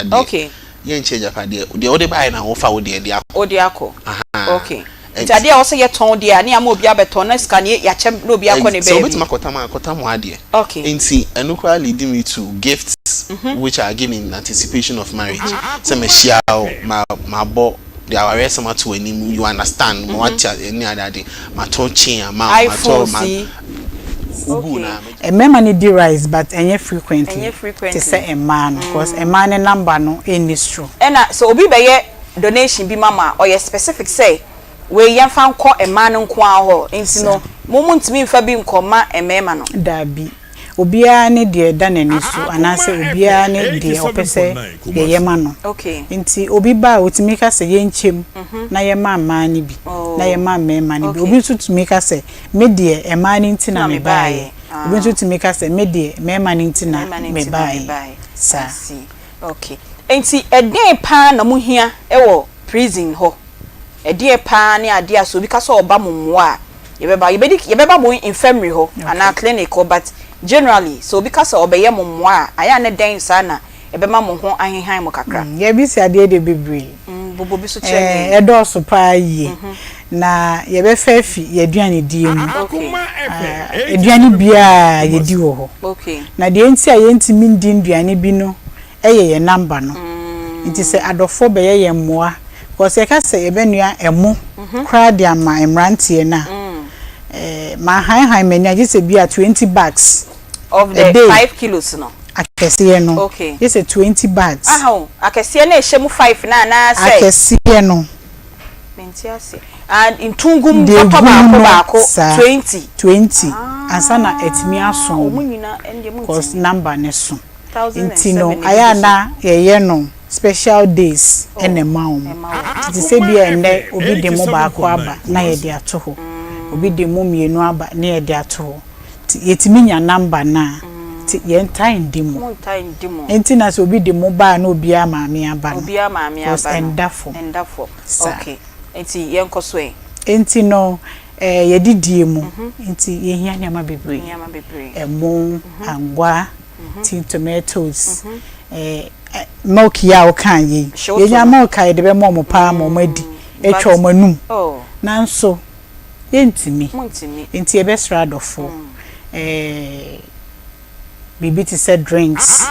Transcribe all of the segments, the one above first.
Okay. Yen change apade. The other buy na offer wo de dia. Odiako. Okay. Ntade a wo se ye ton de a na ma obi abeton na scan ya chem no obi akọ ne baby. So betima kotam ade. Okay. Nti enukwa leading me to gifts which are given in anticipation of marriage. So me share my bo the aware some to any you understand what any other day. My touching my a member need the rise, but any frequently. To say a man, because a man a number no in this true. And so be by donation be mama or your specific say where you found call a man on qua into no moment me for being comma a memano. That be Obia need the done any so, and I say Obia need the opposite the Yemano. Okay. Inti Obiba would make us a yen chim, na your man money be, na your man may money be. Obi to make us say, media a man in tina me buy. Obi to make us a media, may man in tina me buy. Sir. Okay. Inti a day pan no here, ewo prison ho. A dear pan near dear so because all bamumwa. You better go infirmary ho and our clinic but generally so because obey mumwa aya na den sana ebema mo ho ahenhan mo kakra ye bi si ade de bebre bobo bi so che e do so pa yi na ye be fa fi ye duane die mu duane bia ye di wo ho okay na de enti aye enti min di duane bi no ye number no nti se adofo be ye mmoa because ye ka se ye benua emo kra dia ma emrantie na my high many just be at 20 bags of the 5 kilos no. Akesiye no. Okay. Just 20 bags. Akesiye na shemu 5 na say. Akesiye no. Mentiase. And in tungum bako 20. Ansa na etimi aso. Omunyina ende mu. Cause number ne so. Intino aya na ye no special days ene maum. Ti se bia ene obi de mo bako aba na ye de ato ho. Obi de mo mienu aba na ye de ato yetimi nya number na ti ye time dimo enti na so obi de mo ba na obi amaami aba no endafo okay enti ye nkoso enti no ye didie mu enti ye hia nyama bebre emo angwa tin tomatoes milk ya o kan ye nya milk ya de be mo pa mo madi etwa o manum nanso yentimi enti e be sradofo bibi ti said drinks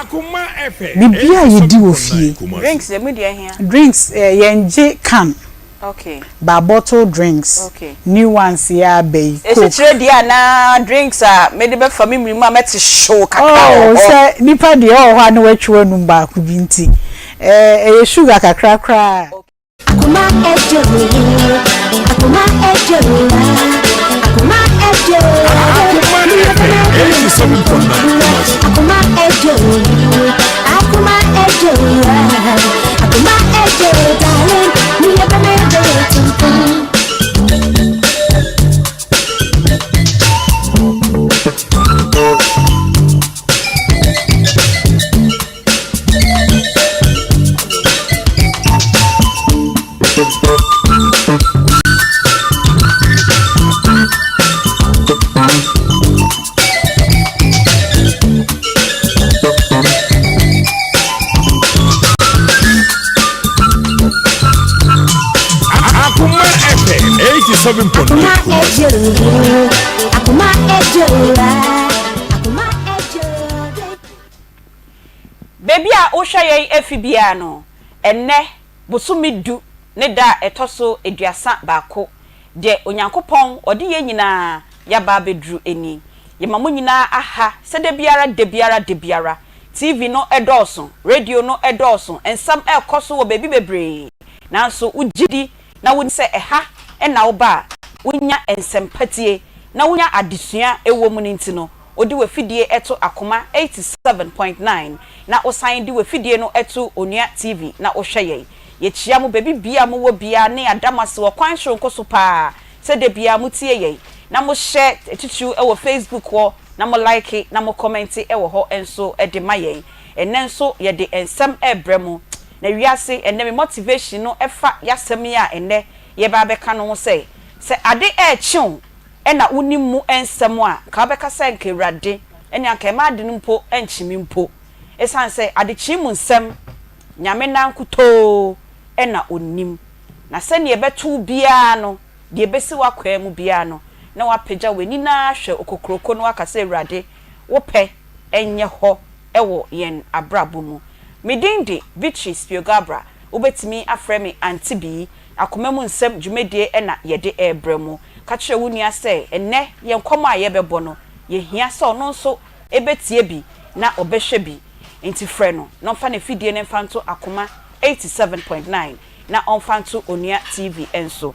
bibi a ye di ofie drinks the media here drinks yenje can okay ba bottle drinks okay new ones ya be it's ready na drinks me de be family mu ameti show kakra say nipa de ho na watwe nu ba ku binti sugar kakra kra Akoma ejo Akoma ejo Akoma ejo Akoma ejo Akoma ejo Akoma ejo darling me ever baby a wo hweye afibia no enne bosumidu ne da etoso eduasa baako de onyankopon ode ye nyina ya ba bedru eni ye mamu nyina aha se de biara TV no edoso radio no edoso ensam ekoso wo baby bebre nanso ugidi na won se eha na wo ba wonya ensempatie na wonya adesua ewo mu nintino odi we fidie eto Akoma 87.9 na osan di we fidie no eto Onua TV na ohweye ye chia mu baby bia mu wo bia ne adamase wo kwan hwonko so pa se de bia mu tie ye na mo share etitu ewo Facebook wo na mo like na mo comment ewo ho enso de mayen enenso ye de ensem ebremu na wiase enne me motivation no efa yasem ya enne ye ba beka no se ade chiun ena unimu ensem a ka beka se nke rade enya ka ma ade mpo enchimi mpo esan se ade chi mu nsem nyame nankuto ena onim na se ne yebetu bia no de ebesi wakwa mu bia no na wapagya weni na hwe okokroko no akase Awurade wope enye ho ewo yen abrabo mu medindi Victory Spiogabra ubetimi afremi Aunty Bea Akoma mu nsem dwumedie ena yede ebremu ka kire wunia se enne yenkomo ayebebo no yehia se ono nso ebetie bi na obehwe bi enti frɛ no no fa ne fidie ne mfanto Akoma 87.9 na onfanto Onua TV enso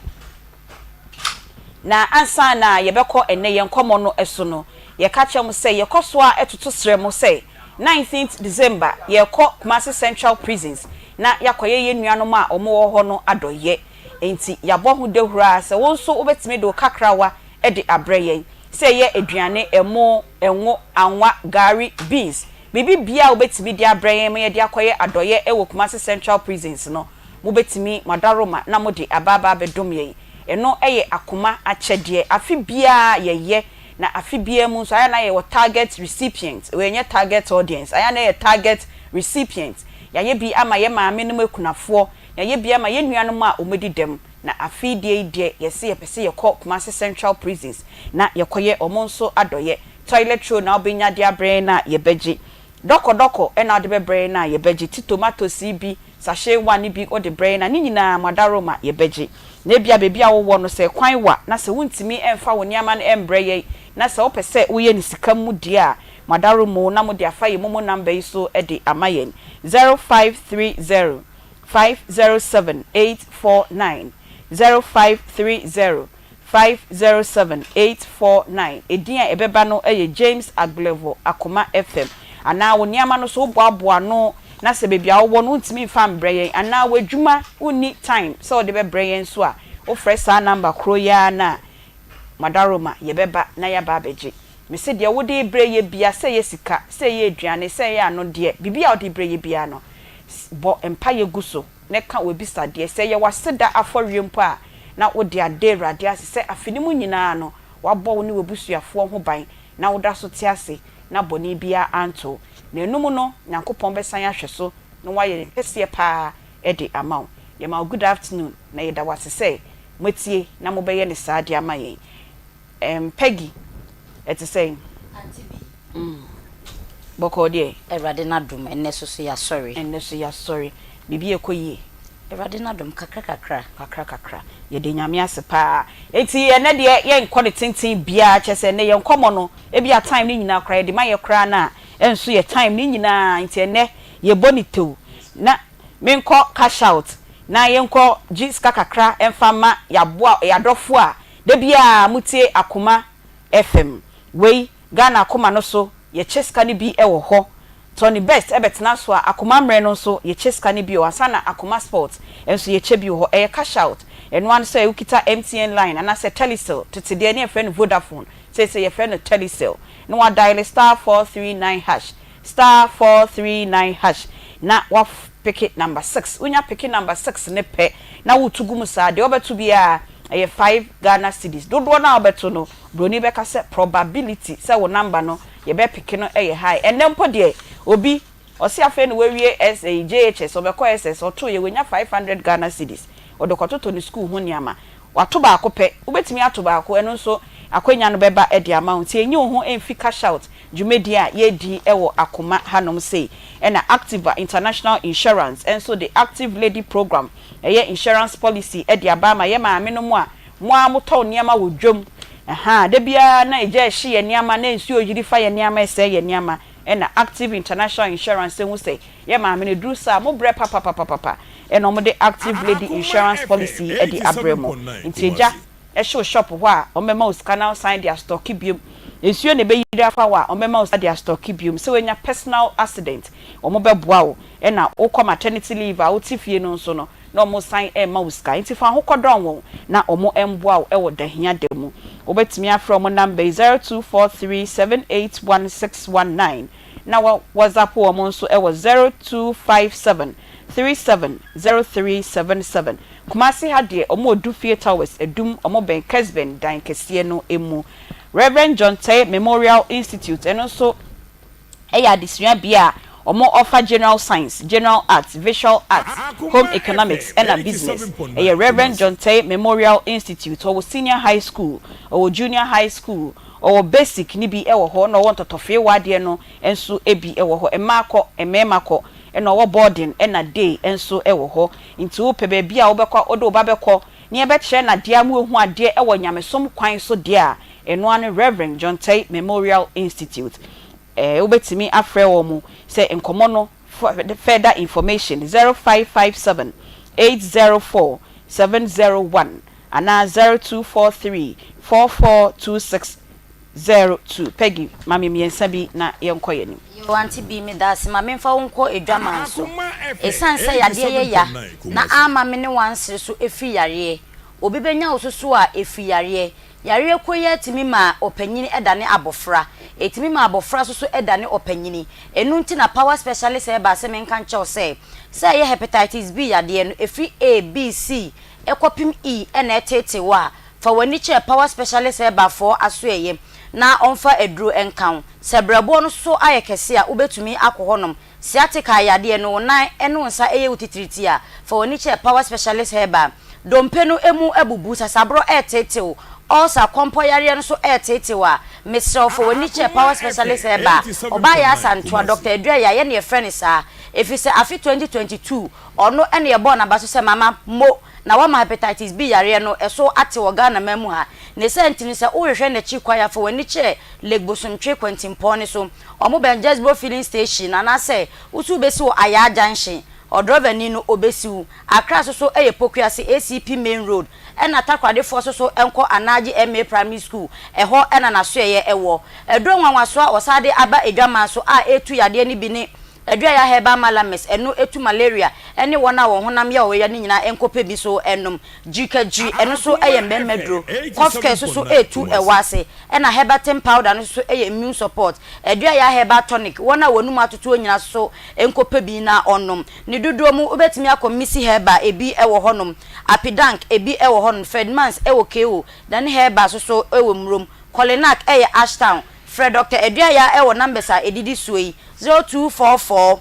na ansa na yebekɔ enne yenkomo no eso no ye ka kire mu se yekoso a etoto srɛ mu se 19th December yekɔ Kumasi Central Prisons na yakoye yenuanom a omo wo ho no adoye enti yabɔ hu dehura se wonso obetime do kakrawa e de abreye se ye aduane emo enwo anwa gari beans bibi bia obetime de abreye me de akoye adoye e wo Kumasi Central Prisons no mo betime madaroma na mo de ababa bedom ye eno eye Akoma akyede afi bia ye na afi bia mu so aya na ye target recipient we nye target audience aya na ye target recipient ya ye bi ama ye maame no makunafo ya ye bi ama ye nuanom a omedi dem na afi die yesi ye pese ye kɔ Kumasi Central Prisons na ye koye omonso adoye toilet roll na obenya de abre na ye beji doko na de bebre na ye beji ti tomato CB sachet one bi o de bre na ni nyina madaroma ye beji na bia bebia wo no se kwan wa na se wuntimi emfa wo niama na embre ye na se opese wo ye ni sika mu dia madaromo na mo de afa ye momo number so e de amayen 0530 507 849 0530 507 849 edin ebeba no eye James Aglevo Akoma FM ana wo niama no so boaboa no na se bebia wo no ntimi fa mbreye ana wadwuma uni time so de be breye so a o fresa number kro ya na madaroma yebeba na ya ba beji me se de wo de breye bia se ye sika se ye aduane se ye ano de bibia wo de breye bia no bo empaye guso ne ka webisa de se ye waseda aforwempo a na wo de ade rade ase se afinimu nyina no wabɔ wo ne webusuafo ho ban na wo da so te ase na boni bia anto na enum no Nyankopɔn besan ahwe so no waye kese pa e de amaw ye ma good afternoon na ye da wase se motie na mo beye ne saade amaye Peggy eti say Aunty Bea boko de Erade na dum enne so ya sorry bibi ekoyi Erade na dum kakra ye de nyame ase pa eti ene de ye nkɔ ne tintin bia kyese ne ye nkɔmɔ no e bia time ni nyina kra ye de ma ye kra na enso ye time ni nyina nti ene ye bonito na me nkɔ cash out na ye nkɔ jiska kakra emfama ya boa ya dɔfo a de bia mutie Akoma FM we Ghana Akoma no so ye cheska ni bi ewo ho Tony Best ebetena so a Akoma mre no so ye cheska ni bi o asana Akoma Sports enso ye che bi ho e cash out and one say ukita MTN line and I say Telecel to de any friend Vodafone say your friend Telecel no wa dial *439# na wa pick it number 6 unya pick it number 6 ne pe na wutugu mu sa de obetu bia 5 Ghana cedis dodo na obetu no broni be ka say probability say wo number no ye be pick no high and then po de obi osi afa no we SAJHS obekọ SS oto ye wenya 500 Ghana cedis odokototo ni school ho niama wato ba akopɛ ubetimi ato ba ako eno nso akwanya no beba e de amount enyi ho emfi cash out dwumedi a ye di ewo Akoma hanom sei ena Active International Insurance enso the Active Lady Program eye insurance policy e de abama ye maame no mu a mo amoto niama wo dwom de bia na eje hye ye niama na nsuo yiri fa ye niama ese ye niama ena Active International Insurance hu sei ye maame ne duru sa mo bre papa eno mo de Active Lady Insurance policy e di abremo intieja e show shop ho a omema uscanal sign their stock biom ensuo ne be yira fa wa omema us their stock biom se wenya personal accident omo be boa wo ena wo maternity leave a wo tifie no nso no na omo sign e ma uska intifa ho kodon wo na omo emboa wo e wo dahia demu obetimi afro mo number 0243781619 na WhatsApp wo mo nso e wo 0257370377 Kumasi hade omo odufie towers edum omo ben Kesben dan kese no emu Reverend John Tay Memorial Institute eno so eya disua bia omo offer general science, general arts, visual arts, home economics and a business. A Reverend John Tay Memorial Institute or senior high school or junior high school or basic ni bi ewo ho no want to fe wade no enso ebi ewo ho emako ememako eno wo boarding and a day enso ewo ho into pe ba bia wo bekọ odo ba bekọ ni ebe kire na dia mu ehu ade ewo nyamesom kwan so dia eno ane Reverend John Tay Memorial Institute obetimi afre wo mu say enkomo no further information 0557 804 701 and 0243 442602 Peggy mami miensa bi na yenkoye ni yo Aunty Bea me das ma me fa wonko edwaman so esan say yade ye ya na ama me ne wansere so efi yare obi benya osusu a efi yare yare koye timi ma opanyini edane abofra etimi ma abofra so edane opanyini enu nti na power specialist e ba se me nka nche o say ye hepatitis B yade no efi A B C ekopim E na etete wa fa wani che power specialist e ba for aso eye na onfa edru enkan sebrabo no so ayekese a ubetumi akohonom siatika yade no nan eno nsa eye utitriti a fa wani che power specialist e ba dompenu emu ebubu sasabro etete o also kompo yare no so etete wa Mr. for wani che power specialist e ba oba ya santoa Dr. Edra ya ye ne friend sa efi se afi 2022 ono ene ye born abaso se mama mo na wa hepatitis B yare no eso ate woga na mamu ha ne sentini se ohwehwe na chi kwaya for wani che legbosomtwe kwantimpo ne so omo benjesbo filling station ana se usu besi wo aya junction odrove ni no obesiu akra so eye pokuase ACP main road ena takwade fo so enko anaji MA primary school eho ena na so eye ewo edro nwanwaso a osade aba edwama so a etu yade ni bi ni edua ya heba malames eno etu malaria ene wona wo honam ya wo ya ni nyina enkope bi so enum GKG eno so eye mmedro cough so etu ewase ena hebatin powder no so eye immune support edua ya heba tonic wona wonum atoto nyina so enkope bi na onum ni dodo mu obetimi akomisi heba ebi ewo honum apidank ebi ewo honum fredmans ewo keo dan heba so ewo mrom Colinac eye Ashtown Fred Dr. Edua ya ewo numbers a edidi suei 0244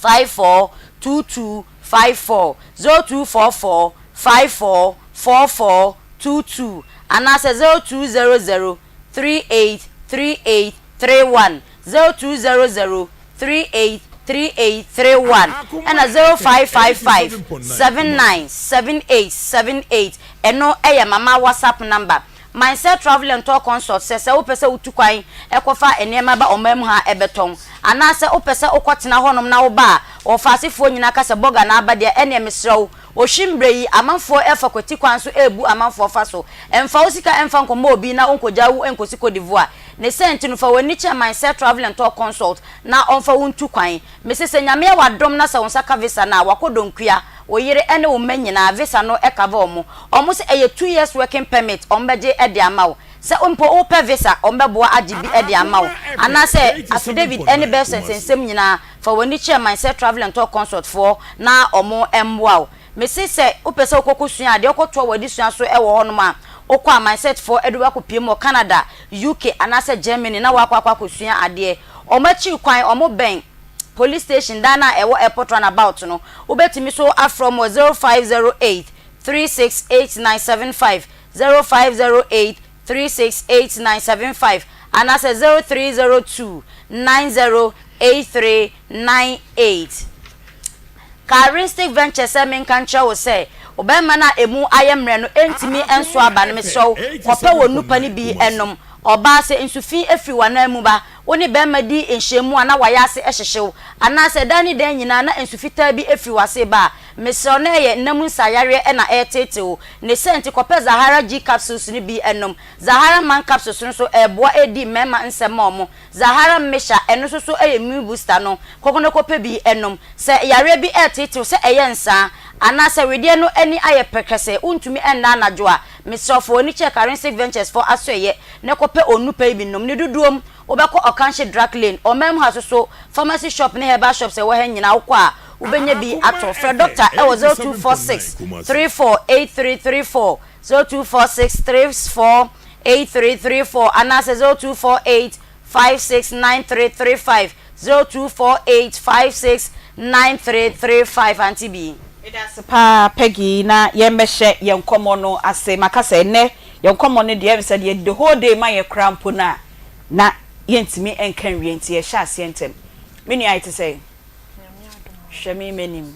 542254 0244 544422 and as 0200 383831 0200 383831 and a 0555 797878 eno eye mama WhatsApp number Mindset Travel and Talk Consult says opese utukwan ekofa enema ba omam ha ebeton anase opese okotena honom na wo ba ofasefo nyina kase boga na abade ene mesrew ohimbre yi amanfo efa kwati kwan so ebu amanfo fa so emfa osika emfa nkomo obi na onkojawu enkosi Kodivoa ne sent no fa wani che Mindset Travel and Talk Consult na onfa wontukwan mesese nyame wadom na sa wonsaka visa na wakodonkua oyire ene wo manyina visa no ekava omo se eye 2 years working permit ombeje ede amawo se ompo ope visa ombeboa agibi ede amawo ana se affidavit any birth sensem nyina fa wani che Mindset Travel and Talk Consult for na omo emwa mesese opese okokosua ade okoto wadi sua so ewo hono ma okwa Mindset for eduwa ko piem Canada UK ana se Germany na wakwa kosua ade omachi kwan omo ben police station dana ewo airport runabout no ubetimi so afrom 0508 368975 0508 368975 and as 0302 908398 Caristic Venture Semen Kancha will say obema na emu ayemre no entimi enso aba no meso kope wonupa ni bi enom oba se insufi efi wana mu ba woni be madi enhyemu ana wayase ehyehyew ana se dani den nyina na insufita bi efi wase ba meso na ye namu sayare na eteteo ne senti kope Zahara G capsules ni bi enom Zahara man capsules no so eboa edi mema nsema omo Zahara mesha eno so so immune booster no kokono kope bi enom se yare bi eteteo se eyensa ana se wedie no ani aye pekese untumi enda anajo a mesofo oni che Caristic Ventures for asoye ne kope onupa bi nom ne duduom obeko Okanshe drug lane omem ha so pharmacy shop ne herbal shop se wo ha nyina wo a ubenya bi ato Fred Doctor e was 0246 348334 0246 348334 and as 0248 569335 0248569335 Aunty Bea. That's pa Peggy na yembeshe yenkomo no ase makasa ene yenkomo no de said ye the whole day my cramp na yentimi enkan wi enti ye sha ase entem menu I to say hwemi menim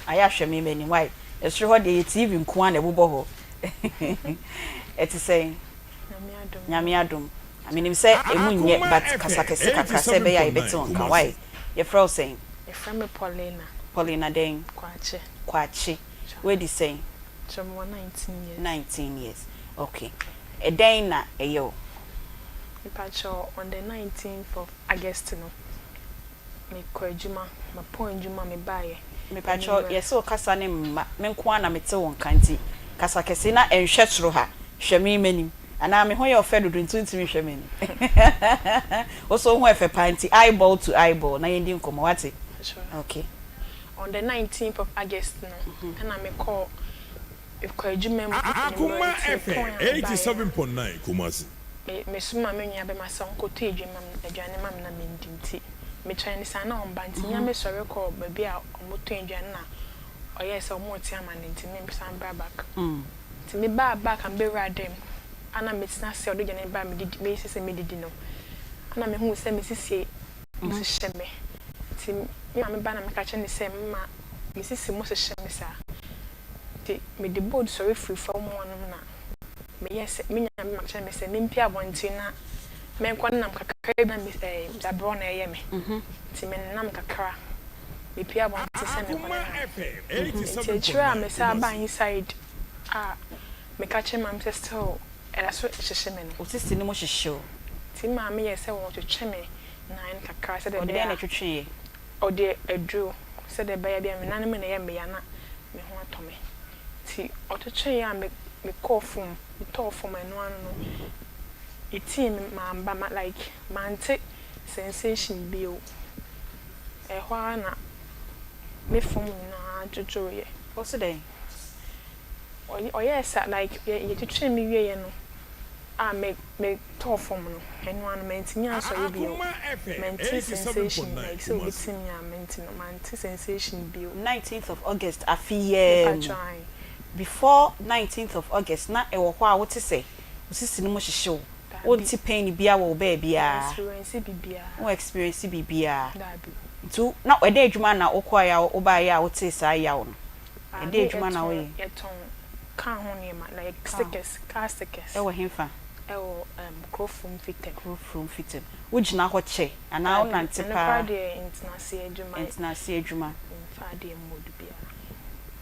aya hwemi menim why esro ho de TV nko na ebobo ho eti say nyame adom I mean say emunye but kasakese kakra se be ya ibeti won ka why ye fro saying ye from Paulina den kwachi where di say from 19 years okay a day na eyo Pacho on the 19th of August no me kwajuma ma point juma me baye me pacho yeso kasa ne mma me nko na mete won kanti kasa kese na enhwe tro ha hwemi manim ana me ho ye ofe dodo ntintimi hwemi ni oso ho efe panti eyeball to eyeball na yendi nkomo wate okay on the 19th of August no and I me call if kwajuma Akoma FM 87.9 Kumasi me suma me nya be masa nko to edwuma adwane mam na me ndinti me twan sa na on banti nya me sore call baby a omoto edwane na oye se omoti amane nti me san bra back ti me ba back am be radem ana me tina se odo gane ba me didi me sese me didi no ana me hu se me sisi mo se me ti me ma me ba na me ka che ne se ma me sisi mo se me sa ti me di board sorry free for mo na me yes me nya me ma me se me mpia bonti na me nkwa nam kakra na me zabro na eye me ti me nam kakra me pia bonti se me kwa ti chira me sa ba inside me ka che mam se still era so hyehyɛ me no otisi ni mo hyehyɛ ti ma me yes wo twetwe me na en kakra se de o de na twetwe o de adru se de ba ya bia me na me na ye me ya na me ho atome ti o twetwe ya me kofum me tofum eno anu no iti me ma like mante sensation bio ho na me fom na jojo ye o se dey o yes like ye twetwe me wie no me tofum no eno anu mentimi aso ye bio mante sensation like so bitimi a mante sensation bio 19th of August afiye before 19th of August na e wo ho a wo te say osisi ni mo hyehyew wo ti pain bia wo ba bia experience bibia tu na we dey adwuma na okwa ya wo ba ya wo te sa ya wo no e dey adwuma na wo ye eton kan ho ne ma like stickers car stickers e wo hemfa e wo crofum fitem wo gina ho che ana wo nante pa international adwuma fa de mod bia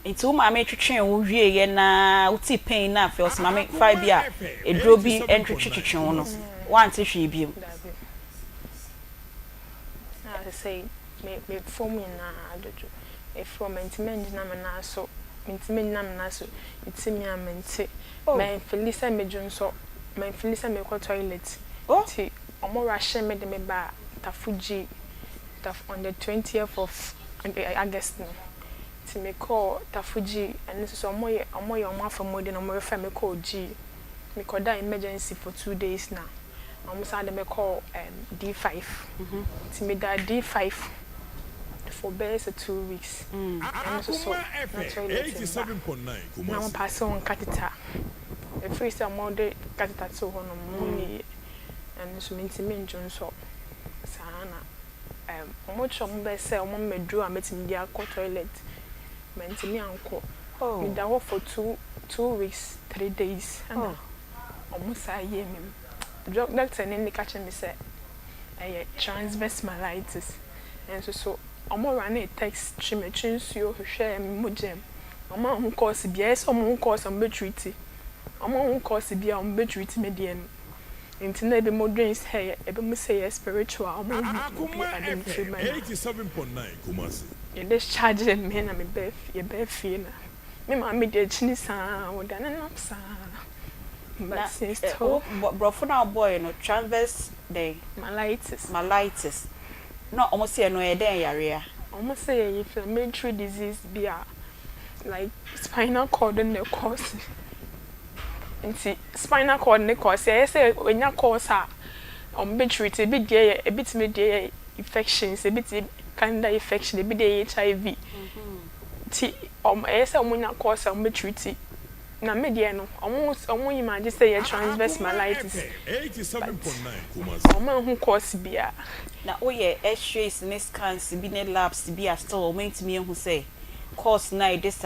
It's uma me twetwe wo wie ye na uti pain na fe osma me fa bia edro bi entwetwe wo no wan te hwe bi na say me form na adojo e from mentiment na me na so mentiment na me na so itimi amente me felisa me junso me felisa me ko toilet ti omo rashe me de me ba tafuji on the 20th of August no ti me call tafuji and so omoye afamode na omo refer me call G me call that emergency for 2 days now omo say me call D5 ti me that D5 for best 2 weeks and so na toilet 87.9 now pass on catheter e free some more the catheter to hono money and so me njon so sana omo chom be say omo medru a metim dia ko toilet mentally anko me da wo for 2 weeks 3 days and almost a year me doctor ni catch me say transverse myelitis and so omo run a text treatment you hwe me mojem omo hu course bia so omo hu course am be treat omo hu course bia am be treat me de en nti na be moderns hey e be mo say spiritual omo hu be treatment 87.9 Kumasi you discharge me na me be fee na me ma me de chini sa wo da na sa but since to brofo na boy no transverse day myelitis no almost say no e den yare a almost say inflammatory disease bia like spinal cord in the cause nti spinal cord ne cause say enya cause a be treat be dey e bit me dey infections, a bit cancer infection, a bit HIV. Ti esa omunya course am treaty. Na media no almost imagine say transverse myelitis. 87.9 Kumasi. Who course bia. Na oye x-rays ne scans bi ne labs bi are still o mentimi hu say course na this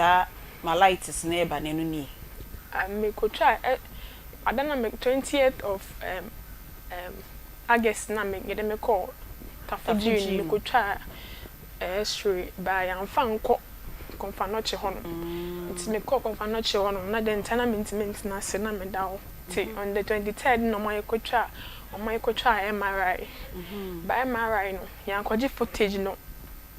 myelitis na eba ne no ni. Me could try I don't know 20th of August na me get me call Tafuji me could try x-ray by am fan ko konfanoche hono nti me ko konfanoche hono na den tana mint na se na me dawo ti on the 23rd no my kotwa MRI by MRI no ya kwaji footage no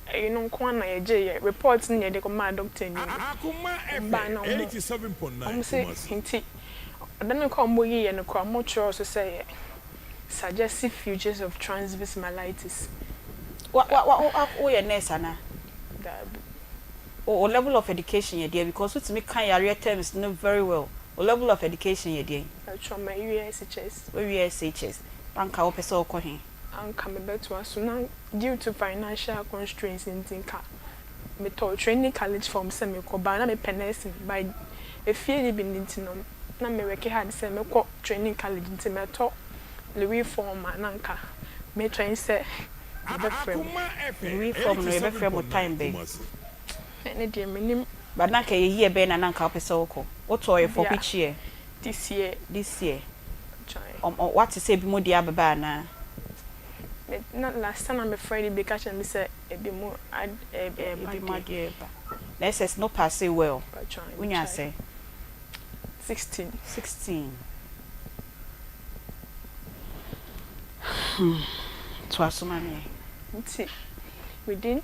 nko na ye je report ni de ko ma doctor ni Akoma FM 87.9 nti then ko mo yi no ko mo tro so say suggestive features of transverse myelitis What oye nurse ana? Or level of education you there because with me can area terms know very well. Or level of education you there. From my USHS. USHS. Banka o pesa okọ hin. Anka me beto so now due to financial constraints in Tinka. Me to training college from semi ko ba na me penesi by e fie ni bi ntino na me work hard say me ko training college nti me to Louis form ananka me train say Akoma FM We from no ebe frame time be. ne de menim But na ka ye here be na nka pesa okọ. What to for which year? this year This year. try. What to say bi mo dia baba na? Not last time I'm afraid be catch me say e be more Bi ma dia ba. Let's say no pass well. When you say 16 To asuma me. nti within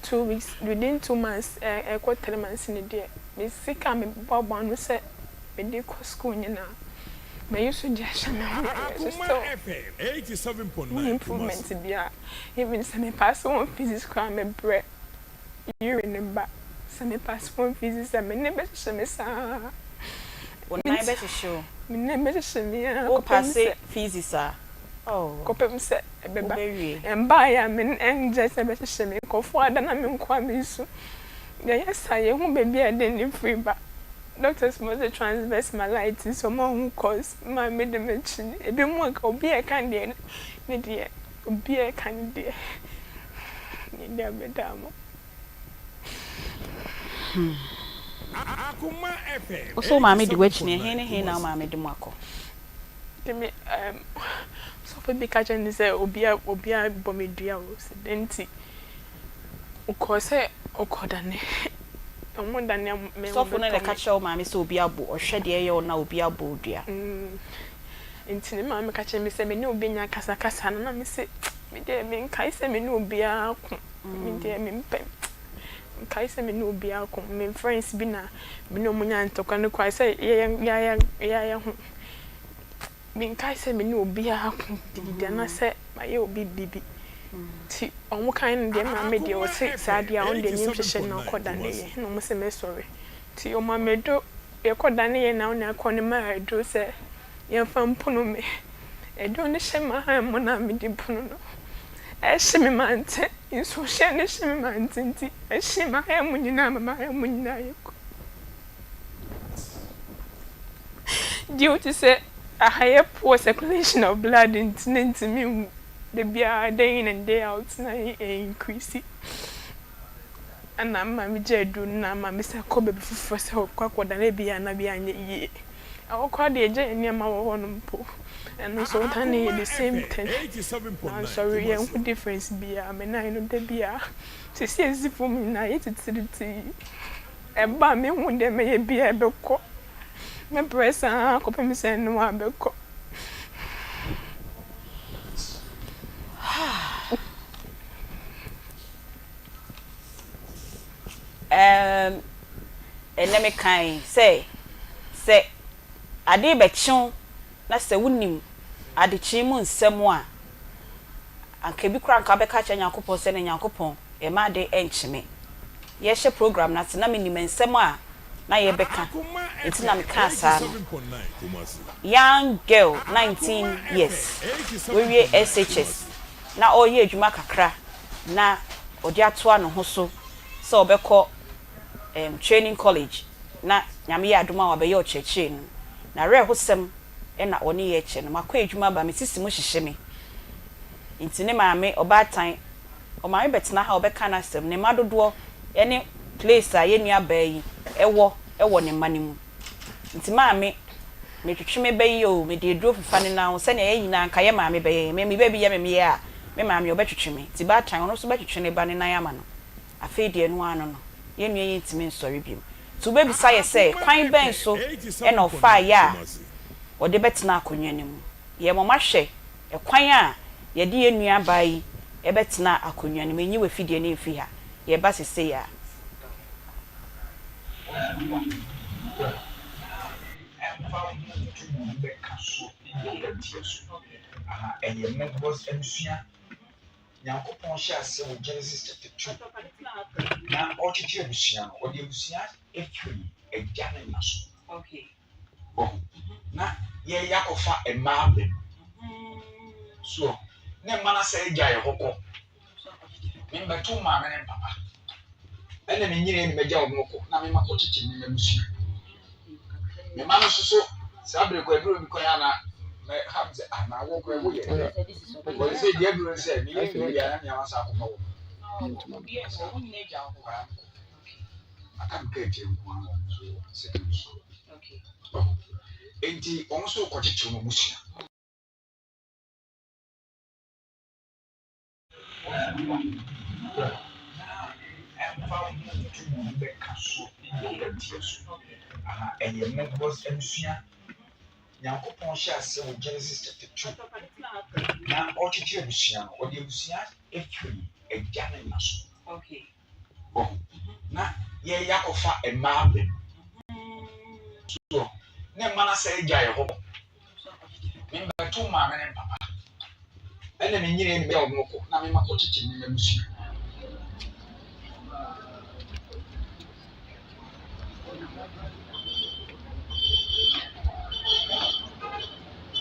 2 months I got 3 months in a day me sick am bob no say me dey go school nyina me use to just me Akoma FM 87.9 improvement bia even say me pass one physics crime me bre urine ba say me pass one physics me never say me sa When I bet show. me never say me O pass physics ah. Oh. kopem say beba Baby. emba ya men enje say be hye me kofo ada na me nkwa me su ya yesa ye hu baby a den ni free ba doctors must the transverse myelitis so mo hu cause my me de mention e bi mo ka obi e kan de ne de obi e kan de ni de bedamo Akoma FM So mama di wech ne he na mama di mako. me so for be catch and say obi a bomedua o sedenti o say okodane omo dane me So for na the catch o mama so obi abo o hwe de ye na obi abo dua. Intini mama catch me say me ne obi nya kasa kasa na me say me de me kai say me ne obi akon me de me mpem kai say me ne obi akon me friends bi na me no munya ntokwa ne kwai say ya ho me kai say me ne obi akon de na say ma ye obi bibi ti omo kan de ma me de o say saade a on de nim hwehwe na koda ne ye no mo say me sorry ti o ma me do ye koda ne ye na on akon ma do say ye fam pono me e do ne hye ma ha mo na me di pono no e hye me mante inso hye ne hye me mante nti e hye ma ha mo nyina ma ha mo nyina ye ko due to say a higher poor circulation of blood into me the beer day in and day out na increase and I'm my jedu na ma Mr. Kobe before so kwakwa na bia na bia anye ye akwa de je ni ma wo no mpo and so that the same thing. I'm sorry yeah what difference bia me na no de bia se se for me na yet titi e ba me hu de me ye bia be ko me pressa ko pe me se no abeko Eneme kan say ade be chon na se wonim ade chi mu nsem a anka bi kra anka be ka cha Nyankopon se ne Nyankopon e ma de enchime ye hye program na te na menim nsem a na ye be ka enti na me ka sa young girl 19 years we SHS na oye adwuma kakra na odi atoa no ho so so obekọ training college na nyame ya adoma wa be ye ocheche no na re hosem e na oni ye che no makọ adwuma ba me sisi mo hyehye me nti ne maame obatan o maame betina ha obeka na sem ne madodo ene place a ye nua ba yi ewo ne manimu nti maame me twetwe me ba yi o me de duro fufa ne na se na ye nyina nka ye maame ba ye me ba bi ye me ye a me maame obetwetwe me ti ba tan ono so betwetwe ne ba ne na ya ma no afi de no ano no ye nua ye ntimi nsori biem tu be bi sa ye se kwan ben so e na ofa ya o de betina akonwa ne mu ye mo mahwe e kwan a ye de ye nua ba yi e betina akonwa ne mu nyi we fidie ne mfi ha ye ba sese ya Yankopon sha se wo Genesis chapter 2 na o chichi ebusia no o de ebusia efiri egya na naso okay na ye yakofa emabem so ne mana se egya ye hokọ memba tu ma me papa ene me nyire ni megya wo hokọ na me makọ chichi ni ebusia me ma no so sabre ko eduro mi ko ya na me habze na wo ko wo ye ko se die eduro se mi ye ya na ya sa akọ wo akam ke je nko an so se okay enti on so ko chichi mo musia eye members emsua Yankopon sha se wo Genesis chapter 2 na o chichi ebusia no o de ebusia efiri egya na naso okay na ye yakofa emabem so ne mana se egya ye hokọ memba tu ma me papa ene me nyire ni megya wo hokọ na me makọ chichi ni ebusia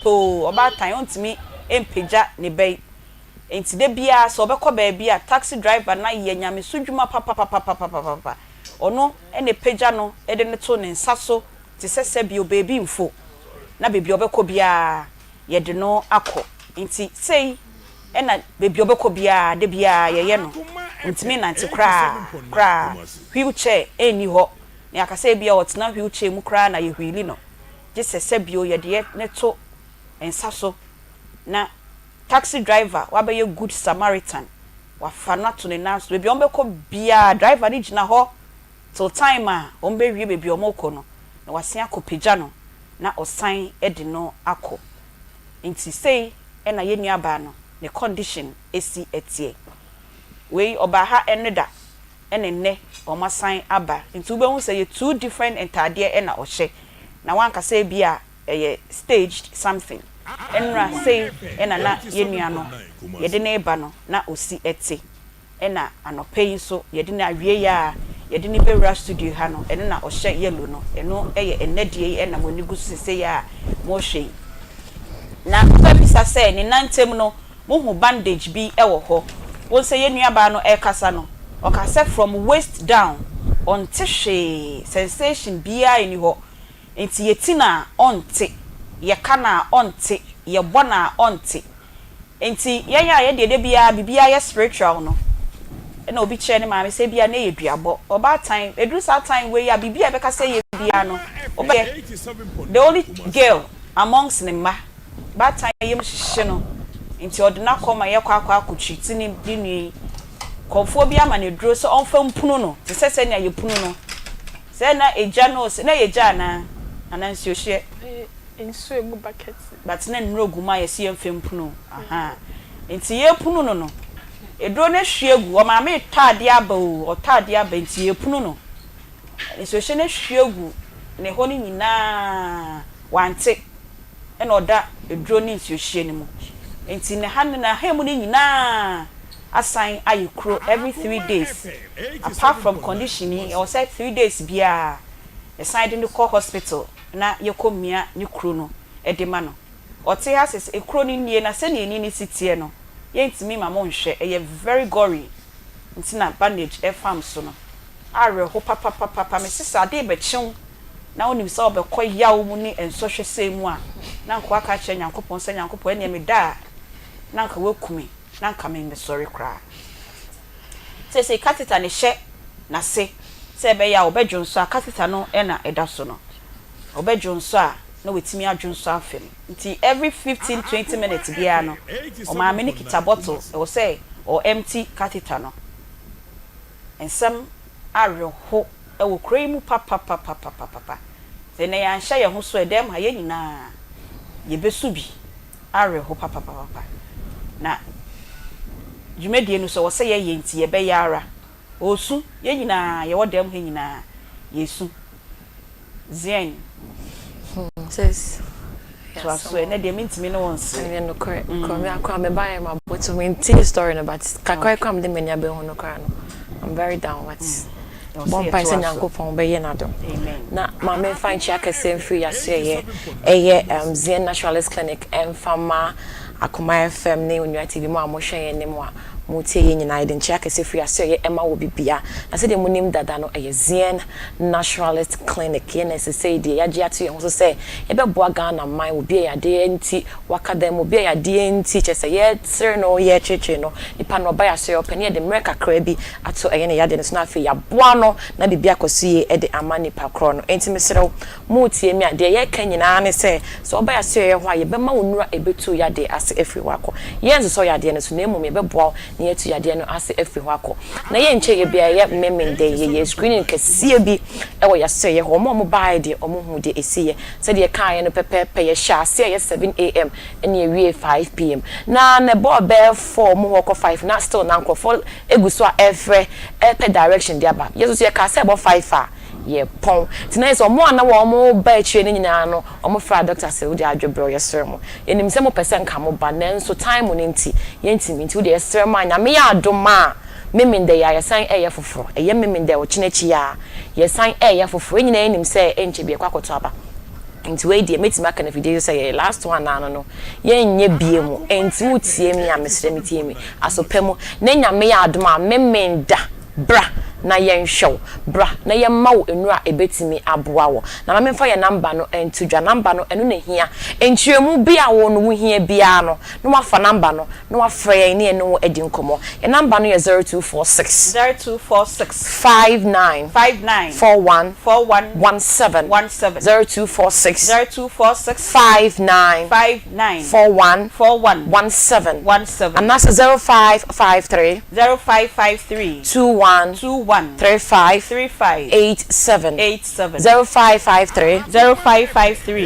to oba tan ontimi empeja ne bay enti de bia so obekọ ba bia taxi driver na ye nyame sodwuma papa ono ene peja no e de ne to ne nsaso ti sese bi obebi mfo na bebi obekọ bia ye de no akọ enti sei ena bebi obekọ bia de bia ye no ntimi nante kra wheelchair eni ho ne akase bia otena wheelchair mu kra na ye hwili no je sese bio ye de ne to ensaso na taxi driver wabaye good Samaritan wafana to ne nanso bebi ombekọ bia driver ni gina ho till time a ombewie bebi omoko no na wasia kopeja no na osan edi no akọ nti sei ena ye nuaba no ne condition esi etie we oba ha eneda enenne omasan aba nti ube hu say ye two different entade ena ohye na wanka say bia staged something enra say ena na yenua no yede na eba no na osi ete ena anopai so yede na awie ya yede ni bewra studio ha no ene na ohye yellow no eno eye enedie ena monigu sese ya mo hwe na kwa bisa say ni nantem no mo hu bandage bi ewo ho won say yenua ba no e kasa no o kasa from waist down on tishe sensation bia eni ho enti yetina onte ye kana onte ye bona onte enti ye de bia bibia ye spiritual no na obi che ne ma me say bia na ye duabo oba time edru sa time we ya bibia be ka say ye bia no oba the only girl amongst ne ma ba time ye mhihye no enti odina koma ye kwa akutwi tini dinui konfo bia ma ne duro so onfa mpunu no te sese na ye punu no se na eja no se na ye ja na anansi ohye enso egu bucket but na nroguma ye sie mfempunu aha enti ye punu no edro na hwiegu o ma me tade aba o tade aba enti ye punu no enso ohye na hwiegu ne ho ni nyina wante e na oda edro ni enso ohye ni mu enti ne han na hemu ni nyina assign ayikro every 3 days apart from conditioning or say 3 days bia assigned in the core hospital na yekomia ni kro no edema no ote ases ekro ni nie na se ni ni sitie no yentimi ma mo nhwe e very gory nti na bandage e fam so no are ho papa me sisa de be chew na onim se obekọ yawo mu ni enso hwese mu a na nko aka che Nyankopon se Nyankopon ene me da na nka wakumi na nka me sorry kra se catheter ne hye na se be ya obedwonso a catheter no e na eda so no obedwonso a na wetimi adwonso afem nti every 15-20 minutes bia no o ma me ni kita bottle e wo say or empty catheter no ensem areho e wo krai mu papa se na ya nhya ye ho so edem ha ye nyina ye besu bi areho papa na jumedie no so wo say ye nti ye be yara osu ye nyina ye wodem he nyina yesu zien says so na de mintimi no wonse and no correct come akwa me buy my bottle when tea story no but kakwa come the menya be hono kra no I'm very down with one person Yankopon be ye na do amen na ma me find chaka sem free ase ye Zen Naturalist Clinic and Fama Akoma FM ne onwa TV mo amohwe ye ne mo a mutie ye nyina ide nchia kese free ase ye ema wo bibia na se de munim dada no eye Zen Naturalist Clinic ye na se say de ya gia to ye so say e be boa Ghana man wo bia ya de enti waka dem wo bia ya de enti che say ye tsere no ye cheche no ipa no ba ya se opani de mreka kra bi ato eye ne ya de no na afi ya boa no na bibia koso ye e de amani pa kro no enti mesrew mutie mi ade ye kan nyina ne say so ba ya se ye ho ye be ma wonura ebetu ya de ase efri wako ye nzo so ya de no so na emum ye be boa na yetu yade no ase efi ho akọ na ye nche ye bia ye memende ye screening kese bi e wo yase ye ho mo bae de omo hu de esiye se de kan ye no pepepe ye sha ase ye 7 am ene ye wie 5 pm na ne bo be 4 mo ko 5 na still na nkrofo eguso a efre pe direction de aba yeso ye ka se bo 5 a ye pon tina so mo na wo mo ba etwe ni nyina no omo fra doctor se wo de adwebro ye sermo enim se mo percent ka mo ba nanso time mo nti ye ntimi nti wo de sermo anya me ya adoma memende ya yesan eye foforo eye memende wo chinechi ya yesan eye foforo nyina enim se enche bi kwakoto aba nti we de metima kana video say last one na no ye nye bie mu enti wo tie mi amesre mi tie mi asopemu na nya me ya adoma memenda bra na yen show bra na yen mawo enura ebetimi aboa wo na ma memfa ye number no entudwa number no enu na hia entuemu bia wo no wo hia bia no no wafa number no no wafra ye ne enu edi nkomo ye number no ye 0246 59 41 17 0246 59 41 17 and that's 0553 21 35 87 0553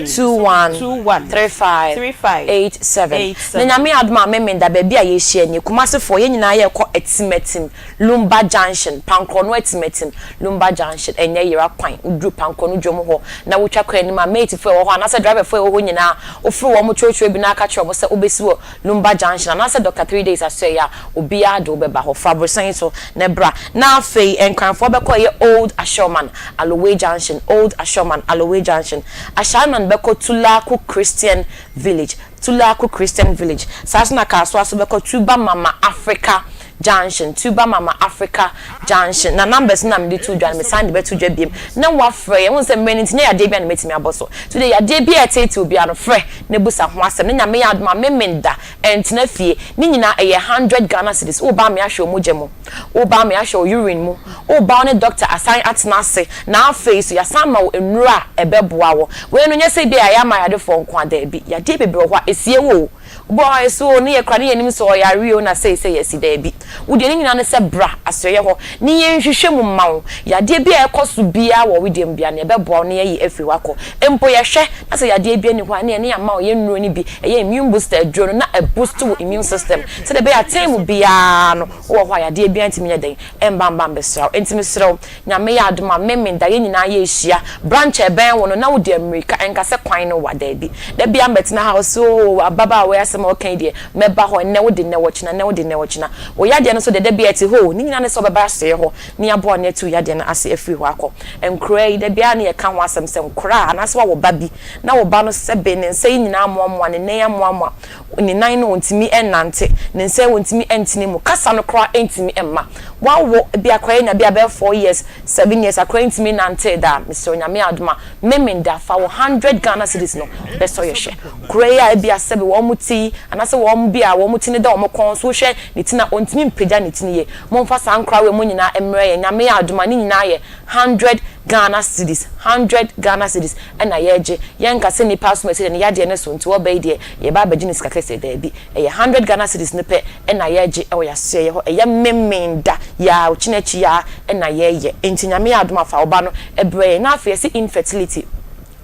21 35 87 na nyame adoma memenda ba bia ye hia ni kumasefo ye nyina ye ko etimetim Lumba Junction Pankono etimetim Lumba Junction enye yira kwan udru Pankono dwom ho na wotwa kwan ni ma mate fo ho na se driver fo ho nyina ofru wo mo chocho bi na aka kire wo se obesi wo Lumba Junction na se doctor 3 days aso ya obi ado beba ho fabrisan so na bra na fei enkranfo beko ye Old Ashoman Alowe Junction Old Ashoman Alowe Junction Ashaman beko Tulaku Christian Village sasna kaso aso beko Tuba Mama Africa Junction Tuba Mama Africa Junction na numbers na me to dwan me sand be to dwa biem na wa frɛ ye won se meni ntia ya de bia na metimi aboso today ya de bia tete obi ano frɛ na busa ho asɛm na nyame ya adoma memenda entina fie ni nyina eye 100 Ghana cedis o ba me ahwe omugye o ba me ahwe urine mu o ba ne doctor assign atena ase na face ya sama wo enura ebeboa wo we no nya se bia ya ma ya de fo nko ada bi ya de bebe ho esie wo boy so ne ye kra ne yenim so ya rio na say yesi da bi wo de nyina ne se bra asoye ho ne ye nhwehwe mu mawo ya de bia ekoso bia wo we dem bia ne beboa ne ye afri wako empo ye hwe na se ya de bia ne ho ne ye ma wo ye nnuro ne bi ye immune booster adro na a boost wo immune system se de bia time bia no wo ho ya de bia ntimi ye den embamba besra ntimi srew nyame ya adoma memenda ye nyina ye hia branch e ben wo no na wo de America enka se kwan no wa da bi bia mbetena house o ababa boy asem o kan de meba ho ne wo de ne wo china ne wo de ne wo china wo yade no so de bia ti ho ni nyina ne so beba se ho ni abo ne tu yade no ase afiri ho akọ enkura yi de bia ne kan ho asem se nkura anase wo ba bi na wo ba no sebe ne nse nyina amoamoa ne ne amoamoa ni nan no ntimi enante ne nse wontimi entini mu kasa no kra entimi emma wa wo bia kwai na bia be 4 years 7 years akra entimi nante da Mr. Onyame adoma memenda fa 100 Ghana cedis no be so yehye kra bia sebe wo muti anase wo bia wo muti ne da wo kon so hwe ne tina ontimi mpagya ne tini ye momfa san kra we mu nyina emre ye nyame adoma ne nyina ye 100 Ghana cedis 100 Ghana cedis na yeje yenka se ni pass message ne yade ne so nti wo bai de ye ba bagini skaka se da bi ye 100 Ghana cedis ne pe na yeje e wo yase ye ho ye memenda ya ochinachi ya na yeye enti nyame adoma fa oba no ebre na afa se infertility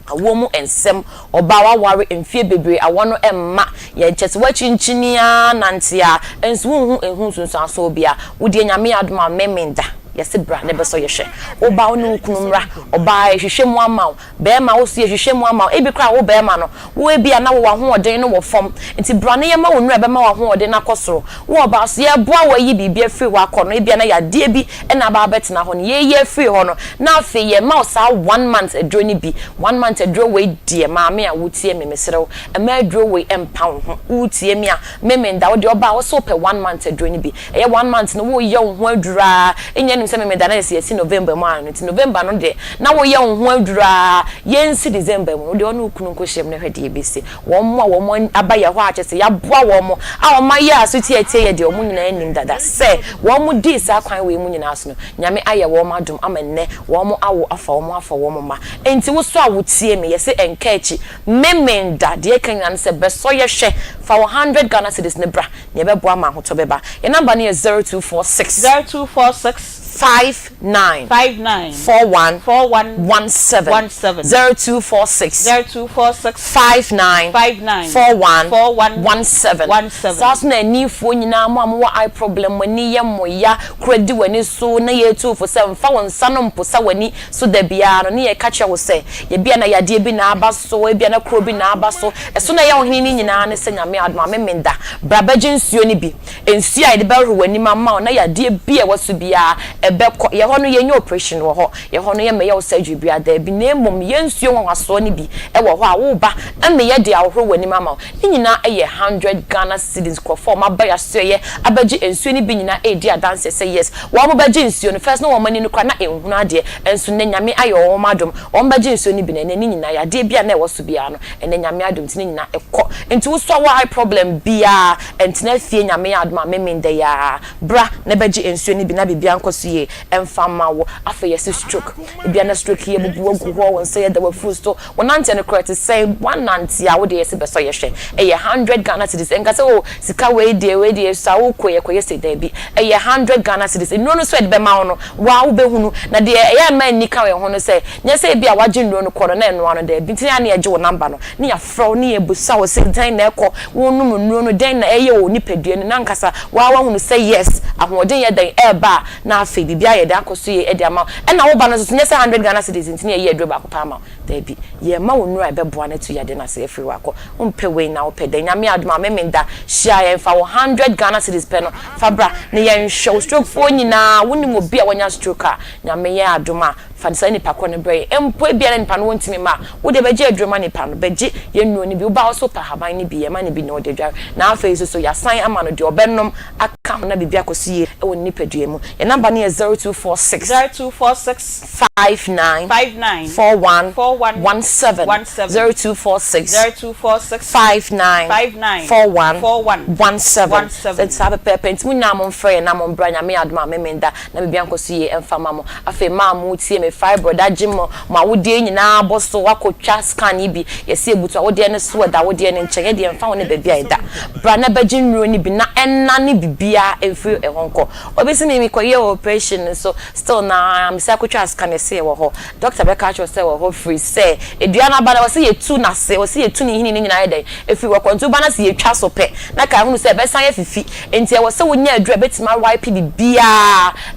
awomu ensem oba wa ware emfie bebre awono emma ye chese wachinchinia nantia ensu hu ehun sunsun aso bia wodi nyame adoma memenda yesi bra ne beso yehwe oba onu kunumra oba ehwehwe mu ama be ma wo so ehwehwe mu ama ebi kra wo be ma no wo ebi ana wo ho oden no wo fom nti bra ne yema wonu be ma wo ho oden na kosoro wo oba so ye boa wo yi bibia firi wa kọ no ebi na ya de bi na ba betina ho no ye firi ho no na afi ye ma o sa 1 month adro ni bi 1 month adro we die ma me a wotie me meserew e ma adro we empa ho wotie me a memenda wo de oba wo so pe 1 month adro ni bi e 1 month no wo ye ho adura enye se me dana esi November mu anu ti November no de na wo ye ho adura yensi December mu de onu kunu nkohyem na hwede ebesi wo mo abaya ho akyese ya boa wo mo a wo ma ye asuti etie ye de wo nyina anim dada se wo mo di sa kwan we mu nyina aso no nyame aye wo mo adom amenne wo mo awo afa wo mo ma enti wo so awotie me yese enkachi memenda de kan se beso ye hwe fa 100 Ghana cedis ne bra ne be boa ma ho to beba ye number ne 0246 59 41 17 0246 59 41 17 sas na ni fo nyina mo eye problem wani ye moya kredi wani so na ye 247 fa wonsa no mposa wani so da bia no ne ye ka che wo se ye bia na yade bi na aba so e bia na kro bi na aba so so na ye ohini ni nyina ne se nyame adoma memenda brabaje nsuo ni bi ensuo ai de ba ro wani mama na yade bi e waso bia ebeko ye ho no ye nye operation wo ho ye ho no ye me ye surgery bia da bi na emom ye nsuo nwaso ni bi e wo ho a wo ba ame ye de ahoro wani mama ni nyina ye 100 Ghana cedis ko form abaya so ye abaji ensuo ni bi nyina e di adanse say yes wo mo baji nsuo no first no wo mani no kwa na ehunu ade enso ne nyame ayo wo madom wo baji nsuo ni bi na ne nyina ya de bia na e wo so bia no ene nyame adom ti nyina ekọ enti wo so wa problem bia enti na fie nyame adom amemende ya bra na baji ensuo ni bi na bibia nkoso ye emfama wo afa yes stroke bia na stroke ye bubu ogu ho won say da wa full store wonante no correct say 190 a wo de yes be so ye hwe e 100 Ghana cedis enka say o sika we de sa wo koye say da bi e 100 Ghana cedis no no so de be ma wo no wa wo be hunu na de e ma ni ka we ho no say nya say bia waje no no koro na eno ano da bi tin ya na ye je wo number no ni ya fro ni e busa wo say dan na ekọ wo no no no dan na eye wo ni padua ni na nkasa wa hunu say yes ahoden ye dan e ba na afa bibia ye da akoso ye e de ama e na wo ba no so nya say 100 Ghana cedis tin ye ye dro ba ko pa ma da bi ye ma wo nura be boa na tu ya de na say free wako umpe we na wo pe da nyame adoma memenda shia ye fa 100 Ghana cedis pe no fabra ne ye show stroke fo nyina woni mo bia wonya stroke a nyame ye adoma fansa ni pakọ ne bre empo bia na nipa no wontimi ma wo de beje adwuma nipa no beje ye nuo ni bi wo ba so pa haban ni bi ye ma ne bi no de dwa na afa so ya san ama no de obennom aka ho na bibia akosie e woni nipa dua mu ye number ne 0246 59 41 17 0246 59 41 17 sabe pepent mu na mo mfre na mo mbra nyame adoma memenda na bibia akosie emfama mo afa ma mo tie me fibroid agimo ma wodie nyina aboso wakotwa scan ibi yesi ebutu wodie ne so da wodie ne nkyege de emfa woni bebia ida bra na baji nro ni bi na enna ne bibia efiri ehonko obisi mi koye operation so still na am say akotwa scan ese wo ho doctor be catch say wo ho free say edua na ba na wose yetu na se wose yetu ni hini ni nyina ida efiri wo kontu ba na se yetwa so pe na ka hunu say be san ye fifi enti wo se wonya adura betima wipe bibia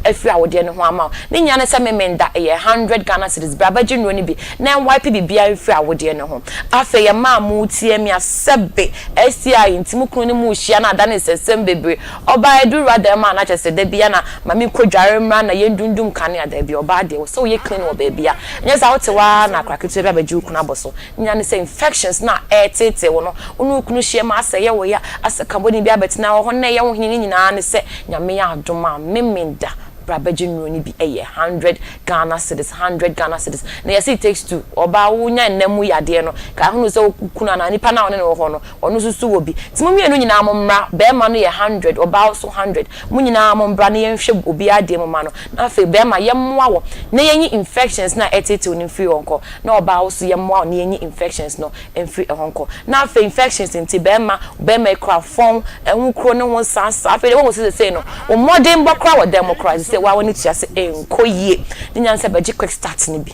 efiri awodie ne ho ama ni nya ne se memenda 100 Ghana cedis brabaji no ni bi na wipe bibia mfiri awode ne ho afa ye ma mu tie mi asebe STI ntimu kunu ni mu hia na ada ne sesem bebre oba edu rada ma na chese da bia na mami kodware mra na yendundum kane ada bia oba de wo so ye clean wo ba bia nya za wote wa na kraketu brabaji ukunu aboso nya ne say infections na etete wo no unu ukunu hia ma asa ye wo ya asa kamboni bia betina wo ho na ye wo hini nyina ne se nyame ya adoma memenda brabaji nroni bi 100 Ghana cedis 100 Ghana cedis na yes it takes two oba wunya nnemu yade no ka hunu se kuna na nipa na one no ho no ono susu wo bi timo mienu nyina amomra be ma no ye 100 oba also 100 mu nyina amombra na yenhwe obi ade mo ma no na fe be ma yemmoa wo na yenyi infections na etete oni free onko na oba also yemmoa na yenyi infections no enfree ehonko na fe infections nti be ma ekra fon ehun kro ne ho sansa fe de wo se say no o modern bokra wo democracy wa woni tia se enkoyie ni nyansa baji quick start ni bi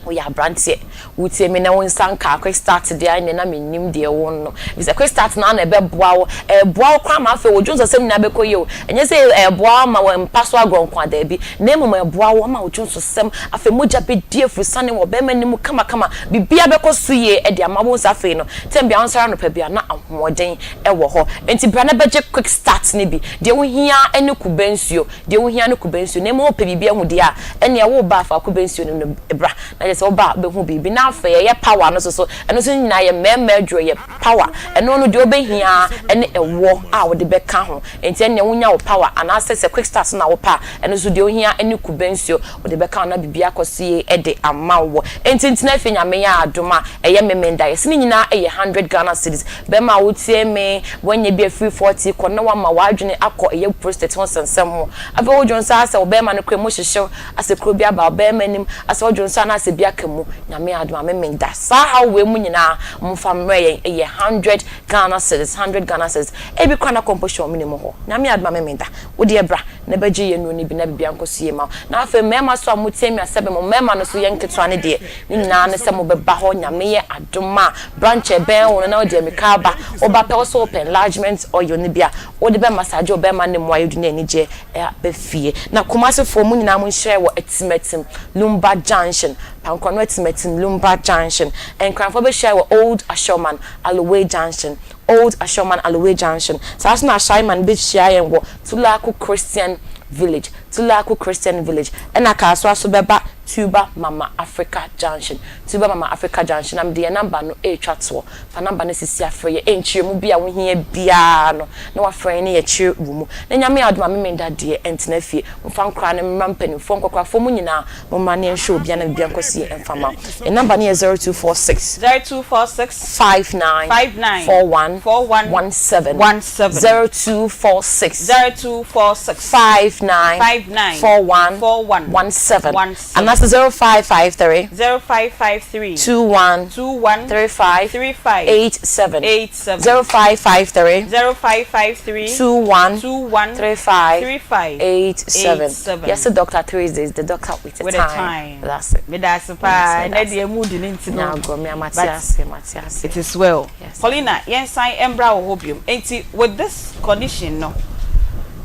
we are brantie wutie me na won sanka quick start dia ne na menim de won no bi se quick start na na be boa wo boa kwa ma fe wodwonso sem na be koye o enye se boa ma wo mpaso agronkwa da bi na emu boa wo ma wodwonso sem afe moja be die fu sane wo be manim kama kama bibia be kosuye e de amabo sa fe no tem bia onsara no pa bia na ahoden e wo ho enti bra na beje quick start ni bi de wo hia ene kubensuo de wo hia ne kubensuo na emu pe bibia hu de a ene wo ba fa kubensuo no bra na so ba be hu bibi na afa ye power no so eno so nyina ye mema adwo ye power eno no de obehia ene ewo a wo de be ka ho enti ene wonya wo power ana se quick start na wo pa eno so de ohia ene kubensuo wo de be ka na bibia kosie e de amawo enti ntina fe nyame ya adoma eye memenda ye sini nyina eye 100 Ghana cedis be ma wo tie me wonye bi free 40 ko na wa ma wadwene akọ eye prostate won sensem ho afa wo jonsa ase wo be ma no kremo hyehye ase kro bia ba be manim ase wo jonsa na ase bia kamu nyame adoma memenda sa how we mu nyina mfa mre eye 100 Ghana cedis 100 Ghana cedis e bi kwana composition minimum ho nyame adoma memenda wo de bra na baji ye no ni bi na bibia nkosie ma na afa mema so amutemi asebe mo mema no so ye nketwa ne de ni nyina ne se mo beba ho nyame ye adoma branch e ben wo na wo de mikaba oba pe so open enlargement or yo ne bia wo de be massage oba ma ne mo ayedu na anije e be fie na komase fo mu nyina mo nhye wo etimetim Lumba Junction pankwa no etimetim Lumba Junction and kranfo be share wo Old Ashoman Aloe Junction Old Ashoman Aloe Junction so na Ashaiman be share wo Tulaku Christian Village Tulaku Christian Village and akaso aso beba Tuba Mama Africa Junction Tuba Mama Africa Junction am de number no e twatso fa number no sisi afre e nchire mu bia wo hia bia no na wa frɛ ne ye chire wo mu na nyame adoma memenda de entena fie mfa nkra ne mrampani fo nkokra fo mu nyina mo ma ne nhwe obia na bia nkosi emfama e number ne 0246 59 41 0246 59 41 17 and that's 0553 21 35 87 0553 21 35 87 yes the doctor Thursdays the doctor with the time that's it me that's pa na de mood ni ntino now go me Matthias it is well yes. Paulina yensan embra wo hobium enti with this condition no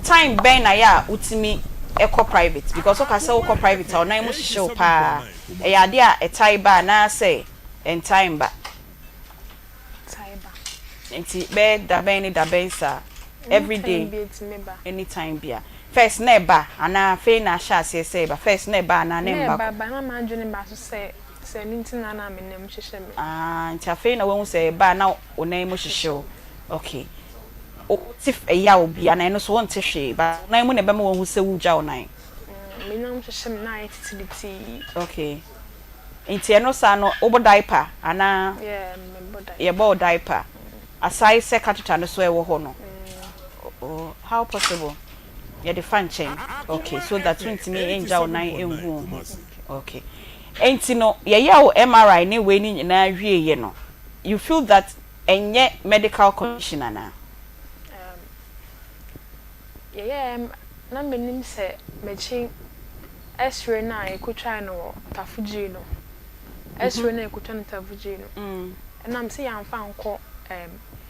time ben na ya utimi eco private because okay say eco private or na mo hihye pa e ya de a tie ba na say en time ba enti be da ben ni da ben sa every day anytime bia first na ba ana fe na sha say ba first na ba na na ba na ma adwene ba so say nintina na me nem hihye me nti afi na won say ba na onan mo hihye okay o tif ya obi ana no so won te hwe ba na mu ne be ma won se wugya onan me nam hihye me na titility okay nti eno sa no obo diaper ana yeah me boda ye bo diaper aside se catheter no so e wo ho no oh how possible ye the fan chain okay so that 20 me enja onan enhu okay enti no ye ya o MRI ne we ni nyina hwie ye no you feel that enye medical condition ana yeah na menim se mechin x-ray na ekutwa no tafuji no x-ray na ekutwa no tafuji no na am se ya mfa nko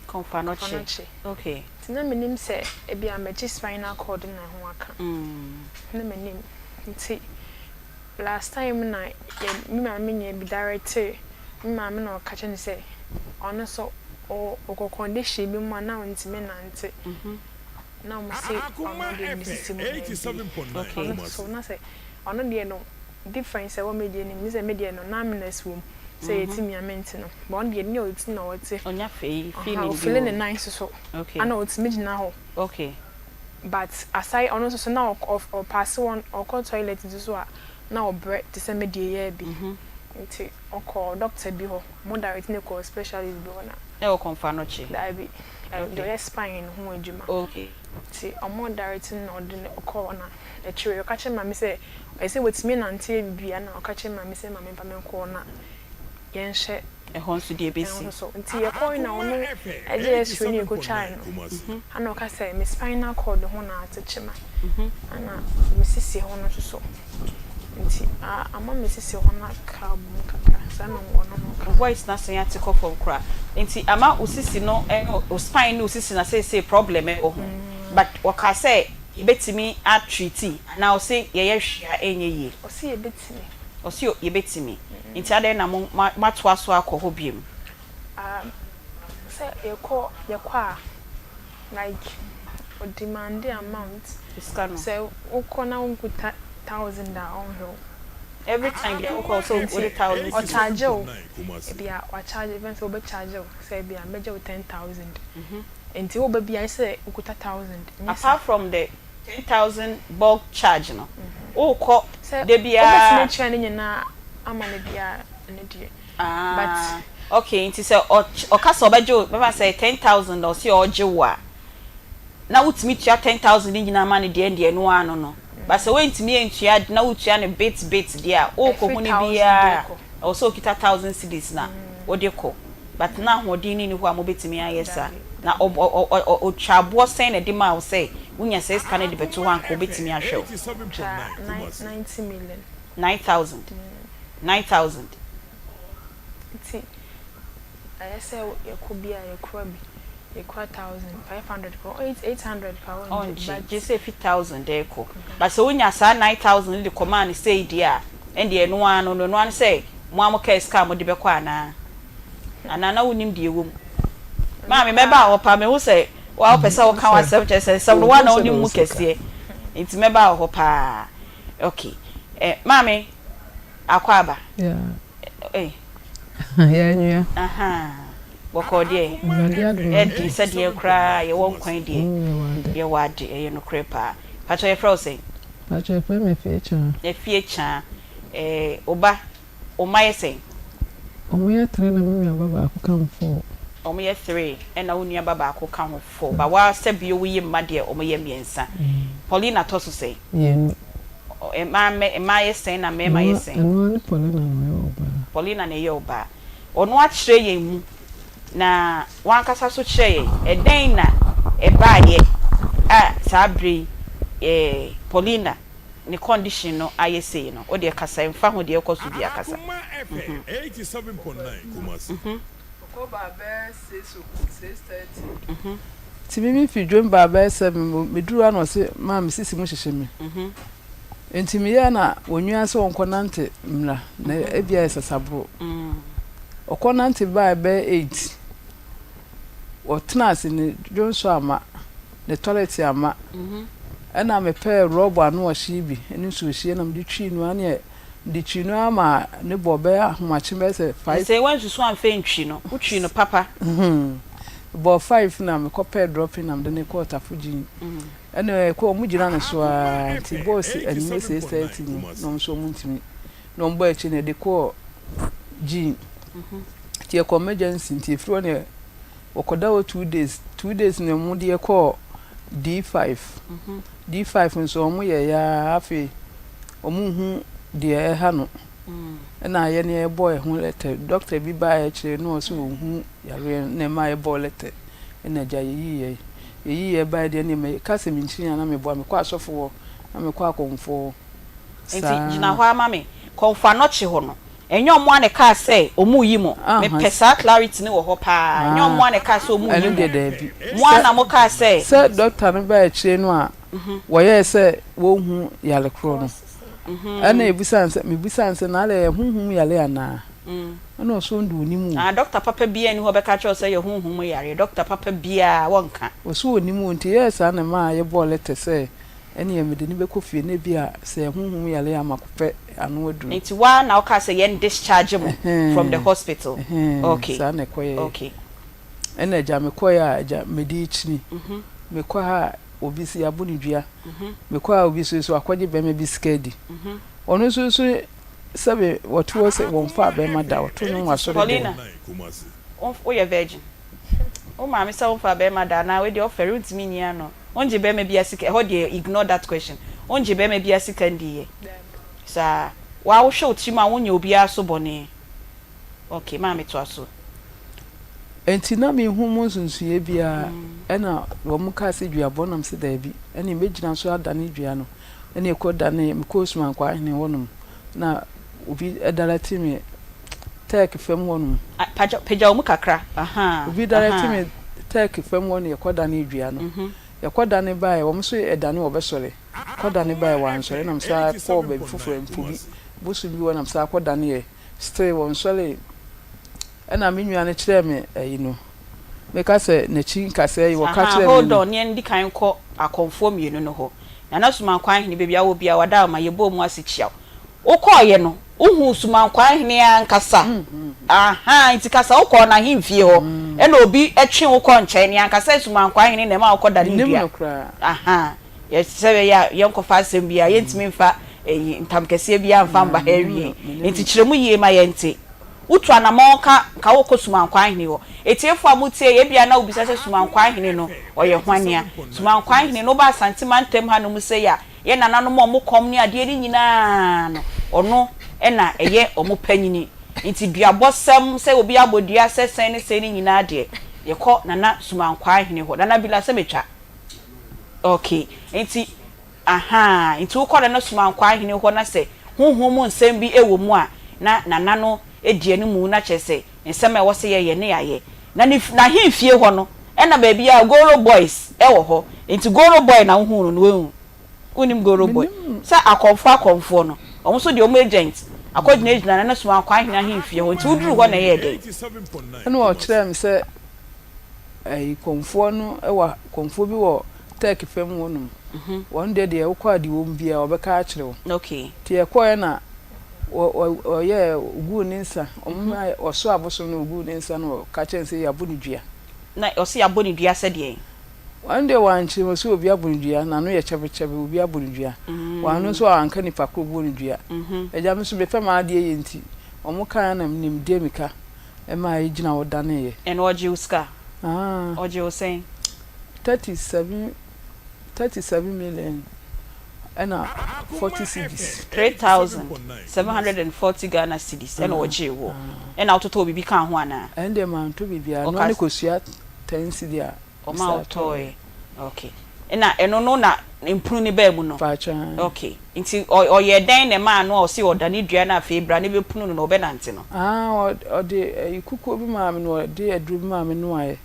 confanoche okay tina menim se e bia mechi spinal cord na ho aka na menim nti last time na me ma me nya bi direct me ma me na catch ni say ono so o condition bi mu na ntime nante na mo say ono de ni system 87.9 so na say ono de no difference e wo media ni me say media no na me na swum say etimi amenti no but on de ni o ti na o ti onya feeling the nice so okay ana o ti me gina ho okay but aside ono so na or pass one or call toilet so na o bread to say media ya bi nti oko doctor bi ho moderate ne ko specialist bi ho na e o konfa no chi da bi the spine ho adwuma okay ti o moderate no ordinary oko na e chire o ka che ma me say I say wetimi nante bibia na o ka che ma me say ma me pa me ko na yen hye e hon so de besi so nti ye ko na ono e je esure ni ko chai no ana o ka say me spinal cord ho na atechema ana me sisi ho no so nti ama me sisi ho na ka bu kaka sana ono no voice na sen ati ko for kra nti ama usisi no o spine no usisi na say problem e but o ka say yebetimi a treat na o say ye hwia enye ye o say yebetimi o say yebetimi nti ade na matwa so akọ biem say ye kwa like o demand the amount say o kona unkuta 1,000 on hill every time you call so 1,000 or charge you bia or charge even so be charge you say bia meje 10,000 until o be I say ukuta 1,000 apart from the 10,000 bulk charge no o call de bia o be try ni na amane bia ne die but okay nti say o ka so beje be say 10,000 or say o jewa na utimi tua 10,000 ni nyina amane de no ano no but so when timi entua na utua ne bit dia o ko hu ni bia o so kita 1,000 cedis na o de ko but na hodin ni hu amobetimi ayesa na o twabo sen na de ma o say unya say scan de beto wan ko betimi ahwe 90 million 9,000 ti ayesa yakobia yakwabi 1,500 for 800 pound but just say 50,000 there ko but so unya sa 9,000 the command say dia and the no one say mo amoka scam de be kwa na na wonim de ewom ma me meba wo pa me wo say wa pesa wo kan wa say say no one na wonim mu kese enti meba wo pa okay ma me akwaba yeah yeah nyu wako die edi said ye kra ye won kwan die ye wade ye no krepa pacho ye frozen pacho ye me feature oba o my say omo ye 3 na me baba ko kan 4 omo ye 3 and na wonu baba ko kan 4 ba wa sebie wo ye ma de omo ye miensa Paulina toso say ye ma ye say na me ma ye say no Paulina no oba Paulina na ye oba ono a kire ye mu na wankasa so kire eden na baaye sabri Paulina ni condition no ayese no o de kasa mfa ho de ekoso bi akasa 87.9 Kumasi ko ba be 6:30 ti mi fi drum ba be 7 me duru ano se ma me sisi mu hyehye me enti me ya na onwua se onkonante mra na ebia esasabro okonante ba be 8 otnase ni jonso ama the toilet ama ana me pe robo anu o shibi eni so hie na me twi nu ane de twi nu ama ne bobe ahomache be se 5 say when so an fe ntwi no utwi no papa bo 5 na me ko pe dropping na me ne ko tafuji ene ko mu jira na so a ti boss eni 6:30 no so mu ntimi no mbo echi ne de ko ji ti ko emergency ti fro ne okoda o 2 days ne mu de ko D5 D5 nso mu ye ya afi omu hu de ha no na ye ne boy hu letter doctor bi ba ya kire no so hu yare ne ma ye boy letter na ja ye ba de ne me kase mi nchinya na me bo me kwa asofo wo na me kwa akonfo enti jina ho ama me konfa no chi ho no enyo mo ane ka say omu yi mo me pesa clarity ne wo ho pa enyo mo ane ka say omu yi mo ana mo ka say doctor no ba kire no a wo ye say wo hu yale kro no ana ebusanse na ala ehunhum yale ana ana oso ndu onimu Dr. Papa Bea ni ho be ka cho say ehunhum yare Dr. Papa Bea wonka oso onimu nti yes ana ma ye bole te say ene ye mede ni be kofie na bia say ehunhum yale amakope anu aduru nti wa na o ka say yen discharge mo from the hospital okay sana koye okay ene ja mekoya aja medi ichini mekwa ha obi si abuni dua mekwa obi so akwaje be me biskedi ono so sabe watu wose wonfa be ma da watu no waso Paulina o ye virgin o ma me sa wonfa be ma da na we de offer ntimi ni ano onje be me bia sika ho de ignore that question onje be me bia sika ndiye sa wa wo show ti ma wonya obi aso bone okay ma me to aso enti na me hu mo sunsuye bia ena wo mu ka se dua bonam se da bi ena megina so adane dua no ena ekodane me ko suma kwa hene wonum na obi edalati me tek fam wonum peja mu kakra obi dalati me tek fam wonu ekodane dua no ekodane bae wo so edane wo besore kodane bae wan sore nam sa ko be fufure mfubi busu bi wonam sa kodane e stay won sore ena me nua ne kire me ayino me ka se na chi nka se wo ka kire me hold on ye ndi kan ko akonfo mienu no ho na suma kwan hene bebia wo bia wada ma ye bo mu asichia ukoye no uhu suma kwan hene ankasa nti kasa ukọ na himfie ho ena obi etwe ukọ nchen ni ankasa suma kwan hene na ma ukọ da ni bia ye sebe ya yenko fa asem bia ye ntimi mfa ntam kese bia mfa mba hawie nti kiremu yie ma ye nti utu anamonka ka wo kosumankwa hene ho etiefu amutie ye bia na obisa se sumankwa hene no oye hwania sumankwa hene no ba santimantem ha no mu se ya ye nananom mo kom ni ade ni nyina no ono ena eye omo panyini nti duabosem se obi abodua se sen ne se ni nyina ade ye ko nana sumankwa hene ho nana bila se metwa okay nti nti wo ko na sumankwa hene ho na se honhom nsem bi ewo mu a na nana no edie no mu na chese nsem e wo se ye ne yaye na himfie ho no ena ba bia Goro Boys wo ho nti Goro Boy na hu no wehu unim Goro Boy sa akonfo no omo so de omo agent akodina ejina na so akwa hina himfie ho nti uduru ho na ye de eno o kire me se konfo no wa konfo bi wo tek fam wonum won de wo kwa di wo mbia obeka a kire wo okay ti e ko na o ye ugu ninsa omma oso aboso no ugu ninsa no ka chense ya buni dua na osi ya buni dua se de wande wanchi mo so obi abuni dua na no ye chebe obi abuni dua wanu so anka ni pakro buni dua eja me so be fama ade ye nti omo kan na nim de mika e ma yigina wodane ye en oji uska oji o saying 37 million and 40 cedis 3,740 Ghana cedis and oji wo and out to be kan ho ana and the man to be bia no ko sia 10 cedis o ma toy okay eno no na impru ni ba mu no okay nti o ye den ne ma no o si odani dua na afi bra ne be punu no obe nante no o de ikuku obi ma me no de aduru ma me no aye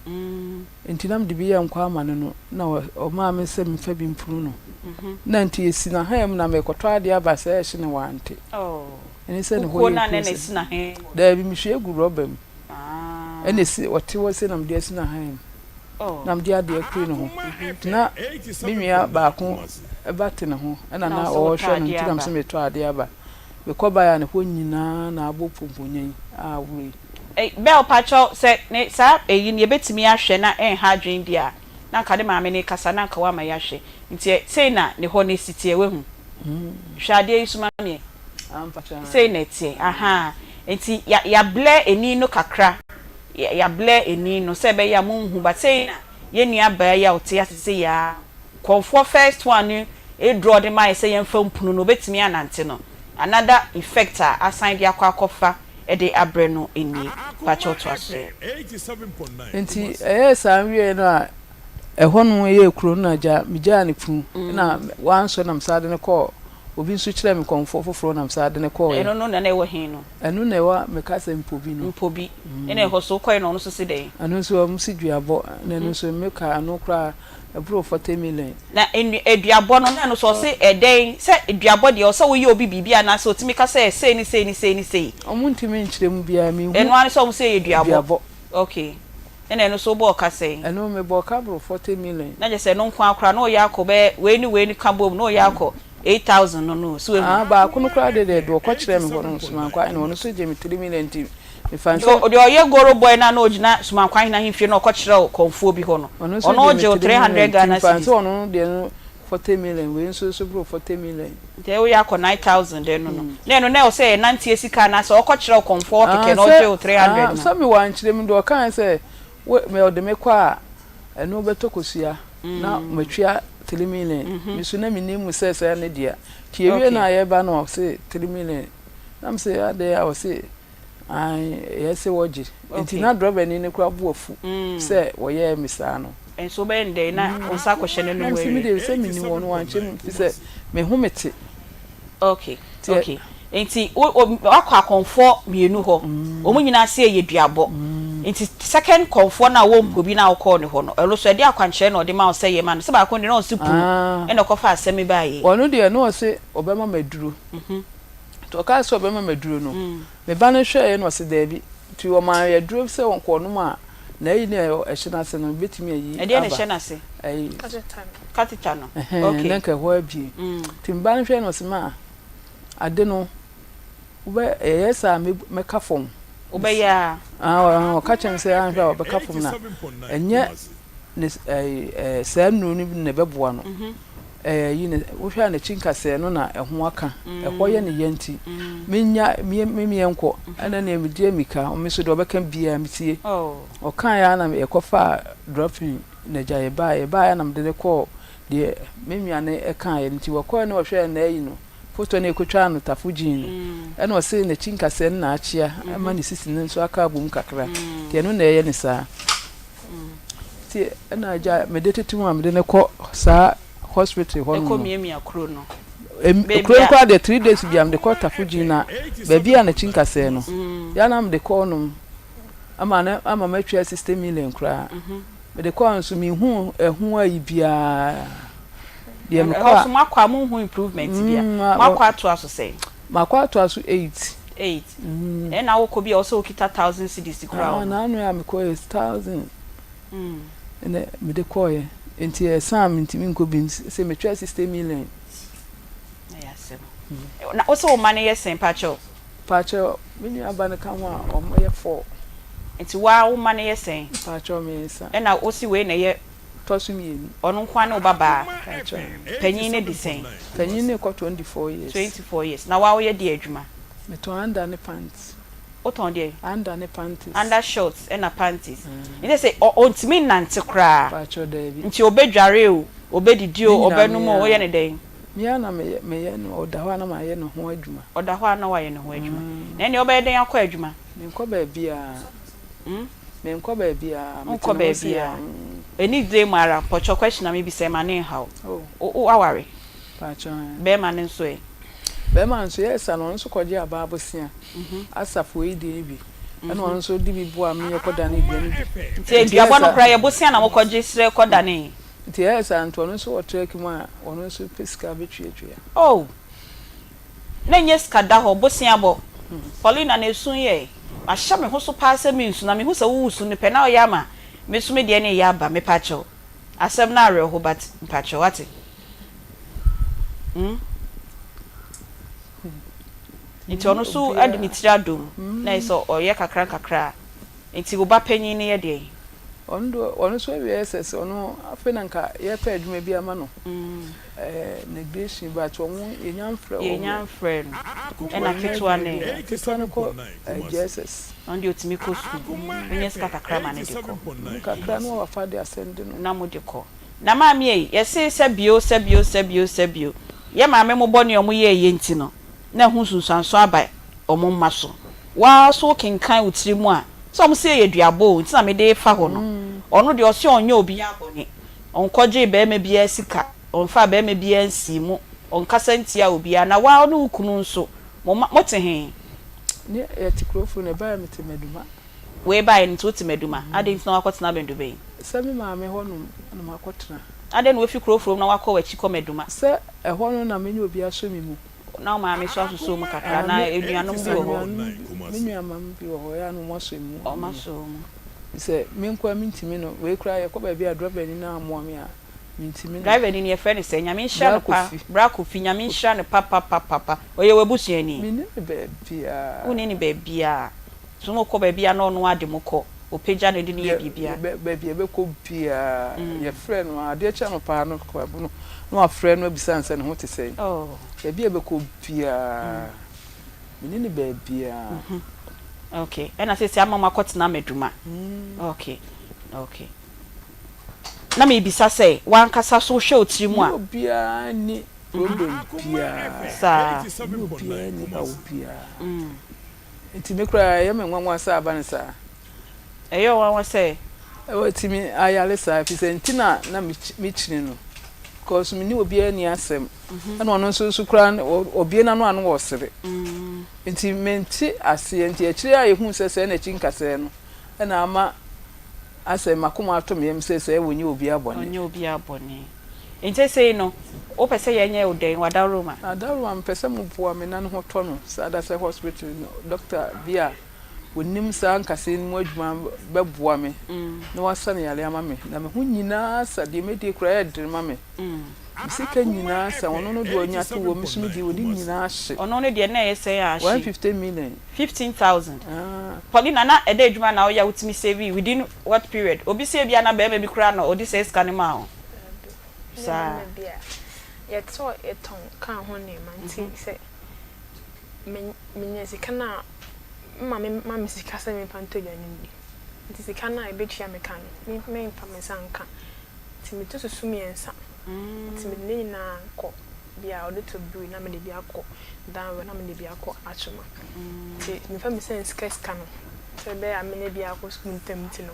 nti nam de bi ya nkwa ma no na o ma me se me fa bi impru no na nti esi na ha em na me koto ade aba se ehye ne wante eni se ne ho na ne esi na he da bi mi hwe gu robem eni si wote wo se nam de esi na ha em nam dia de akuri no ho na minua ba ko ebate ne ho na na o hwe no nti nam se me to ade aba be ko ba ya ne ho nyina na abopomponyen wuri bell pacho se ne sa eyi ne betimi ahwe na ha dwen dia na ka de maame ne kasa na ka wa ma ya hwe nti sei na ne ho ne sitie we hu hwade isuma me sei na tie nti ya ble eni no kakra ya ble eni no se be ya munhu but sei na ye nua ba ya ote asese ya konfo first one e draw de mai se ye mfa mpunu no betimi anante no another effect assign dia kwa kofa e de abre no eni pacho to aso 87.9 nti sanwie no a ehonu ye kuro na ja mija ne fu na wanso na msade ne ko obi nso kyerɛ me konfo foforo nam sa de ne kɔ eno no na na ewo hin no eno na ewa me ka sɛ mpobi no mpobi ena eho so kɔ no no so se den ano nso am si duabɔ na eno nso me ka no kra aburo 40 million na eduabɔ no na no so se eden se eduabɔ de o se wo yi obi bibia na se otimi ka se sei ni omu ntimi nkyerɛ mu bia me hu eno an so omu se eduabɔ okay ena eno so bo ka sei eno me bo ka bro 40 million na je se no nkwa akra no ya akɔ we ni ka bom no ya akɔ 8,000 no so ba ko no kra de do ko kyerɛ me hono sumankwa eno no so je me 3 million ti me fan so de oye goro boy na no gina sumankwa na himfie no ko kyerɛ konfuo bi ho no ono je 300 Ghana cedis so ono de 40 million we nso so bro 40 million de we ya akɔ 9,000 de no na eno na o say nanti esika na so ko kyerɛ konfuo keke no je 300 so me wan kyerɛ me do kan say me o de me kwa eno beto kosua na matwa 3 million misu na minimu sese na dia ti ewie na ye ba no say 3 million nam say ade I say ai yes woji nti na drobe ni ne kura bu afu say wo ye misa no enso be ndey na o sa ko hye ne no we mi de say mini won wan chem fi say me humete okay enti akwa akonfo mienu ho o mu nyina se ye duabɔ nti second konfo na wo mpobi na akɔ ne ho no elo so de akwankyerɛ na ɔde ma o say ye ma no se ba ko ne na o se pu ena ko fa asɛm ba ye ɔno de no o se obema maduro to ka so obema maduro no me ba no hwɛ no se da bi ti o ma ye duro se won ko no ma na yi ne ɛhye na se no betimi ayi e de ne hye na se ai katita no okay na ka ho abi ti ba no hwɛ no se ma ade no ube yesa me ka fom ube ya o ka chen se an hwa be ka fom na enye ne sa nu ni ne beboa no yi ne wo hwa na chinka se no na eho aka eho ye ne yanti menya me enko ana na me die mika o me so do be kan bia mitie o kan ya na me ekofa dropping na jaye ba ya na me de ko de me miane e kan ya nti wo ko na wo hwa na yi no foto na ekotwa no tafujin ena o se na chinka se na achia ama ni sisi nso aka abum kakra tie no na eye ni sa tie ena aja medetete mu amde ne ko sa hospital ho no ekomiemia kro no kro kwa de 3 days bi amde ko tafujin na ba bia na chinka se no ya na amde ko no ama matwa 60 million kra me de ko nso mi hu ehu ayi bia de me ko so makwa mo hu improvement bia makwa to aso say makwa to aso 8 na wo ko bia o so kita 1000 cedis kra na anu ya me ko 1000 ene me de ko ye enti sam enti mi nko bi se me twa 60 million yes na o so man ye sen pacho me ni abane ka ho a o mo ye 4 enti wa wo man ye sen pacho me sa na o si we na ye tosu mienu onu nkwa na baba panyin ne di sen panyin ne ko 24 years na wa wo ye di adwuma me to under ne pants o ton de under ne panties under shorts and panties ine say o ntimi nante kra pacho David nti obedware o obedidi o obenum o ye ne den mia na me ye no oda ho na ma ye no ho adwuma oda ho na wa ye no ho adwuma na ne obeden akọ adwuma me nko ba bia me nko ba bia any day mara pocho question na me bi say mane how o aware pacho be mane nso e be man so yes ano nso koje aba abosia asafo e de bi ana nso di bi bo am ye koda na bi nti duabo no kra ye bosia na mo koje sire koda na nti yes anto no so trek mu a ono so pesika betwetwe na nye skada ho bosia bo Paulina na esun ye ma hya me ho so paase me nsu na me ho se wo usu ne pe na o ya ma me su me de ne ya ba me pacho asem na are ho but pacho wate nti ono so admitiri adom na iso oye kakra nti wo ba panyin ne ye de ono so ss ono afena nka ye pa adwuma bi ama no negation but ono yenyan frɛ no na ketwa ne ko JSS on the otimi ko school onye ska kakra ma ne de ko kakra no wa fa de asend no na mo de ko na ma me ye se sebio ye ma me mo bɔ ne omo ye nti no na hu sunsanso aba omo maso wa so kenkan utiri mu a so omo se ye duabo nti na me de fa ho no ono de ose onye obi abone onkoje be me bia sika onfa be me bia nsi mu on kasa ntia obi a na wa no kunu nso mo te he ne e ti krofo ne ba me te meduma we ba en to te meduma ade nso na wakotena bendu be se me ma me ho no na makotena ade no we fi krofo na wakọ wachi ko meduma se e ho no na me ni obi aso mi mu na ma me so asoso mu kakra na eduanom bi wo me nua mam bi wo ya no mo so mu o ma so mu se me nkwa mintimi no we kura ye ko ba bia driver ni na amoa me a mintimi driver ni e friend say nyame nhya no pa bra kofi nyame nhya no papa oye webusuani me ni be bia uni ni be bia so mo ko be bia no no ade mo ko opeja no di ni ye bibia be bia be ko bia ye friend no ade cha no pa no ko abu no a friend no bisa nse ne ho te sei oh be bia be ko bia me ni be bia okay ena se amama kotena meduma okay na me bisa say wan kasa so hwe otirimu a bia ni problem bia sa bia ni ba bia nti me kura ye me nwanwa sa aban sa eyo wan say o ti mi ayale sa fi se nti na mi chini no because me ni obi ani asem na ono so kura obi na no anu wo sere nti menti ase nti akire a yehu sese na chi nkase no na ama ase makoma ato me sese wonyi obi abone nti sei no o pese yenye oden wadaroma adaroma mpese mu boa me na no to no sada se hospital no Dr. Bea wonim sa nkase mu adwuma beboa me na wasane yale ama me na me hu nyina sa de medi kura e dirma me sika nyina sa ono no do onya to wo misumi di woni nyina hye ono no de na yese ya hye 150 million 15,000 Paulina na ede adwuma na oya utimi save within what period obi se bia na be ma bi kura no odi se scan ma ho sa ye to eton kan ho ne manti se menye sika na mama sika se me panto ya ni nti sika na e betia me kan me pa me sanka ti me to susumi ensa ti me ni na ko bia odi to bru na me de bia ko dan we na me de bia ko achuma ti me fa me sense case kan se be a me ne bia ko school temti no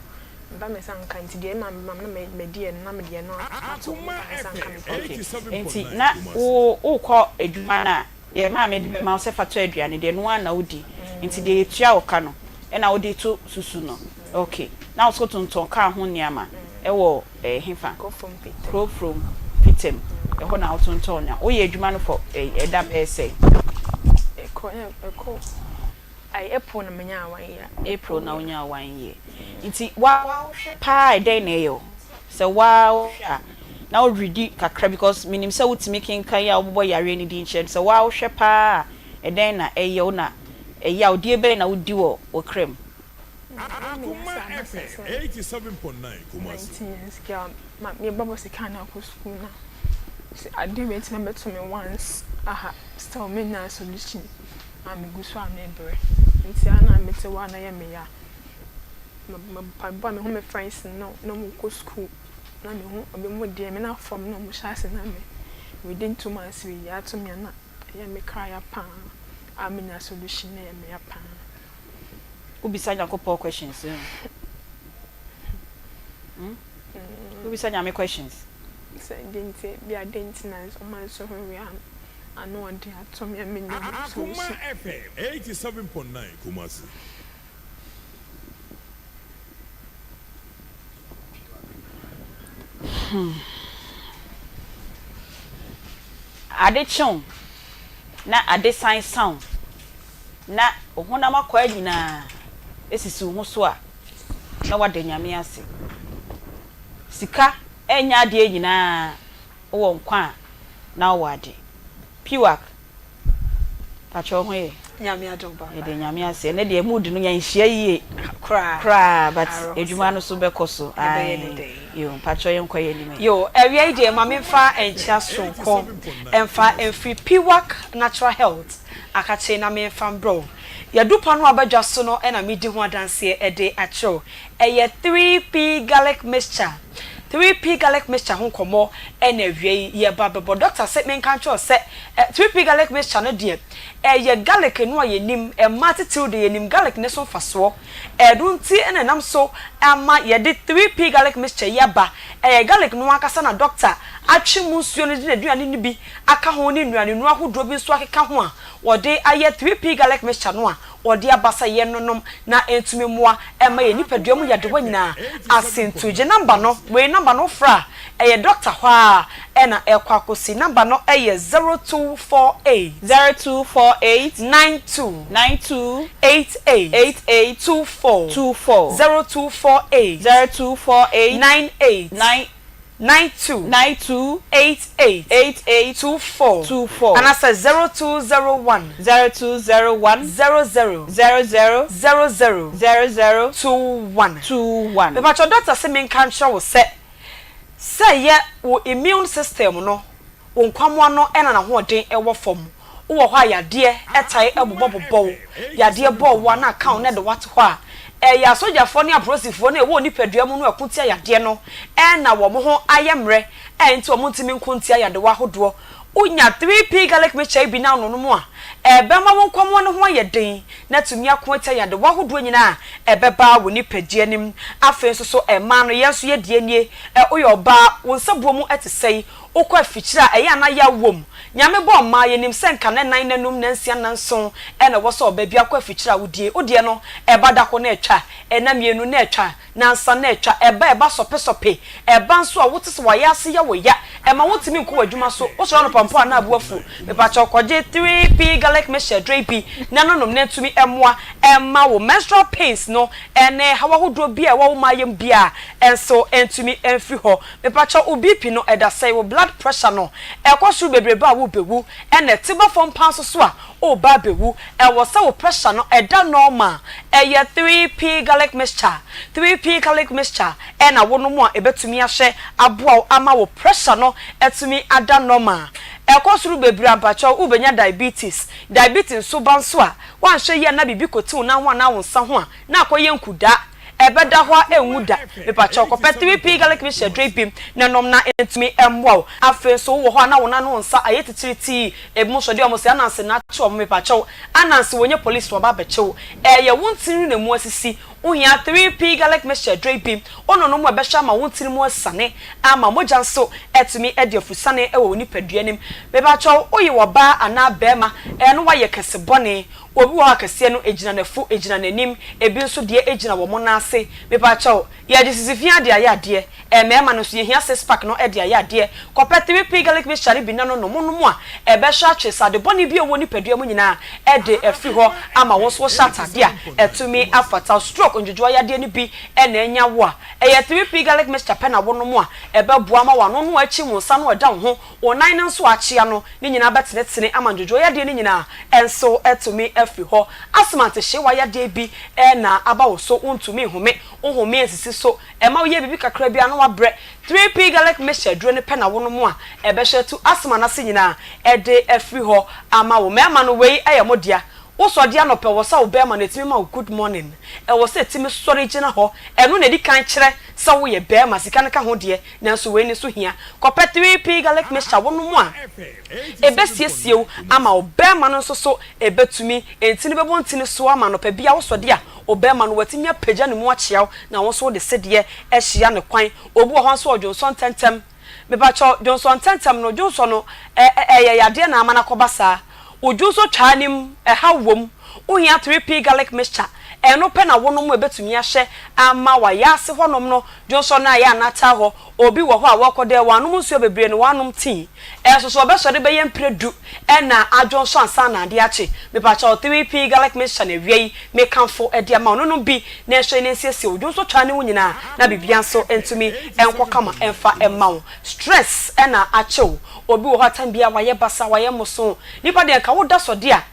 ba me sanka nti de ma na me die na me de no ato me sanka me nti na o ko eduma na ye ma me de ma se fato aduane de no na odi nti de etua o ka no e na odi to susu no okay now so tonton ka ho niama e wo hefa go from pitem e ho na tonton na o ye adwuma no for edam ese eko ai April na menya awan ya April na onya awan ye nti wa pa dey na yo se wa na o ready kakra because minim se wutimi kinkan ya obobo yare ni di nche se wa hwe pa den na eyo na eya odi ebe na odi wo krem Akoma FM 87.9 Kumasi ma me babo sika na ko school na se adi wait na beto me once aha still me na solution am guso am ebre nti ana me te wa na ye me ya ma pa me ho me friends no mo ko school na me ho obi mo de me na form no mo shase na me within 2 months we ya to me na ye me cry pa am na solution na ye me ya pa ubisa nyakopo questions ubisa nyame questions say didn't be a maintenance on my so we am I know what they had to me Akoma FM 87.9 Kumasi ade chon na ade sign sound na ohuna makwa nyina esisi ho so a na wade nyame ase sika enya ade nyina wo nkwa na wade piwak pacho ho ye nyame adomba ede nyame ase ne de mood no yanhia yie kra but edwuma no so bekoso yo pacho ye nkwa ye ni yo area ide ma memfa encha sonko emfa emfri piwak natural health akache na memfa bro yadupa no abadwa so no na medi ho adanse ede acho eye 3p garlic mixture 3p garlic mixture ho komo na wie ye babebo doctor say men kan cho say 3p garlic mixture no de ye garlic no ye nim e matitiw de ye nim garlic ne so faso edunti na nam so ama ye de 3p garlic mixture ye ba garlic no akasa na doctor atwe mu nsuo no de aduane no bi aka ho ne nnuane no ahodo bi nso akeka ho a wode aye 3p garlic mixture no a wode abasa ye nonom na entumi moa ema ye nipadua mu yade wanyina asentuje number no we number no fra eye doctor ho a ena ekwakosi number no eye 0248 92 88 24 0248 92 88 24 and I said 0201 00 21 but your doctor say me can show say ye wo immune system no wo nkwamo no ena na hoden ewo fom wo ho ayade etai ebobobobo yade bo wo na account na de what ho a ya soja fo ne aprosifo na ewo nipadua mu no akunti ayade no na wo mo ho ayemre enti wo ntimi nkunti ayade wa hodo unya 3p garlic mixture bi na no mu a bema wo nkwamo no ho ayeden na tumi akunti ayade wa hodo nyina beba wo nipadua nim afen so ema no yenso ye die nie oyo ba wo nsabuo mu etesei okwa fichira na ya wom nyame bo ma yenim senka na nan nanum na nsia na nson na wo so ba bia kwa fichira wodie no bada ko na etwa na mienu na etwa na nsa na etwa eba sope nso a wotese wa ya se ya wo ya ma wotimi nko wadwuma so wo so no pampo na abuafu me pa cha kwaje 3p garlic mixture drape na nonom na tumi emoa ma wo menstrual pains no ene hawa hodo bia wo ma yem bia enso entumi enfi ho me pa cha obp no eda say wo blood pressure no ekwasu bebreba wo bewu ene tiba fom panso so a o ba bewu wo say wo pressure no eda normal eye 3p garlic mixture 3p garlic mixture ena wo no mu a ebetumi ahye aboa ama wo pressure no etumi ada normal ekosuru bebra abacho ubenya diabetes so banso a wan hwe ye na bibi kotu na ho na wo nsa ho a na akoye nkuda ebeda ho enwuda mepacho ko 3p garlic mixture drape na nom na entumi emwo afen so wo ho na wo na no nsa ayetetiriti ebu so de omo se ananse na che omo mepacho ananse wonye police wo ba bechew ye wontiri na mu asisi uhia 3p garlic mixture drape ono no mo behwa ma wontiri mu asane ama moja nso etumi ediofusane ewo ni paduanim mepacho oyi wo ba ana bema no wa ye kese bone obi wa kase no ejina nafu ejina nanim ebi nso de ejina wo mo na ase mepa chawo ya disisifia de ayade mema no so ye hia 6 pack no e de ayade kope 3p garlic mixture bi na no mo no mu a ebe hwa twesa de boni bi owo ni padua mu nyina e de afi ho ama wo so shatade a etumi afata stroke njojo ayade ni bi e na enya wo a e ye 3p garlic mixture pe na wo no mu a ebe bua ma wa no no achi mu nsa no da ho wo nan nso achia no ni nyina betenetene ama njojo ayade ni nyina enso etumi afi ho asmante hye wa yade bi na aba wo so untumi home esisi so ema wo ye bibi kakra bia no wa bre 3p garlic mixture duro ne pe na wo no mu a ebe hye tu asma na se nyina ede afi ho ama wo mema no wei modia wo so dia no pe wo sa wo be ma na etimi ma good morning wo se etimi sori gina ho eno na di kan kire sa wo ye be ma sika ne ka ho de na so we ni so hia kope 3p garlic mixture wo no mu a ebe siesiew ama wo be ma no so ebetumi entini bebo ntini so ama no pe bia wo so dia obema no watimi apagya ne mu achiaw na wo so de sede ehia ne kwan obu ho so odwonso tentem me ba cho Johnson tentem no Johnson no yade na amana kobasa odwonso twanim hawom ohia 3p garlic mixture eno pe na wono mu ebetumi ahye ama wa yase honom no Johnson na ya anata ho obi wo ho a wokode wanom nsuo bebre no wanom tin so obeso de be yempredu na Johnson ansa na ade ache me pa cha 3p garlic mixture na wiei me kanfo ade ama no bi na ehwe ne nsiesie Johnson twane wo nyina na bibia nso entumi enkokama emfa emma stress na achew obi wo ho tambia waye basa waye moso nipa de ka wo da so de a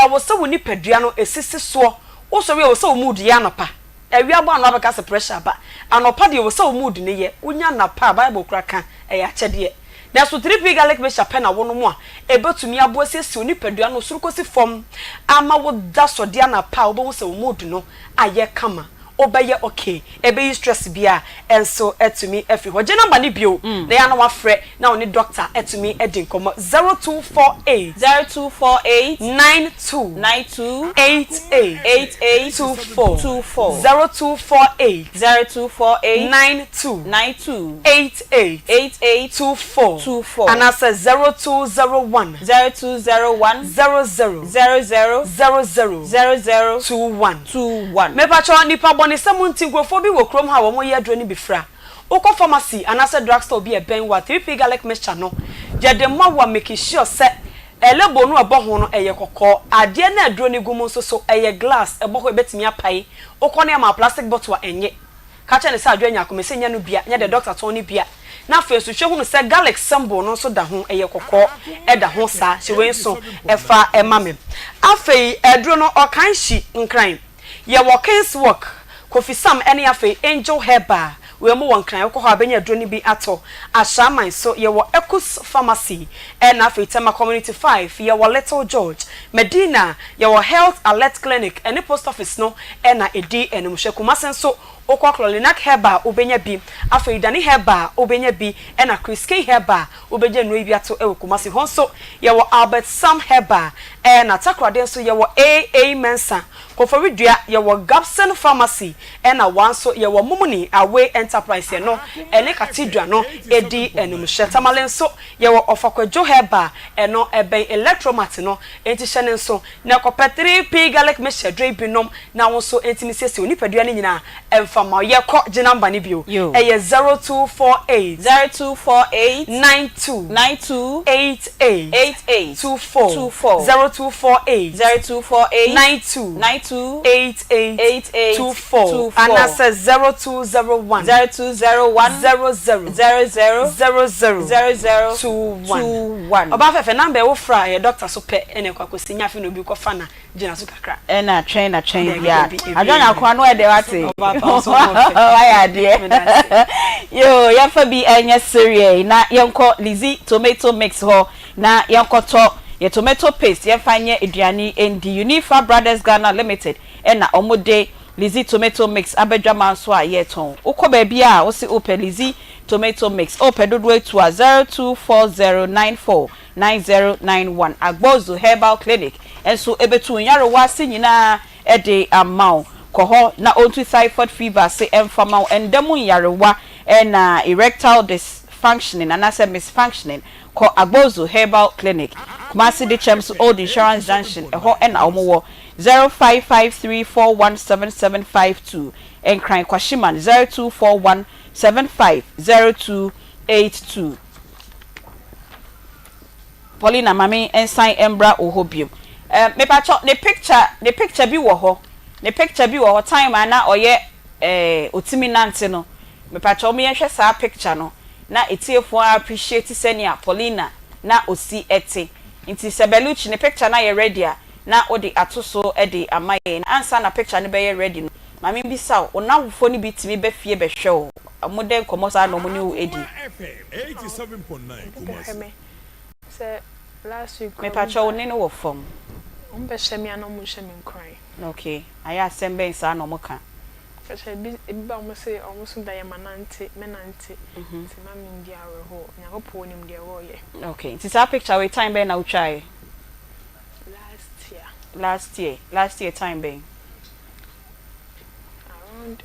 wo se wo nipadua no esisi so wo so we wo se wo mood ya nopa ewia bo anu abeka se pressure ba anopa de wo se wo mood ne ye unya napa bible kura kan ya chede na so 3p garlic mixture pe na wo no mu a ebetumi abo asisi onipadua no suru kosi fom ama wo da so de anapa wo bo wo se wo mood no aye kama obeye okay ebe stress bia enso etumi efi ho je number ni bio na ya na wa frɛ na oni doctor etumi edin komo 0248 92 88 24 0248 92 88 24 and as 0201 00 me pa cho nipa boni semunti grofo bi wo krom ha wo mo ye adro ni bifra ukọ pharmacy and as drugstore bi e ben wa 3p garlic mixture no je de mo wa make sure se elebo no ebo ho no eye kokọ ade na adro ni gumu so eye glass ebo ho betimi apai ukọ na ma plastic bottle wa enye ka che ne sa adwo nya komese nya no bia nya the doctor ton ni bia na fe so hwe hu no se garlic symbol no so da ho eye kokọ e da ho sa hwe we so efa emame afei adro no okan hyi nkran ye workings work kofi sam ene afei angel herba we mo won kran ko ha benya adro ni bi ato ashaman so ye wo Ecus pharmacy and afei tema community 5 ye wo Little George Medina ye wo health alert clinic ene post office no na edi enum hwe kumasen so okwa Clolinak herba obenya bi afei dani herba obenya bi na Chris K herba obenya no bi ato kumasi hon so ye wo Albert Sam herba na takrade so ye wo AA Mensa Koforidua ye wo Gabson pharmacy na wanso ye wo Mumuni Away enterprise no ene cathedral no edi enum hwe tamalen so ye wo Ofakwajo herba no eben electromat no enti hye ne so na kopɛ 3p garlic mixture dre binom na wonso enti misese onipadua ne nyina fama ye ko je number ni bio eye 0248 92 88 24 0248 92 88 24 and that's 0201 00 oba fefe number wo fra ye doctor so pe ene kwakosi nya fe no bi ko fa na gina so kakra na train ya adwana kwa no e de wate why dear yo ya fa bi enya serie na yenko Lizzy tomato mix ho na yenko to ye tomato paste ye fanye eduani endi Unifa Brothers Ghana Limited na omode Lizzy tomato mix abedwama so a ye ton ukọ ba bia wo se open Lizzy tomato mix open dodo to 0240949091 Agbozo Herbal Clinic enso ebetu nyaro wase nyina de amount koho na onto typhoid fever se emfama endemu yarewa na erectile dysfunctioning and as misfunctioning ko Agbozo Herbal Clinic Kumasi de Chems Old Insurance Junction ho na omowo 0553417752 and crying Kwashiman 0241750282 Paulina mami ensign embra ohobium me pa cho the picture bi wo ho ne picture bi wo time ana oye otimi nante no me pa cho me hwe sa picture no na etiefo appreciate senia Paulina na osi ete nti sebeluchi ne picture na ye ready na odi atoso e amaye na ansa na picture ne be ye ready no mami bi sa onawfo ni bitimi be fie be hwe o amode komosa no mo ni o edi 87.9 Kumasi se last week me pa cho ne no wo fom be shemi ano mo shemi nkran okay aya sembe nsa no mo ka kache bi ba mo se o so da ye manante menante ti mami ndi aweho nyakopo ni mde wo ye okay nti sa picture we time be na utwae last year time be around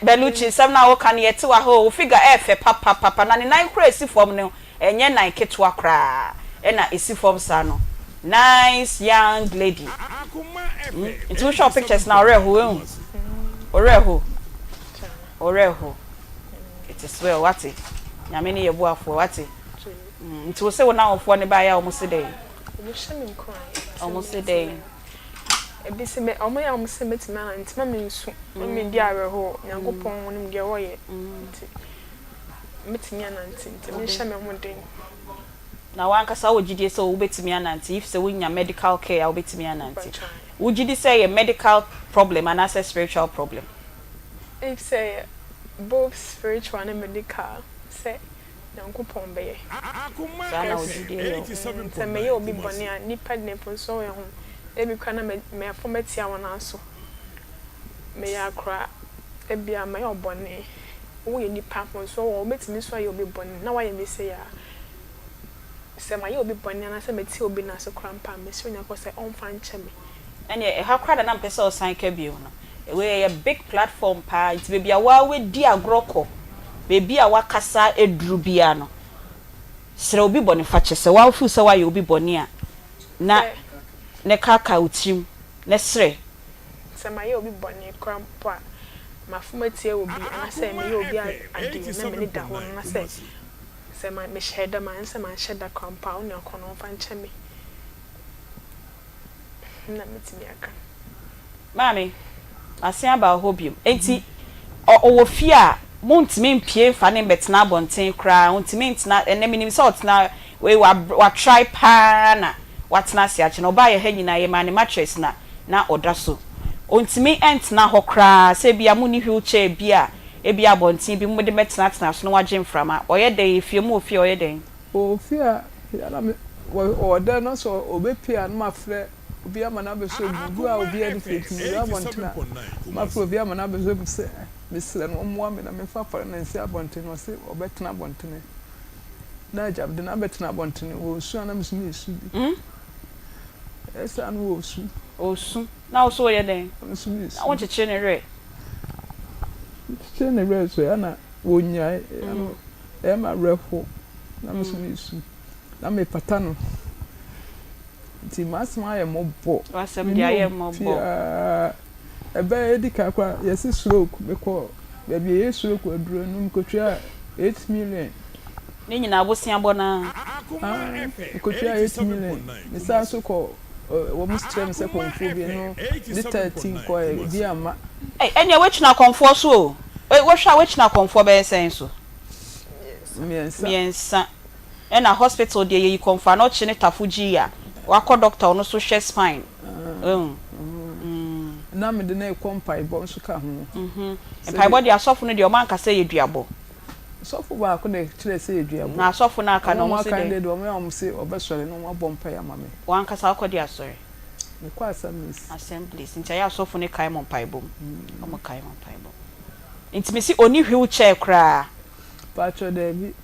Beluchi sem na wo kan yete wa ho figure efe papa na ne nine kra esi form no enye nine ketwa kra na esi form sa no nice young lady it's show pictures now oreho it is well what it nyame ne yebu afo what it nti wo se wo na ofo ne ba ya omusi dey omusi dey ebi se me omo ya omo se metima na ntima me nsu me ndi aweho nyankopon wonim de wo ye nti metimi ananti nti me hye me hoden na wankasa wo gidie so wo betimi ananti if se wo nya medical care wo betimi ananti wo gidi say a medical problem and as a spiritual problem if say both spiritual and medical say nyankopon be ye sana wo gidie yo se me ye obi bone a nipa ne ponso ye ho ebi kwa na me afomati a wona so me ya kra ebi a me obone wo ye nipa fo so wo metimi so aye obi bone na wa ye me say ya se ma ye obi bone na se meti obi na so krampa me so nya ko se on fa nche me ene e ha kwada na mpesa o san ka bio no we a big platform pa it be bia wa we di agroko bebi a wakasa eduru bia no sere obi bone fa chese wa fu se wa ye obi bone a na ne kaka utim ne sere se ma ye obi bone krampa mafumati e obi na se me ye obi ade na me da ho na se ma me sheda man se ma sheda krampa oni akono fa nche me na metimi aka mami asia ba hobium enti o fi a montimi mpie fa ne betena abonten kra montimi ntina ene minim salt na we wa try pa na watena se ache no ba ye ha nyina ye ma ne mattress na oda so ontimi entna ho kra se bia mu ni wheelchair bia e bia abonten bi mu de betena tena so no waje mframa oye den fie mu ofie oye den ofie a ya na o da no so obepia na mafre obi amana be so bugu a obi adi fetimi ya bontena mafre obi amana be so se misle no mo me na me fa fare na nsi abontene o se obetena abontene na jab de na betena abontene wo su ana misumi esu bi esa no wo su osu na osu oye den misumi esu na won cheche ne re cheche ne re so ya na wonya e ma reho na misumi esu na me patano ti masma ye mobo wasem dia ye mobo ebe edika kwa yesi stroke beko baby ye stroke aduro num kotwa 8 million ni nyina abosia bona kotwa 8 million misa so ko wo mustrem se konfo bi no di 13 ko e bi ama enya wechina konfo so o wo hwa wechina konfo be sen so miensa ena hospital de ye konfa no chine tafuji ya wako doctor ono so hwe spine na me de na ekompai bo nso ka ho empai bo de asofo no de o man ka se yeduabo sofo ba ko de kire se yeduabo na asofo na aka no mo se de do mo se obesore no mo bompa ya mame wan ka sa akodi asore me kwa assemblies ntia ya asofo ne kai mo mpai bo mo kai mo mpai bo intimisi oni wheelchair kra pacho de bi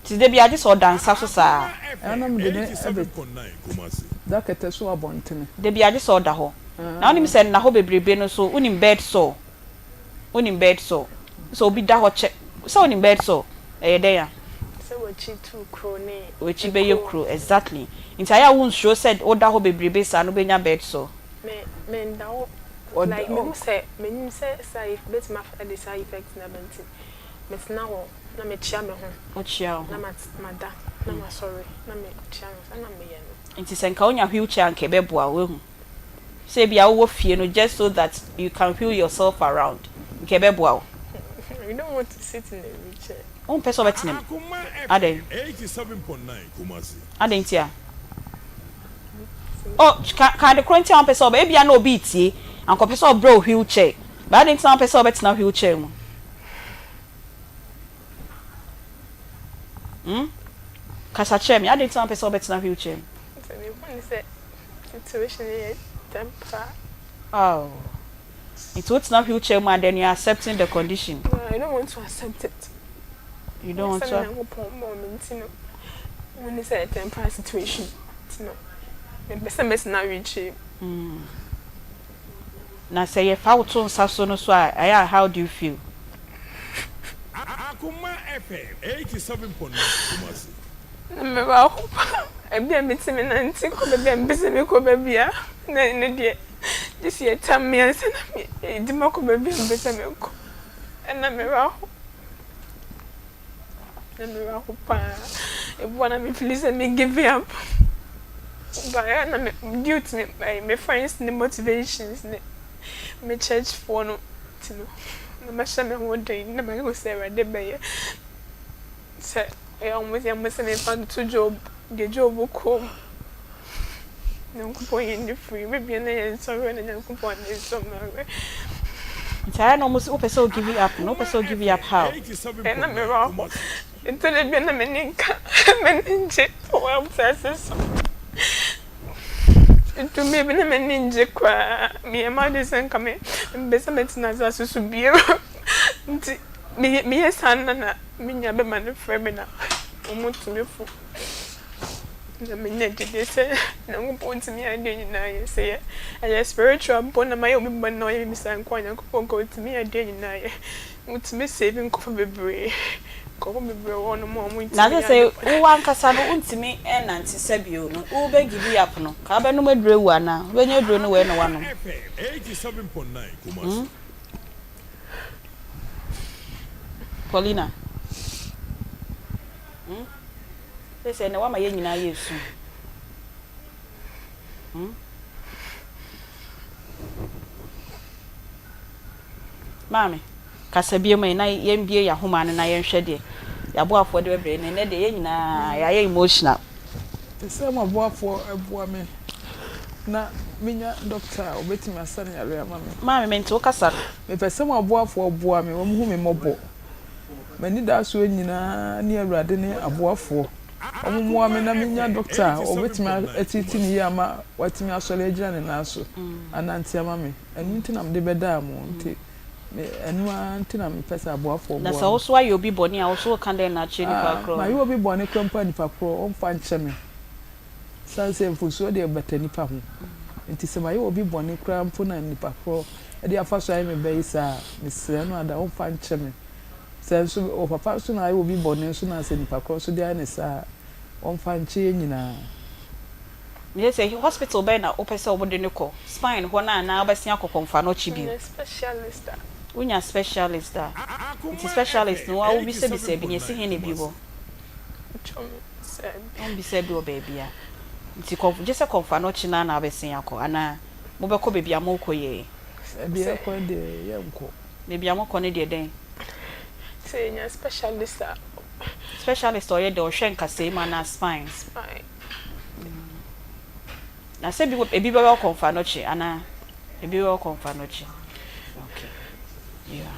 ti de bi ade so dansa so sa ana me de ebe dakete so abontene de bi ade so da ho na onim se na ho bebrebe no so unim bed so so obi da ho che so unim bed so dey ya so wachi tu kro ne wachi be ye kro exactly nti aya won show said o da ho bebrebe sa no benya bed so me nda ho like me nim se say bet ma the side effects na benti metna ho na me chia me ho o chia ho na mada na ma sorry na me chia na me ye no nti senka onya wheelchair nke beboa we hu say bia wo fie no just so that you can feel yourself around nke beboa you don't want to sit in a wheelchair on person betinem aden 87.9 Kumasi aden tia oh can the current on person be bia na obi tie anko person bro wheelchair but aden tia person betina wheelchair mu kasa chem aden tia person betina wheelchair so me when say situation is temper oh it what's not wheelchair man then you're accepting the condition. No, I don't want to accept it. You don't want to? When it's a temporary situation, the best now reach it. Now say if I would so how do you feel? Akoma FM 87.9 Kumasi. I'm meeting me nanti ko be am bese me ko be bia na ne de this year tam me ansa na me di ma ko be bia bese me ko na me ra ho pa e bona me please me give up but na me due to me friends the motivations me church for no tino na ma sha me ho dey na ma go say de be say I almost me found to job the job come no point in the free maybe and sorry and no point is somewhere I almost person give you up no person give you up how and I'm wrong until it been a minute meninje for processes to me be na ninja kwa me ma de sen kame mbesa metina za susu bie nti me san na me nya be man frɛ me na omutu me fu na me nya de se na ngompo ntimi ade nyina ye se ye spiritual mpo na my obi ban na ye mi san kwa nya ko ko ntimi ade nyina ye mutimi saving ko bebre ko bebre wono mo mu ntimi na se wo ankasa no ntimi na nti sabio no wo be give up no ka be no madure wu ana wo nya dure no we no wano 87.9 Kumasi. Paulina. Lese na wa ma ye nyina Yesu. Mami, kasabie mai na yembie ya homa na yenhwe de. Ya bo afo de bebre ne de ye nyina ya ye emotional. Tese ma bo afo eboa me. Na minya doctor obetimi asane yare ama me. Mami menti o kasa. Me pese ma bo afo oboa me, wo mu me mobo. Mani da so nyina ne awurade ne aboafo omumu ame na minya doctor obetimi atiti ni ama watimi asole agira ne na so ananti ama me enu nti na me de beda am nti me enu anti na me pesa aboafo na sa oso ayo bi boni a oso kan den na che ni pa kro ma yo bi boni krampa ni pa kro on fa nche me sanse mfuso de betani pa ho nti se ma yo bi boni krampo na ni pa kro e de afa so ayi me be isa me se no ada on fa nche me senso o papa so na ayi bi boni so na se ni pa kro so de ani sa on fa nche nyina me say hospital be na opese obode ne ko spine ho na obesia kokonfa no chi bi specialist unya specialist da it's specialist no wa bi se bi ne si hene bi bo on bi se bi o baby a nti ko je se konfa no chi na obesia ko ana mo be ko baby amoko ye bi e ko de ye nko baby amoko ne de den say nya specialist specialist or ye de o hwen kase ma na spine na se bi ebi be konfa no chi ana ebi we konfa no chi okay yeah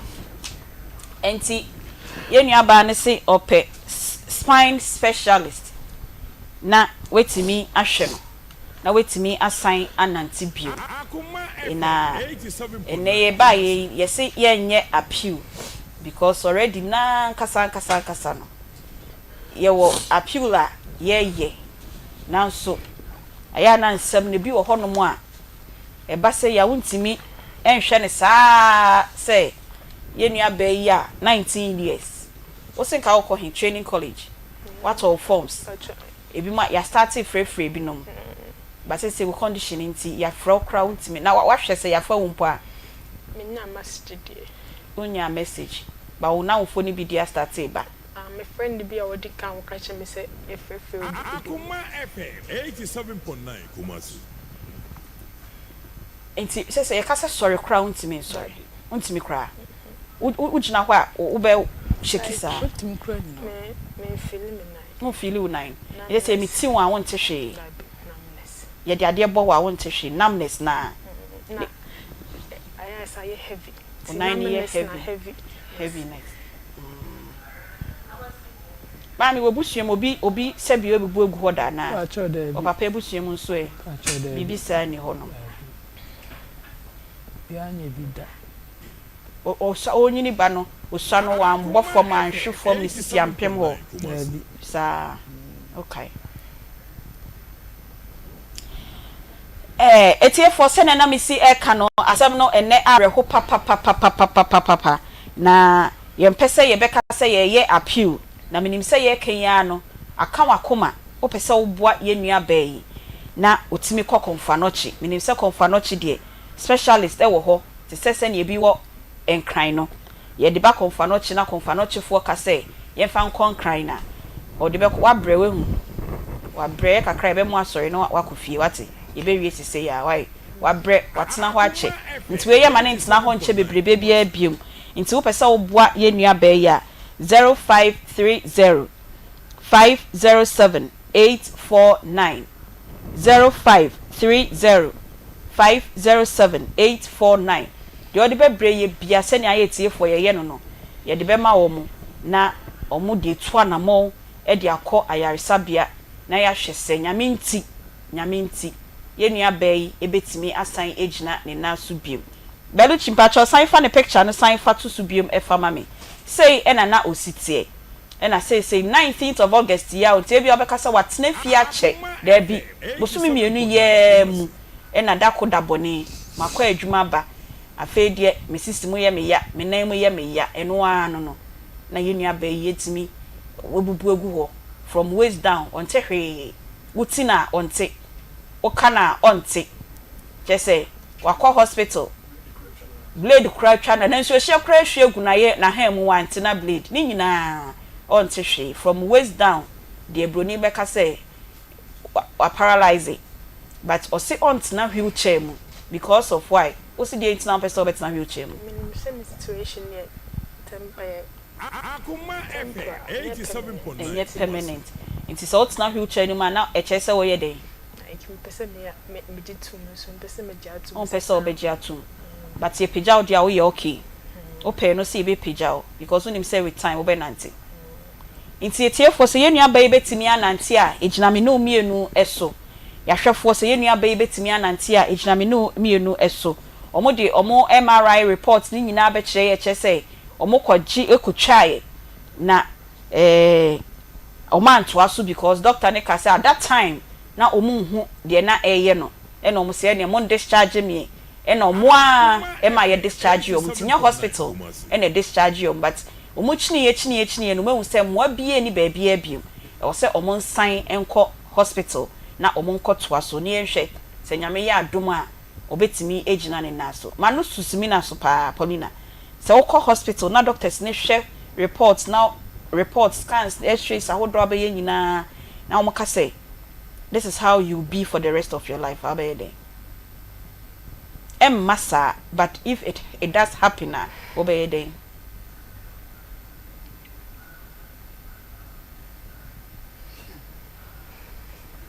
enti ye nua ba ne se ope spine specialist na wetimi ahwe no na wetimi assign ananti bio ina ene ba ye se ye nye appeal because already na kasa no ye wo appeal a ye na so aya na nsem ne bi wo hono mu a e ba se ya wontimi enhwe ne saa se ye nua ba yi a 19 years o sin ka wo training college what all forms ebi ma ya started free bi nom ba se we condition nti ya fra kra wontimi na wa hwe se ya fa wo mpo a me na message die unya message ba wo na wo fo ni bi dia started ba my friend be a wodi kan ka che me say efefe Akoma FM 87.9 Kumasi. Enti se ye kasa sorry kra untimi sorry untimi kra ujina ho a wo be shekisa untimi kra ni me feel me nine mo feel you nine ye say me ti won wonte hwe ye de ade bo wa wonte hwe numbness na aya say heavy 9 year heaviness Mami we busuem obi sebi we bubu egu hoda na o papa busuem nso e bibi sa ni ho no ya nya bida o nyini ba no o sa no wa mbofo ma nhwefo mi sisi ampem ho sa okay etie for se na mi si e ka no asem no ene are ho papa na yempese ye beka se ye appeal na minim se ye kenya no aka wakoma wo pese wo boa ye nua bayi na otimi kokonfa nochi minim se konfa nochi de specialist e wo ho te se ne bi wo enkran no ye de ba konfa nochi na konfa nochi fo ka se ye fa nkran na o de be wa brewe hu wa bre kakra e be mu asori no wa kofie wate ye be wie sise ya wai wa bre watena ho ache nti we ye ma ne ntena ho nche bebrebe bia biom nti wo pese wo boa ye nua bayi a 0530 507 849 0530 507 849 de odi bebre ye bia se ne ayetie fo ye no ye de be ma wo mu na omu de to na mo e de akọ ayaresabia na ya hwese nyame nti ye nua bay ebetimi asan ejina ne na so biem belu chimpacho sign fa ne picture no sign fa to so biem e fa mame say ena na ositie ena say 19th of August ya o tie bi obekasa watena fia che da bi bosumi mienu ye mu ena dakoda boni makwa adwuma ba afa die me system ye me ya me nan mu ye me ya eno ano no na ye nua bay yetimi obubu egu ho from waist down onte hwe wutina onte okana onte jese wakwa hospital blade cry chana na nso hye cry hwe egu na ye na ham wante na blade ni nyina onte hwe from waist down the broni beka say wa paralyze but o se onte na wheelchair mu because of why o se the 89 person bet na wheelchair mu same situation here temper Akoma FM 87.9 yet permanent it is all na wheelchair ni ma na e chese wo ye den person me did too so person me dia too on person obegia too but ye pejao dia wo ye okay o pay no see be pejao because when him say with time wo be nante nti etiefo so ye nua ba betimi anante a ejina me no mienu eso ya hwefo so ye nua ba betimi anante a ejina me no mienu eso omo de omo MRI report ni nyina be kire ye chese omo kwaji ekutwae na omo antoa so because doctor ne ka say at that time na omunhu de na eye no e na omo se ne mon discharge me e na omo a e ma ye discharge yo mtinya hospital e na discharge yo but omo chini no mehu se mo abie ni ba bia biem e wo se omo nsan enko hospital na omo nko toa so ne ehwe se nyame ya adom a obetimi ejina ne naso manu susimi na so pa Paulina se wokọ hospital na doctors ne hwe reports now reports scans x-rays ahodo abaye nyina na omo ka say this is how you be for the rest of your life abede massa but if it does happen obede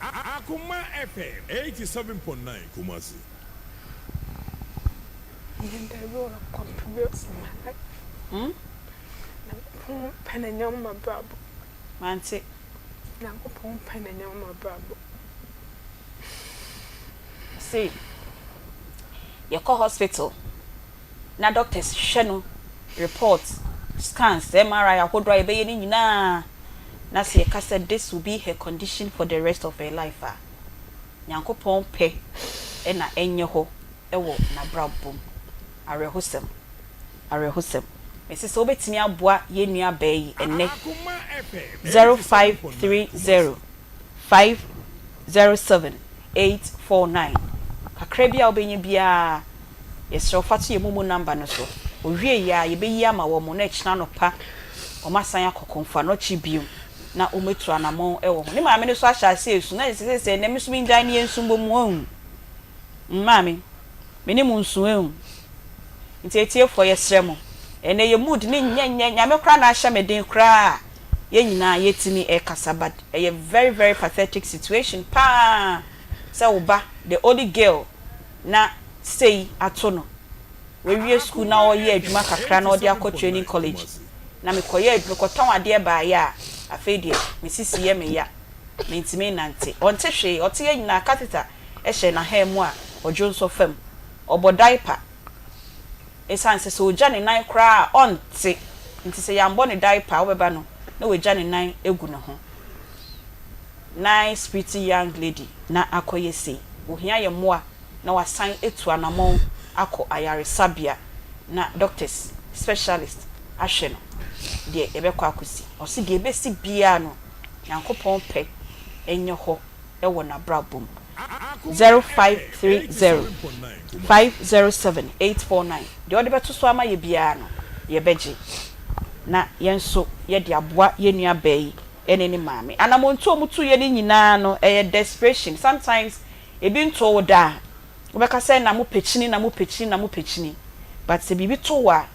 Akoma FM 87.9 Kumasi. and I will contribute my penanyam my brabo manse na upon penanyam my brabo see you call hospital na doctors sheno reports scans MRI akodro ebe ni nyina na se ka said this will be her condition for the rest of her life nyankopon pe e na enye ho ewo na brabom arehosem mesi so betimi aboa ye nua bayi enne 0530 507 849 akrabia obenye bia yesro fatu ye mumu number no so owie ya ye beyi ama wo mo na china no pa o masan akokonfa no chi biu na o metu anamon ewo ho ni maame ne so ahya se esu na se ne misu bi ndan ne ensumbo mu ohun maame meni mu nsu ehun nti etie fo yesre mo ene ye mood ni nyenye nyame kra na ahya meden kra ye nyina yetimi e kasabad a very very pathetic situation pa se oba the only girl na say atono we wie school na o ye adwuma kakra na o de akọ training college na me koye adwuma ton ade ba ya afedie me sisi ye me ya me ntimi nante onte hwe ote ye nyina catheter e hye na ha mu a ojo nso fam obo diaper esanse so jane nan kra onte nti se yambo ne diaper obeba no na we jane nan egu ne ho nice pretty young lady na akoye sei ohia ye moa na wasan etu anamon akọ ayaresabia na doctors specialist ahwe no de ebekọ akosi osi de ebesi bia no yankopon pe enye ho ewo na brabom 0530 507 849 de ode beto so ama ye bia no ye beje na yenso ye de aboa ye nua bayi ene ni maame anamontu omutu ye ni nyina no desperation sometimes ebi nto woda obeka say na mo pechini but se bibi to wa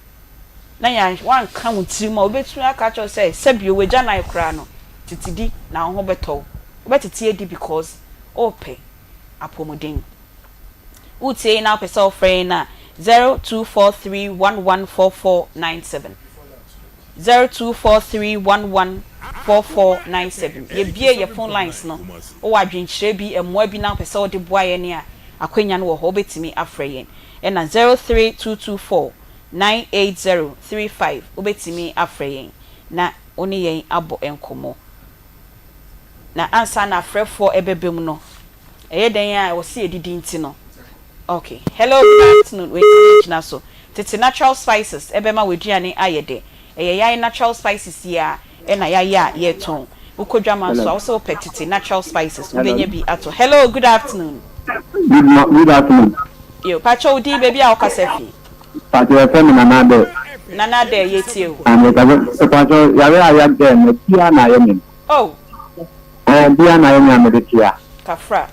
na ya wan kan wuntiri ma obetu aka cho say sebio weja na ikra no titidi na ho beto obetiti edi because ope apomodin utie na person friend na 0243114497 0243114497 ye bie ye phone lines no o wa dwenkyerɛ bi emmoa bi na pese o de boa ye ne a akwanya no wo ho betimi afrɛ yen na 03224988035 obetimi afrɛ yen na oni yen abo enkomo na ansa na afrɛfo ebebem no eye den a wo se edidi nti no. Okay, hello, good afternoon. Wait, so tete natural spices ebema weduane ayede eye natural spices ya na ya ton ukodwa man so also petite natural spices ubenye bi ato. Hello, good afternoon. Good afternoon. Yo pacho di baby a okasefi pacho efemi nana de yetie o pacho yawe ayagde na tia na yemin oh bia na yemin amedetia kafra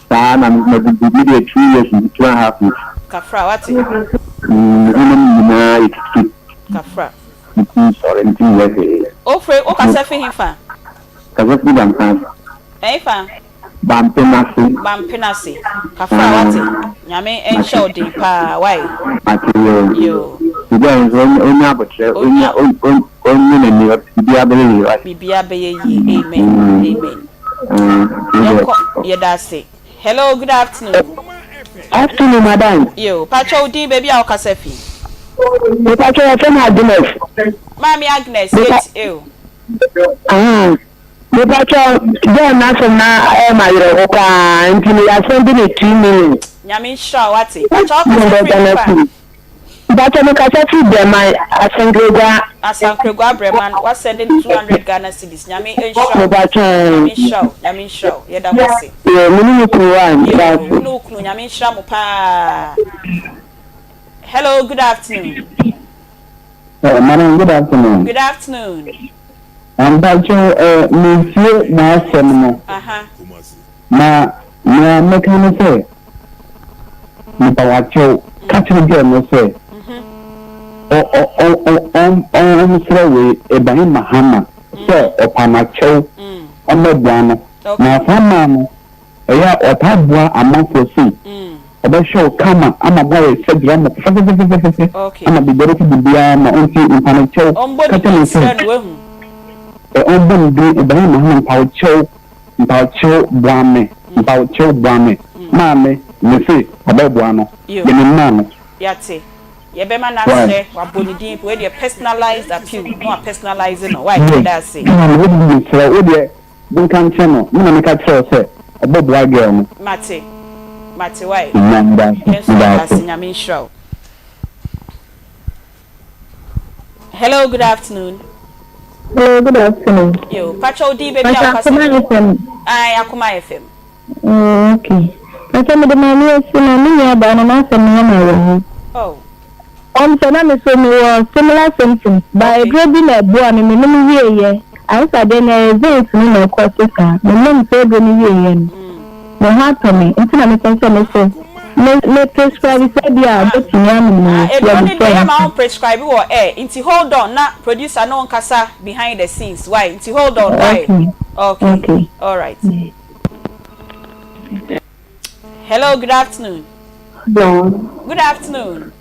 na me be 2 years and 2.5 years kafra wati kafra sorry nti ofre okasefi hinfa kasefi bampan fa Bampenasi. Kafra wati. Nyame ensha odi pa why? Yo. Bibia beye yi. Amen. Yedase. Hello, good afternoon. Afternoon, madam. Yo, pacho odi baby a okasefi. Pacho Agnes. Mami Agnes, it's you. Pacho, then nothing now. My roka, and you are sending it 2 million. Nyame sha wati. Pacho Pacho me kasa fi dem my Asankrega Breman was sending 200 Ghana cedis. Nyame ensha. Nyame sha. Yeda kwase. Mini kuwan. No knu nyame sha mo pa. Hello, good afternoon. Madam, good afternoon. Good afternoon. I'm Pacho monsieur na semno. Ma mekano say. Mi pawacho catching them no say. Srewe Ibrahim Mahama so opamacho omebuano na fama no eya otabua amanfosi obesho kama ama boy sedra mo ama bibere ti bibia ma onti impanacho katene se ombon Ibrahim Mahama pawacho buame mame mese obebuano yenimano yate Yebema na say wabonidin we dey personalized appeal no personalizing no why did that say we dey we can channel me make tell say obobo girl no mate why hello good afternoon yo pacho di baby Akoma FM okay pacho me dey mami na me ya ba na say me na oh so na me so me was similar symptoms by grabbing a boy and me no ye I said then event me no cause ka me no say go me ye no happen me until me say me so me prescribe say dia but me am no e ma prescribe or inti hold on na producer no nkasa behind the scenes why inti hold on why okay all right hello good afternoon good afternoon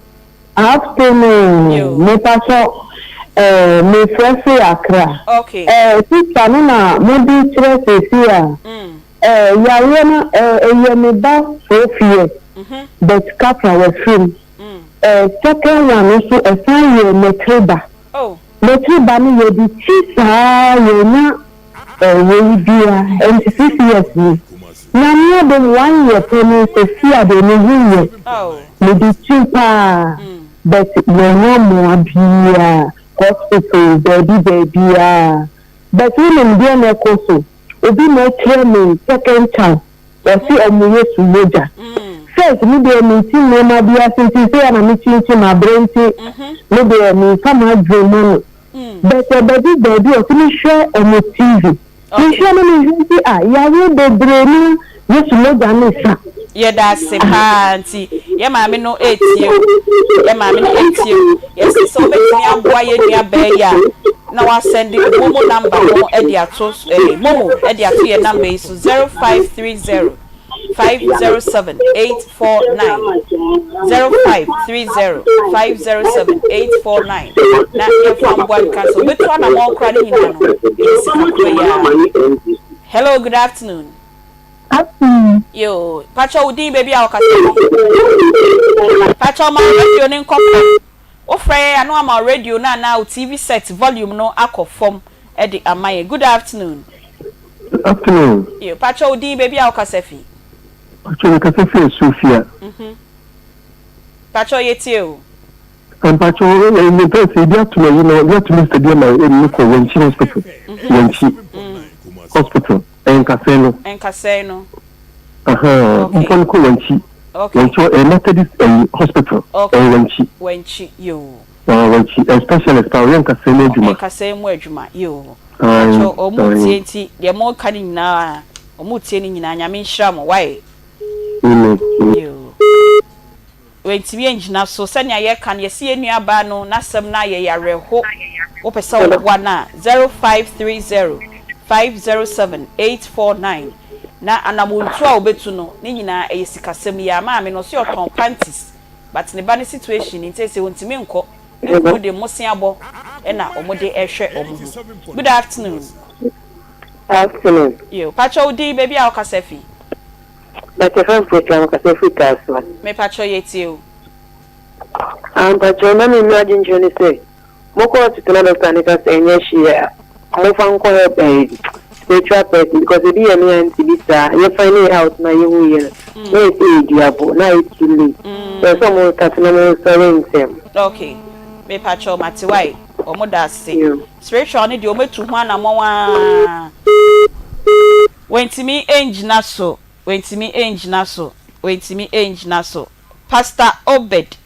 afternoon. Me paso me fresh Accra. Okay. Sister na mo di stress here. Ya na ye me ba Sophia. But Capra was free. Second one is a fire metriba. Oh. Metriba ni ye di chisa ye na ye dia and 6 years ni. Na me the 1 year penny Sophia de ni ye. Oh. Me di chipa. But no more be hospital baby but women dey na koso obi no training second chance we see omuye to moja first me dey me tin no ma bia since say na me chinchi ma brenti me dey me come dream no but baby o finish share on the TV me share no me see ya we dey brain yes moja no sa ye da se panti ye ma me no etie yes so betimi aboa ye nua ba ya na wa send momo number mo e dia to momo e dia to ye number is 0530 507 849 0530 507 849 na yefam bwan kaso betu na mo kra ni nyina no hello good afternoon yo pacho udi baby awakasa pacho ma radio ni nkopọ o frey anu ama radio na TV set volume no akofom e di amaye good afternoon. Good afternoon. Yo pacho udi baby awakasa fi pacho ka fi Sofia pacho yeti o pacho ni pese dia to you know dia to Mr. Dia na ko Wenchi hospital Wenchi hospital en Kaseno mpon ko Wenchi Wenchi a Methodist hospital Wenchi yo Wenchi specialist en Kaseno adwuma yo pacho o mutienti de mo kani na o mutieni nyina nyame nhira mo why yo wentimi engina so sanya ye kan ye sie nuaba no nasem na ye yareho wo pesa wo na 0530 507 849 na anamuntu a obetu no ni nyina eyisikasem ya ma me no so oton panties but ne ba ne situation ni tese wontimi nko e de mosia abo e na omode ehwe omo good afternoon yo pacho di baby a okasefi but if I'm program okasefi kaswa me pacho yeti o pacho na me imagine journey say moko to na doctor ni ka say nya shia mo fan ko spiritual person because it be any anti bisa you find it out na you here no say diabo na it too late so some more katana so them okay me pacho matiwai omoda say spiritual ni de ometu ho anamwa wentimi engina so Pastor Obed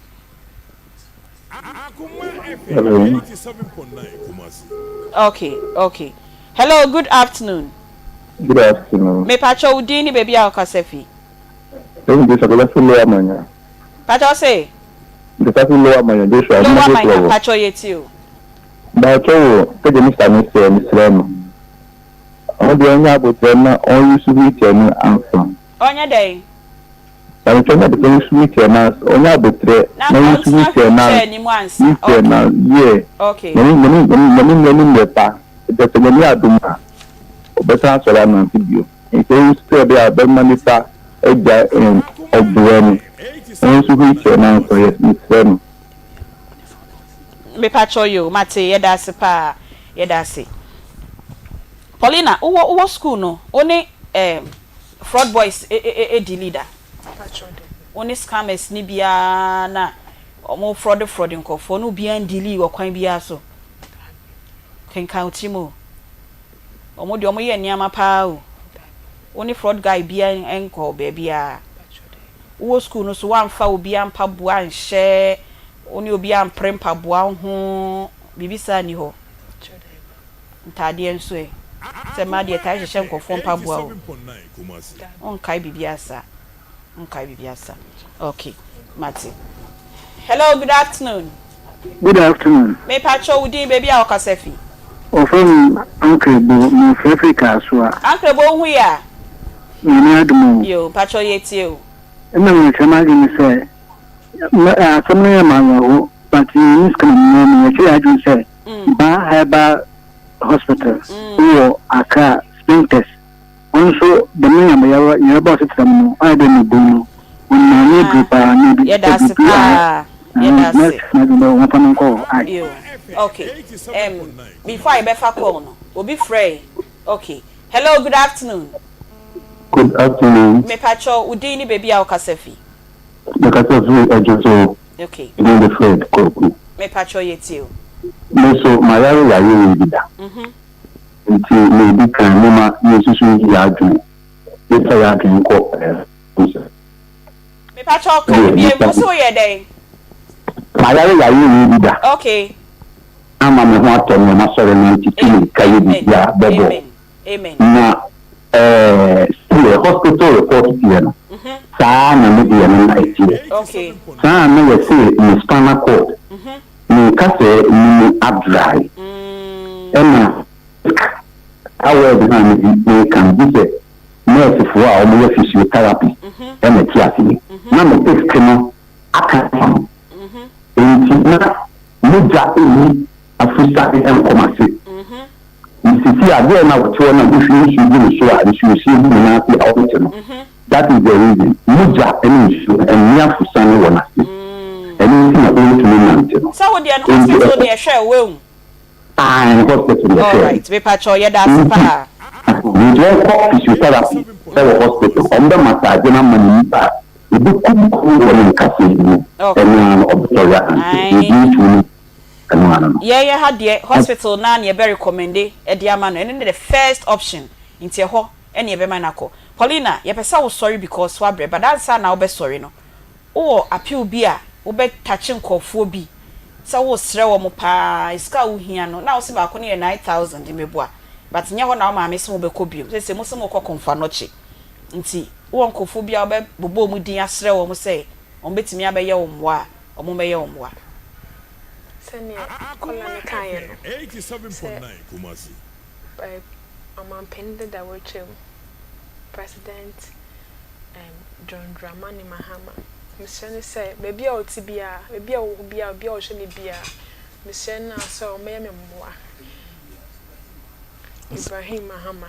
okay hello good afternoon me pacho udini baby akasefi pacho say pacho yeti o pacho pede Mr. Odi onya abotrema on sweet and answer. Onya dey. I'm trying to sweet and answer. Onya abotre na sweet and answer. Yeah. Okay. Many lepa. The family aduma. Obeta sola na video. Nke still be a manita eja obuani. On sweet and answer yes Mr. Me pacho yo mate yeda se pa yeda se. Paulina, who school no? Only fraud boys the leader. Only scammers ni bia na omo fraud nko for no bia ndili wo kwan bia so. Ken count mo. Omo de omo ye niama pa o. Only fraud guy bia enko be bia. Who school no so wan fa obi ampa boa nhye. Oni obi amprempa boa ho bibisa ni ho. Ntade enso e. Se ma de tai hye nkofo mpa boa o on kai bibiasa okay Mati hello good afternoon me pacho udi baby a okasefi from Uncle Bo no Africa so Uncle Bo hu ya ni adumo yo pacho yeti o na me chama gi say somewhere man but you can me actually say ba hospital or aka sprinters also the name ya boss system I don't know when need group yeah that's okay before I be fa call no obi frey okay hello good afternoon me pacho udini baby a okasefi okay me pacho yeti o so mayaro ya yi bida nti me bi kan mama yesusu ya adu ita ya kan ko me pacho ko bi e so ye den mayaro ya yi bida okay ama me ho ato me ma sore na nti kai bi ya bebo amen na still hospital report piano sa na me bi na iti okay sa na we say in spinal cord ni kase ni abdrai ena awe behind the can be nurse for our physiotherapy and a tiasi. Now, the text came I can't. And now, Muja in Africa and Comasi. Mrs. Again, I was told that if you do so, and she will see you now, that is the reason. Muja and issue and near for Sunday one. Anything I want to know. So, what the hospital near share will. Ah, hospital. All right, we patch all your data. We don't call physiotherapy. Hospital. On the massage, and I'm going to do cool casino. Yeah, had the hospital now near very recommended a diamond and the first option into your ho any bemanako. Paulina, your person was sorry because swabre, but that's now be sorry no. Oh, appeal beer, obe touching coffee. So was srewa mo pa iska uhiano. Now see ba koni 9,000 di meboa. But nya ho na ma me so be kobium. Se mo se mo konfa noche. Nti won kofu bia obe bobo mu din asrewa mo say on betimi abeye wo mwa. Omo meye wo mwa. Senia kola ne kan no 87.9 Kumasi. Pende da wochem President John Dramani Mahama. Mission say maybe o tibia, maybe o bia, bia o shemi bia. Mission na so me mwa. Ibrahim Mahama.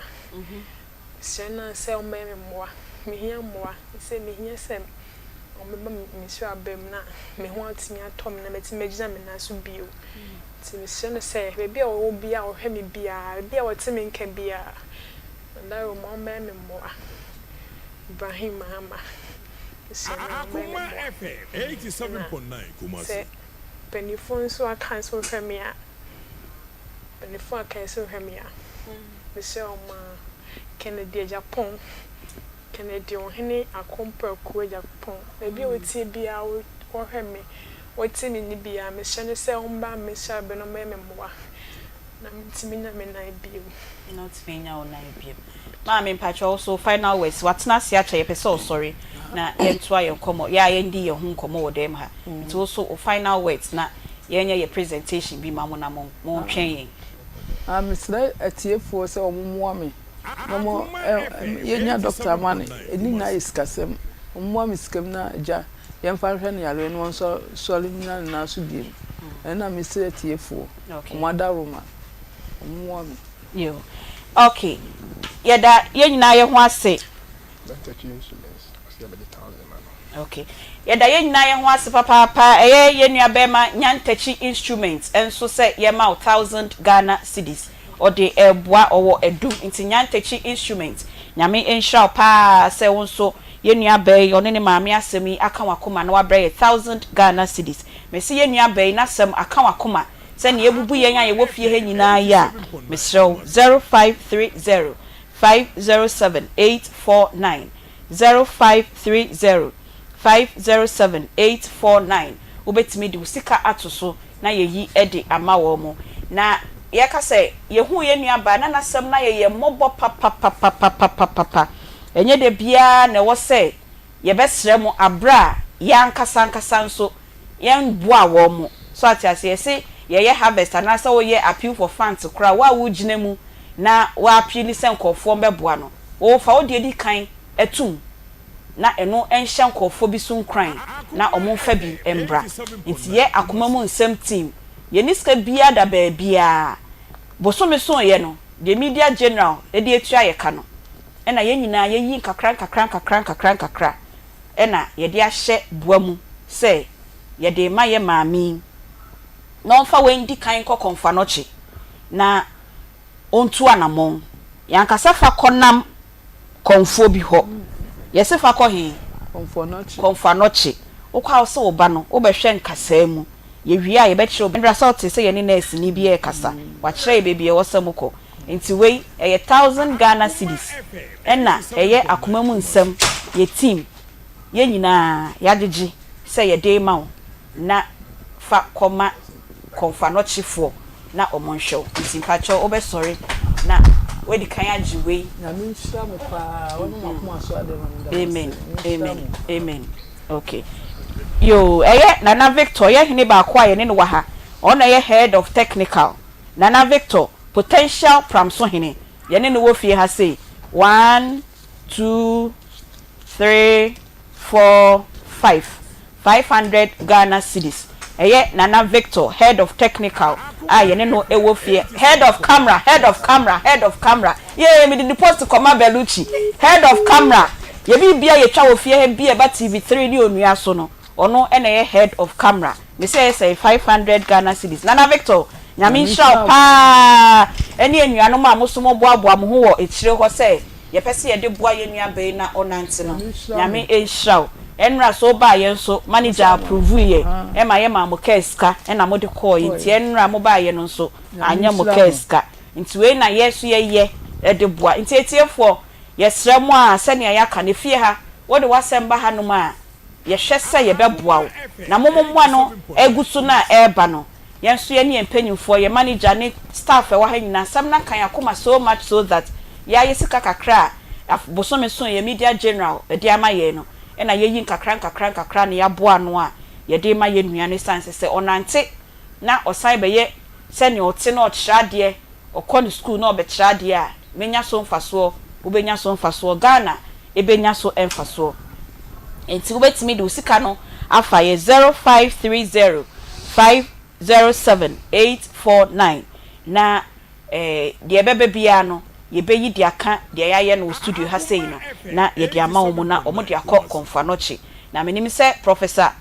Mission na say o me mwa. Me hia mwa. Say me hia say o me ba me so abem na me ho atimi atom na meti magina me na so bio. Ti mission say maybe o bia o hwe me bia, bia o timi nka bia. Nda o mo me mwa. Ibrahim Mahama. Akoma FM 87.9 Kumasi. Penifon so I cancel premier. Penifon I cancel premier. Michelle ma Kennedy Japan. Kennedy on hene akompa ko Japan. Ebi o tie bia o heme. O tie ni bia me hye se o mba me sha be no me mmoa. Na mtimi na me na bio. Not me nya o na bio. Ma me mpacho also final words. Watna se acha ye pese sorry. Na yentwa ye komo ya yendi ye hu komo wo dem ha. It also final words na yenye ye presentation bi ma mo na mo twen. Mr. Atiefo se omumwa me. Momo yenya doctor mane eni na iskasem. Omumwa me skam na ja yemfa hwe ne yare no so solina na so bi. Na Mr. Atiefo. Omada Roma. Omumwa me. Yo. Okay. Yeda yenyina ye ho ase. Okay. Yeda yenyina ye ho ase papa yenua bema nyantachi instruments enso se ye ma 1000 Ghana cedis or the eboa owo edu nti nyantachi instruments nyame enhra pa se wonso yenua be one ne maame asemi aka wakoma na wabre 1000 Ghana cedis mesi yenua be na sem aka wakoma se ne ebubu yenya ye wo fie he nyina ya mesrew 0530 507849 0530 507849 ubetimi di usika atoso na yeyi ede ama wo mo na ye ka se ye hu ye nua ba na nasem na ye mobo papa enye de bia na wo se ye besre mo abra ya nkasa nso ye nboa wo mo so atiase ye se ye harvest na se wo ye appeal for funds kra wa wo gina mu na wa appeal ni se nkofo mbeboa no wo fa wo de di kan etum na eno enhye nkofo bi so nkran na omonfa bi embra nti ye akoma mu nsem team ye niska bia da ba bia bosome so ye no the media general e de etua ye ka no ena ye nyina ye yi kakran ena ye de ahye boamu se ye de ma ye maami na onfa wendi kan kokonfa noche na ontu anamon yankasa fa konam konfo bi ho yesi fa ko he konfa noche okwa wo se wo ba no wo be hwe nkasa mu ye wia ye be kire obendra salt se ye ne nurse ni bi e kasa wa kire bebie wo se muko nti wei eye 1000 Ghana cedis ena eye akoma mu nsem ye team ye nyina yagege se ye dey ma na fa koma konfa noche fo na omonhwe nti mpacho wo be sorry na we di kan agi we na me nshira mo pa wono makoma so ade no. Amen. Okay. Yo Nana Victor ye hini ba kwa ye ne no wa ha ona ye head of technical Nana Victor potential from so hini ye ne no wo fie ha say 1 2 3 245 500 Ghana cedis. Eye Nana Victor, head of technical. Ye ne no ewo fie. Head of camera. Yeah, me the post to come Belucci. Head of camera. Ye bi bia ye twa wo fie he bia ba TV3 ni onua so no. Ono ene head of camera. Me say 500 Ghana cedis. Nana Victor, nyame show pa. Ene anuano ma mosomo boaboa mo ho wo ekire ho say ye pese ye de boa ye nua be na onante no. Nyame show. Enra so ba ye nso manager approve ye e ma ye ma mo keska e na mo de call nti enra mo ba ye no nso anya mo keska nti we na yesu ye e de boa nti etiefo ye sra mo a se ne ya ka ne fie ha wo de wasemba ha no ma ye hwese ye beboa wo na mo no egusu na eba no yenso ye ne empanyimfo ye manager ne staff e wa ha nyina sam na kan Akoma so much so that ya yesika kakra bosome so ye media general e de ama ye no ena ye yin kakran ne ya boa no a ye de ma ye nuane sanse se onante na osan be ye se ne ote na ochade okọ school na obechade a menya so mfaso obenya so mfaso Ghana ebenya so emfaso enti obetimi de usika no afa ye 0530 507 849 na de bebe bia no ye beyi di aka de yaye no studio ha sei no na ye di ama omo na omo di akọ konfanochi na menim se professor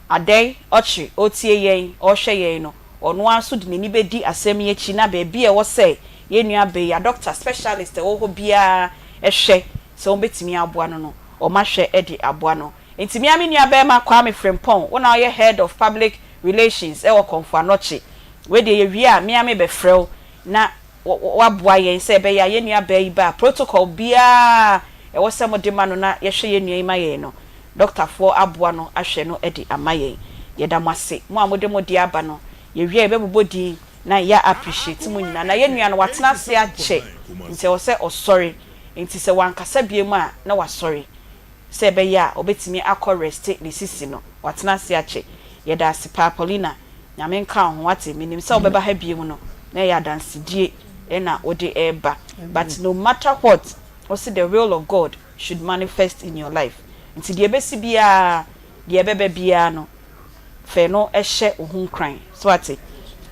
Adey Ochi otie yen o hwe yen no ono aso de nani bedi asem ye chi na be bia wo se ye nua be ya doctor specialist wo ho bia ehwe se on betimi aboa no o ma hwe e di aboa no entimi ami nua be ma kwa me frempon wo na ye head of public relations e wo konfanochi we de ye wi a me ame be frel na waboa yen se be ya ye nua be ba protocol bia e wo se mo de ma no na ye hwe ye nua ima ye no doctor for aboa no ahwe no e di amaye ye da mase mo amode mo di aba no ye wi e be bobodi na ya appreciate mo nyina na ye nua no watena se ache nti wo se o sorry nti se wankasa bie mu a na wa sorry se be ya obetimi akọ rest ni sisi no watena se ache ye da sipa Paulina nyame nka ho wate minim se obeba ha bie mu no na ya dance die ena ode eba but no matter what also the will of God should manifest in your life nti die besi bia die bebe bia no fe no ehye ohun kran so ate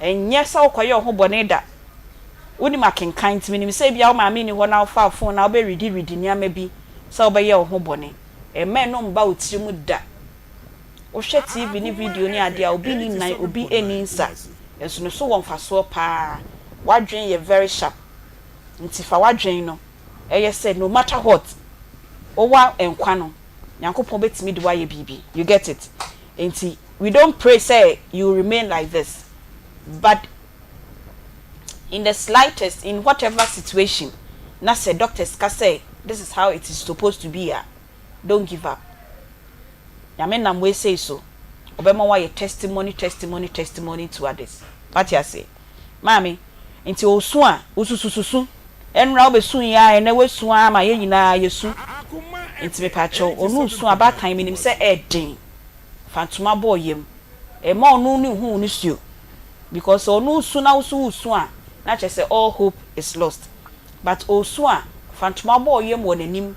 enye sa okoye ohun bone da woni makenkan nti minim se bia o ma me ni ho na fa phone na obe ready ni ama bi sa obe ye ohun bone men no mba otiri mu da o hwe TV ni video ni ade a obi ni nan obi eni nsa enso no so won faso pa wadwen ye very sharp nti fa wadwen no eye said no matter what owa enkwa no Nyankopon betimi de waye bibi you get it nti we don't pray say you remain like this but in the slightest in whatever situation na say doctors can say this is how it is supposed to be don't give up Yame nam we say so obema wa ye testimony to others what you say mami nti osu a osusususu enra obesu ya ene wesu ama ye nyina yesu nti me pacho onu su abatan minim se edin fantuma boyem e ma onu ni hu ni suo because onu su na usu a na che say all hope is lost but osu a fantuma boyem wonanim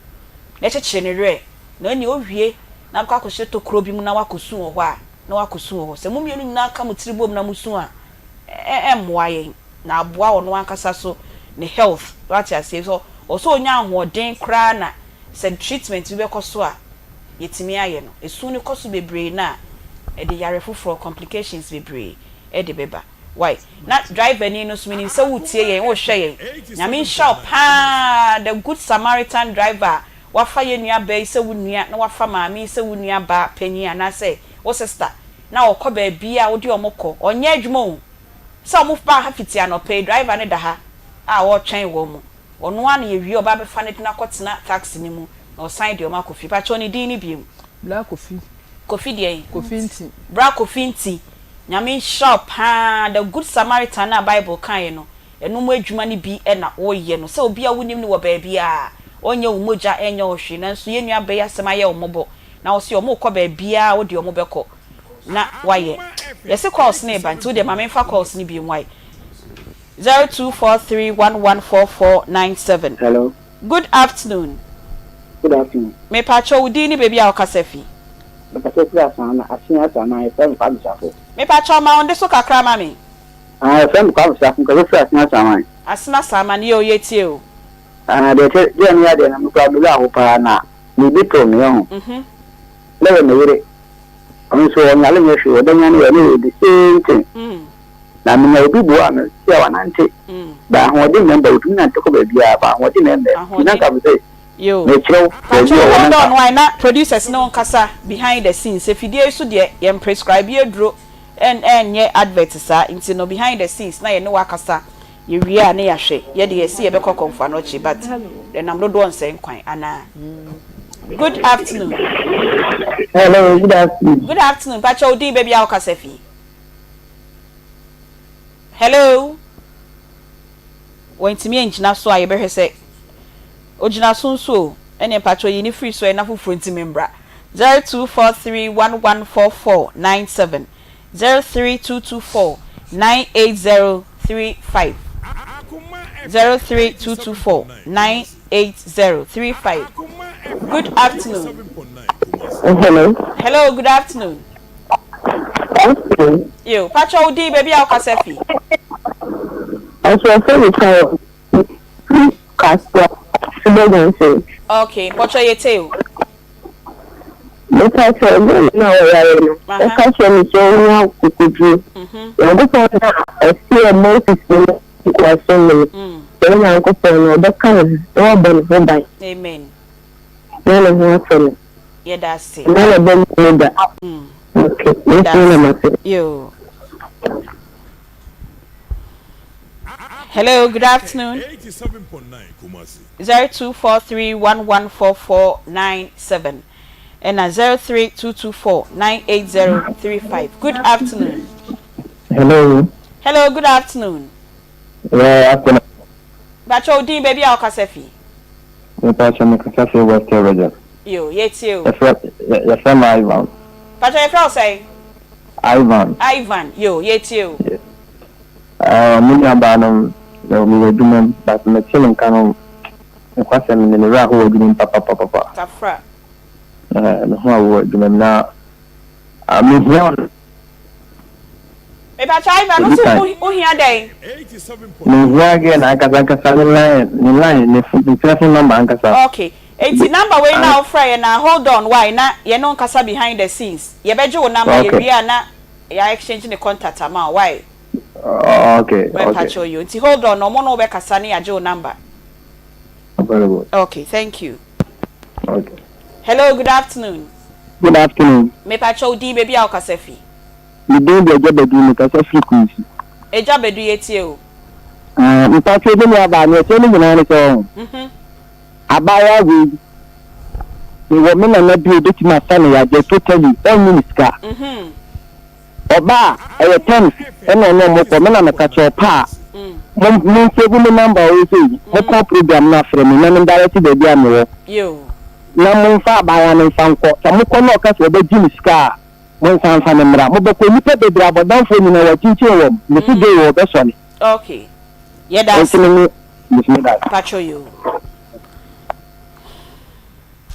na chechire ne re na ni owie na kwa ko sheto kro bi mu na wakosu ho a na wakosu ho se mumienu nyina aka mutiribom na musu a emwaye na aboa ono ankasa so ne health what you say so also onya ahoden kra na said treatment we koso a yetimi aye no esu ni koso bebre na e de yare foforo complications bebre e de beba why na driver ni no so meaning say wutie yen wo hwe yen nyame shop ha the good Samaritan driver wafa ye nua ba say wunua na wafa maami say wunua ba panyi ana say wo sister na okọ ba bia wo di omokọ onye adwuma o say omo fa ha fiti anope driver ne da ha a wo twen wo mu ono an ye wi oba be fa ne na kotena taxi ni mu na o sign de o ma kofi pa cho ni din ni biem black kofi de kofi nti black kofi nti nyame shop ha the good Samaritan na Bible kan no eno mu adwuma ni bi e na wo ye no say obi a wonim ni wo ba bia onye umoja enye ohwe nanso ye nua be yasema ye omobo na wo se omo kọ ba bia wo de omo beko na waye yesi calls ne ba nti de ma me fa calls ni bi nwai 0243114497. Hello. Good afternoon. Good afternoon. Me pacho udi ni baby a okasefi. because that's an as my friend Pabsafo. Me pa choma on de so kakra ma me. Ah, friend Pabsafo because that's not mine. Asna sama ni o yetie o. Ah, they tell me that I'm probably a hopa na. Me be to me on. Never me. I'm so on yale me show dan yan we the same thing. Na me na obi bo am se wa nante. Ba ho de member otu na to ko ba bia ba ho de member. Na ka be say yo. Me chiro. Hold on, why not producers no kasa behind the scenes. If you dey so de yem prescribe you dro and ye advertiser into no behind the scenes na ye no wakasa. You ria na yahwe ye de see ye be kokonfa no chi but the nam do don say kwan ana. Good afternoon. Hello, good afternoon. Good afternoon. Pacha odi baby a okasa fi. Hello. Wentimi enjina so a ye be hwe say ojina sunso ene pacho yi ni free so e na fufuro ntimi mbra 0243114497 032249803 032249803 Good afternoon. Hello. Hello, good afternoon. Yo, pacho odi baby a okasefi. Also say Okay, pacho yete. Look at her now. I can't show me so now. You could do. And this one, I see a Moses question. Then I go for that kind of robber by. Amen. Then I want to. Yeah, that's it. Then I don't know that. Okay, you. Hello, good afternoon. 87.9 Kumasi. 0243114497 and 032249803 Good afternoon. Hello. Hello, good afternoon. Yeah, afternoon. Bacho di baby a okasefi. Me pacha me kasafi West Region. Yo, yet you. Yes, I'm Ivan. Pacho you say? Ivan, yo, yet you. Muni abanom we were doing but me chilling kanom kwase me ne ra ho doing papa. Kafra. No ho doing na me here. Me Pacho Ivan no so who here dey? 87.9. Me here again akasa line ne telephone number ankasa. Okay. 80 number we now fry na hold on why na ye no kasa behind the scenes. Ye beje wo number ye ria na ya exchange the contact amount why? Okay. Pacho you. Nti hold on no mo no be kasa na ya je wo number. Very good. Okay, thank you. Okay. Hello, good afternoon. Good afternoon. Me Pacho di baby a okasefi. Me dey bedu me kasafi kunsi. Eja bedu yetie o. Me Pacho dey me aba me tell me na so. Abaya we women na bi odeti ma sane ya je totally minister. Oba e ten eno mo ko me na me ka cho pa. Mo save me number o say mo ko program na frame me na direct be bia me wo. Yo. Na mo fa abaya na fa nko. Sa mo ko no ka so be jim ska. Mo san fa me mra. Mo be ko ni pe be bra bodan fo ni na wa chinchin wo. Me ti dey wo be so ni. Okay. Yeah, that's Pacho you.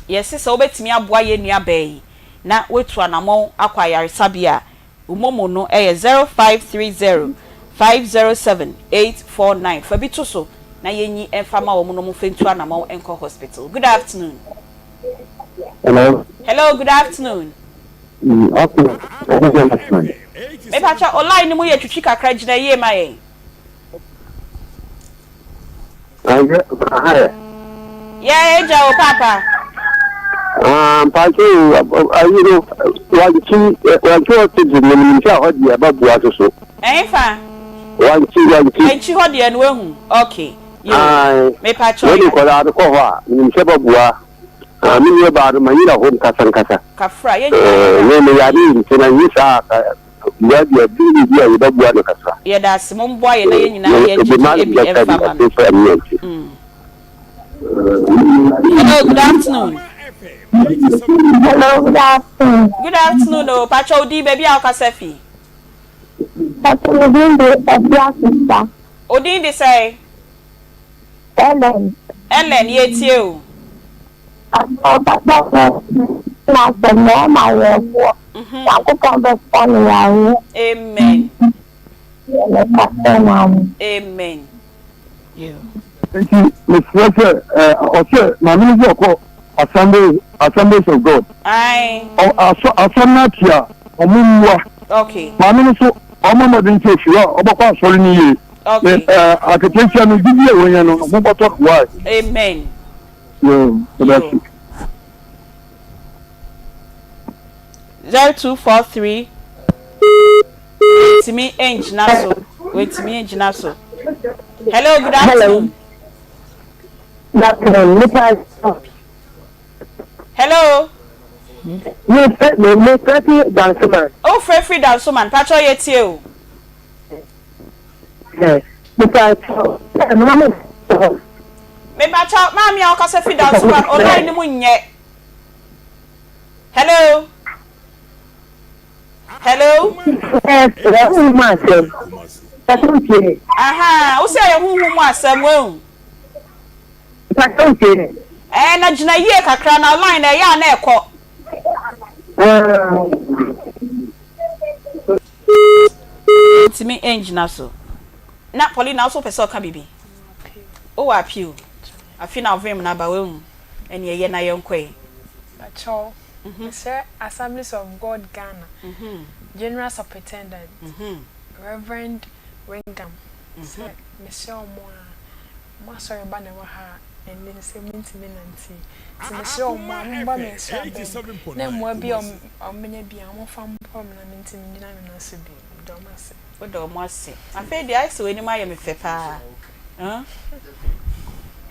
Yes, so betimi aboa ye nua bai na wetu anamon akwa yaresabia umomo no 0530507849 fa bitu so na yenyi enfama wo no mo fentu anamon enko hospital. Good afternoon. Hello, good afternoon. Okay. Me pacha online ni mo ye twitwi kakra gina ye maye. Yeah, eja o papa. Pacho, you know, one to the minister of the above water so. Fa. One. And she hold the and okay. Me Pacho. You call out the cover in Sebabua. I mean about my home Casancasa. Cafra, when we are in Tenayisa, you are doing here without water Casa. Yeah, that's Mum boy and hello, good afternoon. Hello, good afternoon. Good afternoon, oh, Pacho di baby ao kasefi. Pacho Odinde sister. Odinde say? Ellen, ye too. na se mo ma ye bo yakopon be fon ya hu amen amen you Mr. Okay, my minister call Assemblies of God. Aye. Assemnatia, Omumwa. Okay. My minister, Omama didn't say you are about sorry. Okay. Architecture, no, give you when you know, about talk why. Amen. Yeah, that's it. 0243 Wait me eng naso. Wait me eng naso. Hello, good afternoon. Good afternoon. Hello. Me Frefi Dansoman. Oh, Frefi Dansoman. Pacho yetie o. Yes. Because me pacho mami a okase Frefi Dansoman online ni mu nye. Hello. Hello. Yes, that's my son. That's okay. Aha, o se ye huhu mu asem we. That's okay. Na jina yie kakra na online na ya na ekọ. Timi engine so. Na Paulina also person ka bibi. O wa appeal. Afi na vim na ba we mu. Ene ye na yenkoi. Pacho. Sir, Assemblies of God Ghana. General Superintendent. Reverend Wingam. Sir, Monsieur Moa. Sorry bana wa ha. And then say minti minanti. So Monsieur Moa mba me so. Na mo bi o menya bi am fam pom na minti minna na so bi. Do mase. O do mo ase. Afi dey so eni ma ye me fe pa.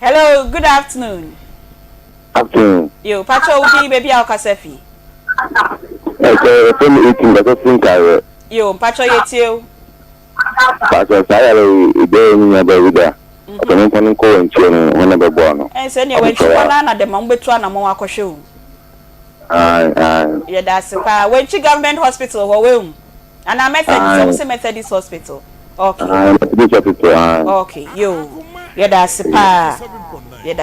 Hello, good afternoon. Afternoon. Yo, Pacho ubi baby a okasefi. Okay, from eating the thing Yo, Pacho yetie. Pacho saya le ide ni ya bawida. Kono kono ko nche no wona be bo no. Se ne wenchi wana na de mambetu ana mo akohwe o. Ye da se pa wenchi government hospital wo we um. Ana Methodist hospital. Okay. Methodist hospital. Okay, yo. Ye da se pa. Good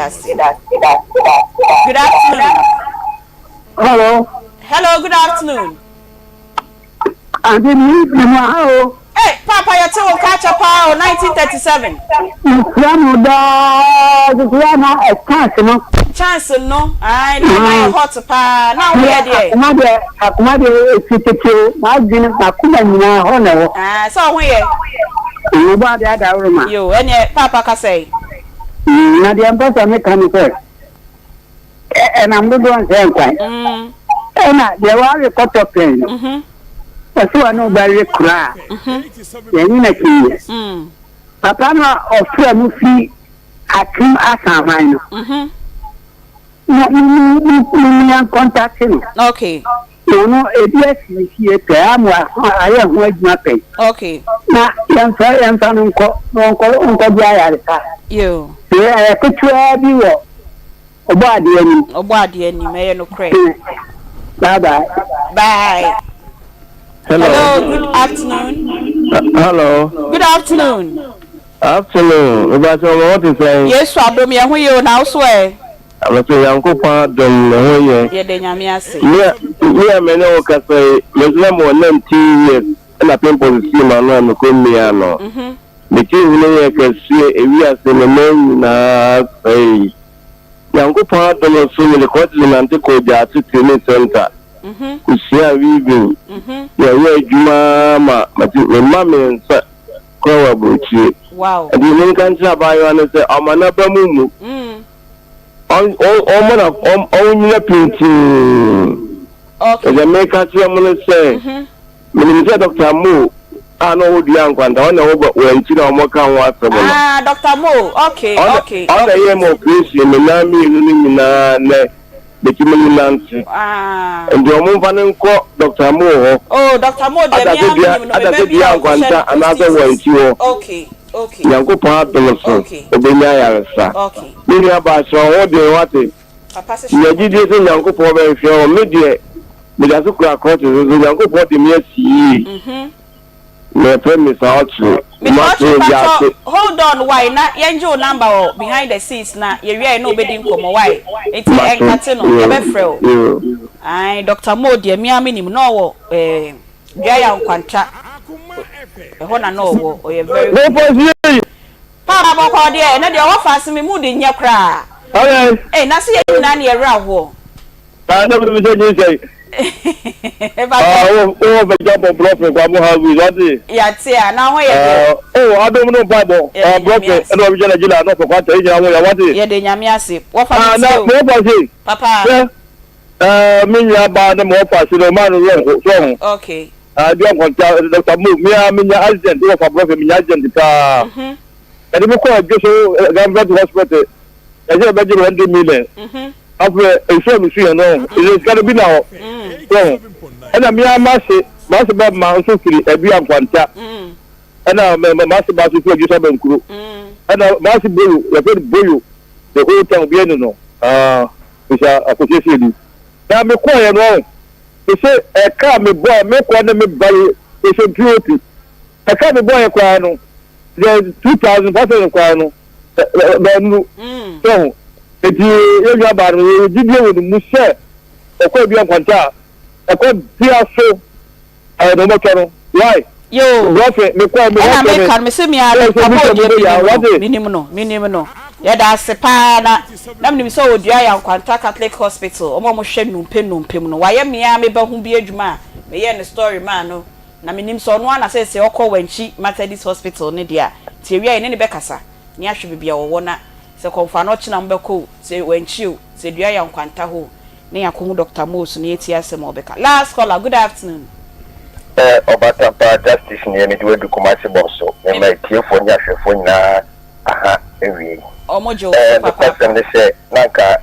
afternoon. Hello. Hello, good afternoon. And then hey, Papa, you're still catch up 1937. Chance no. I know hot pa. Now we are there. So we you and Papa can say. Na the ambassador me come first. And I'm not going to say and there were a couple of things. So I know very cry. Papa no offer me fee Akim Asamine. No, contact him. Okay. No, no, yes, here, I am with my pay. Okay. Now, young Uncle, you. Yeah, I could try you. Obadi any may no cray. Bye bye. Bye. Hello, good afternoon. Hello. Good afternoon. Afternoon. What is saying? Yes, I do me who you now swear. I'm saying Uncle Pardon. Yeah, then Yamiasi. Yeah, Meno Cafe, Muslim or 19 years, and I think for the same and Comiano. The king can see we are in the name na say. Uncle Pardon so the Cotton and the Koja Center. Kusia weaving. Yeah, Juma, but mammy and Kowabuchi. Wow. And you mean can't buy one and say, I'm another mumu. All manner of only painting. Okay. The maker say, Minister Dr. Mo, I know the young one, I know when you know what can watch. Dr. Mo, okay. On the aim of this, you may the human Nancy. And the woman and call Dr. Mo. Oh, Dr. Mo, another way to okay. Yanko Pardon, Obenya, sir. Okay. Maybe about so what do you want it? You did it in Yanko Power if you're media. Because you crack out, Yanko bought the mere sea. My premise out to Hold on, why not? Yanjo number behind the scenes na ye nobody nkomo why. Enti enkate no ye be frɛ. Ai Dr. Mo de mi amini no wo dua ya nkwanta. Ho na no wo o very. Papa boko de na de wo fase me mu de nya kra. Na se ye nyina na ye ra ho. Na be say be jump on block kwa mo ha we what ya ti na ho ye adom no bible block and we jela no for kwata ejina mo ya what ye de nyame ase wo fa papa minya ba na mo fa si no man so okay do kwanta Dr. Mo minya accident wo fa block minya accident pa and me ko so government hospital e je be 100 million after a show me see no it's going to be now so and me amase ba ma so firi ebi amfanta and ma se ba so firi so ba nkuro and ma se boyo ya firi boyo the whole time bi no isa akosese ni na me ko ye no e se e ka me boy me ko na me buy e se beauty e ka me boy kwa no the 2000 kwa no so eti yewu abaru jidie wo mu se ekwa bi ankwanta ekwa bia so no mo kero why yo rofe me kwa me na me kan me se mi ara papa je minimum no ya da sepa na me so odua ya ankwanta Catholic Hospital omo mo hwe numpem no waye me a me ba hu bi adwuma me ye ne story man no na me nim so no ana se okọ wanchi Methodist Hospital ne dia ti ewia ne be kasa ni ahwe bibia wo na se konfa no china mbeko se wanchiu se dua ya nkwanta ho ne yakohu Dr. Mos ne eti asem obeka. Last caller, good afternoon. Obata pa justice ne me de kumase boso me ma tiefo nya hwefo nyina aha ewie omojo papa person ne se nanka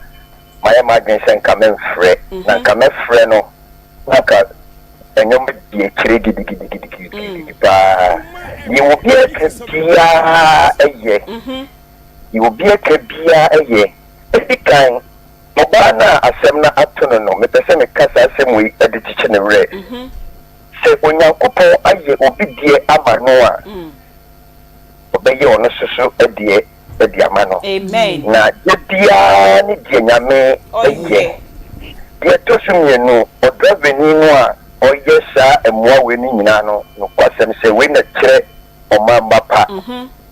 maya magen se nka memfre nanka mefre no nanka enyom die kire gidi pa yi wo bi ekabia eye yi wo bi ekabia eye ebikan mobana asem na atono no me pese me kasa asem wi edichiche ne re se onyankopo aye obi die amano a obeye ono susu edie amano amen na dia ni die nyame eye die tosumienu odraveni no a oyesa emwa we ni nyina no kwasem se we na kire omamba pa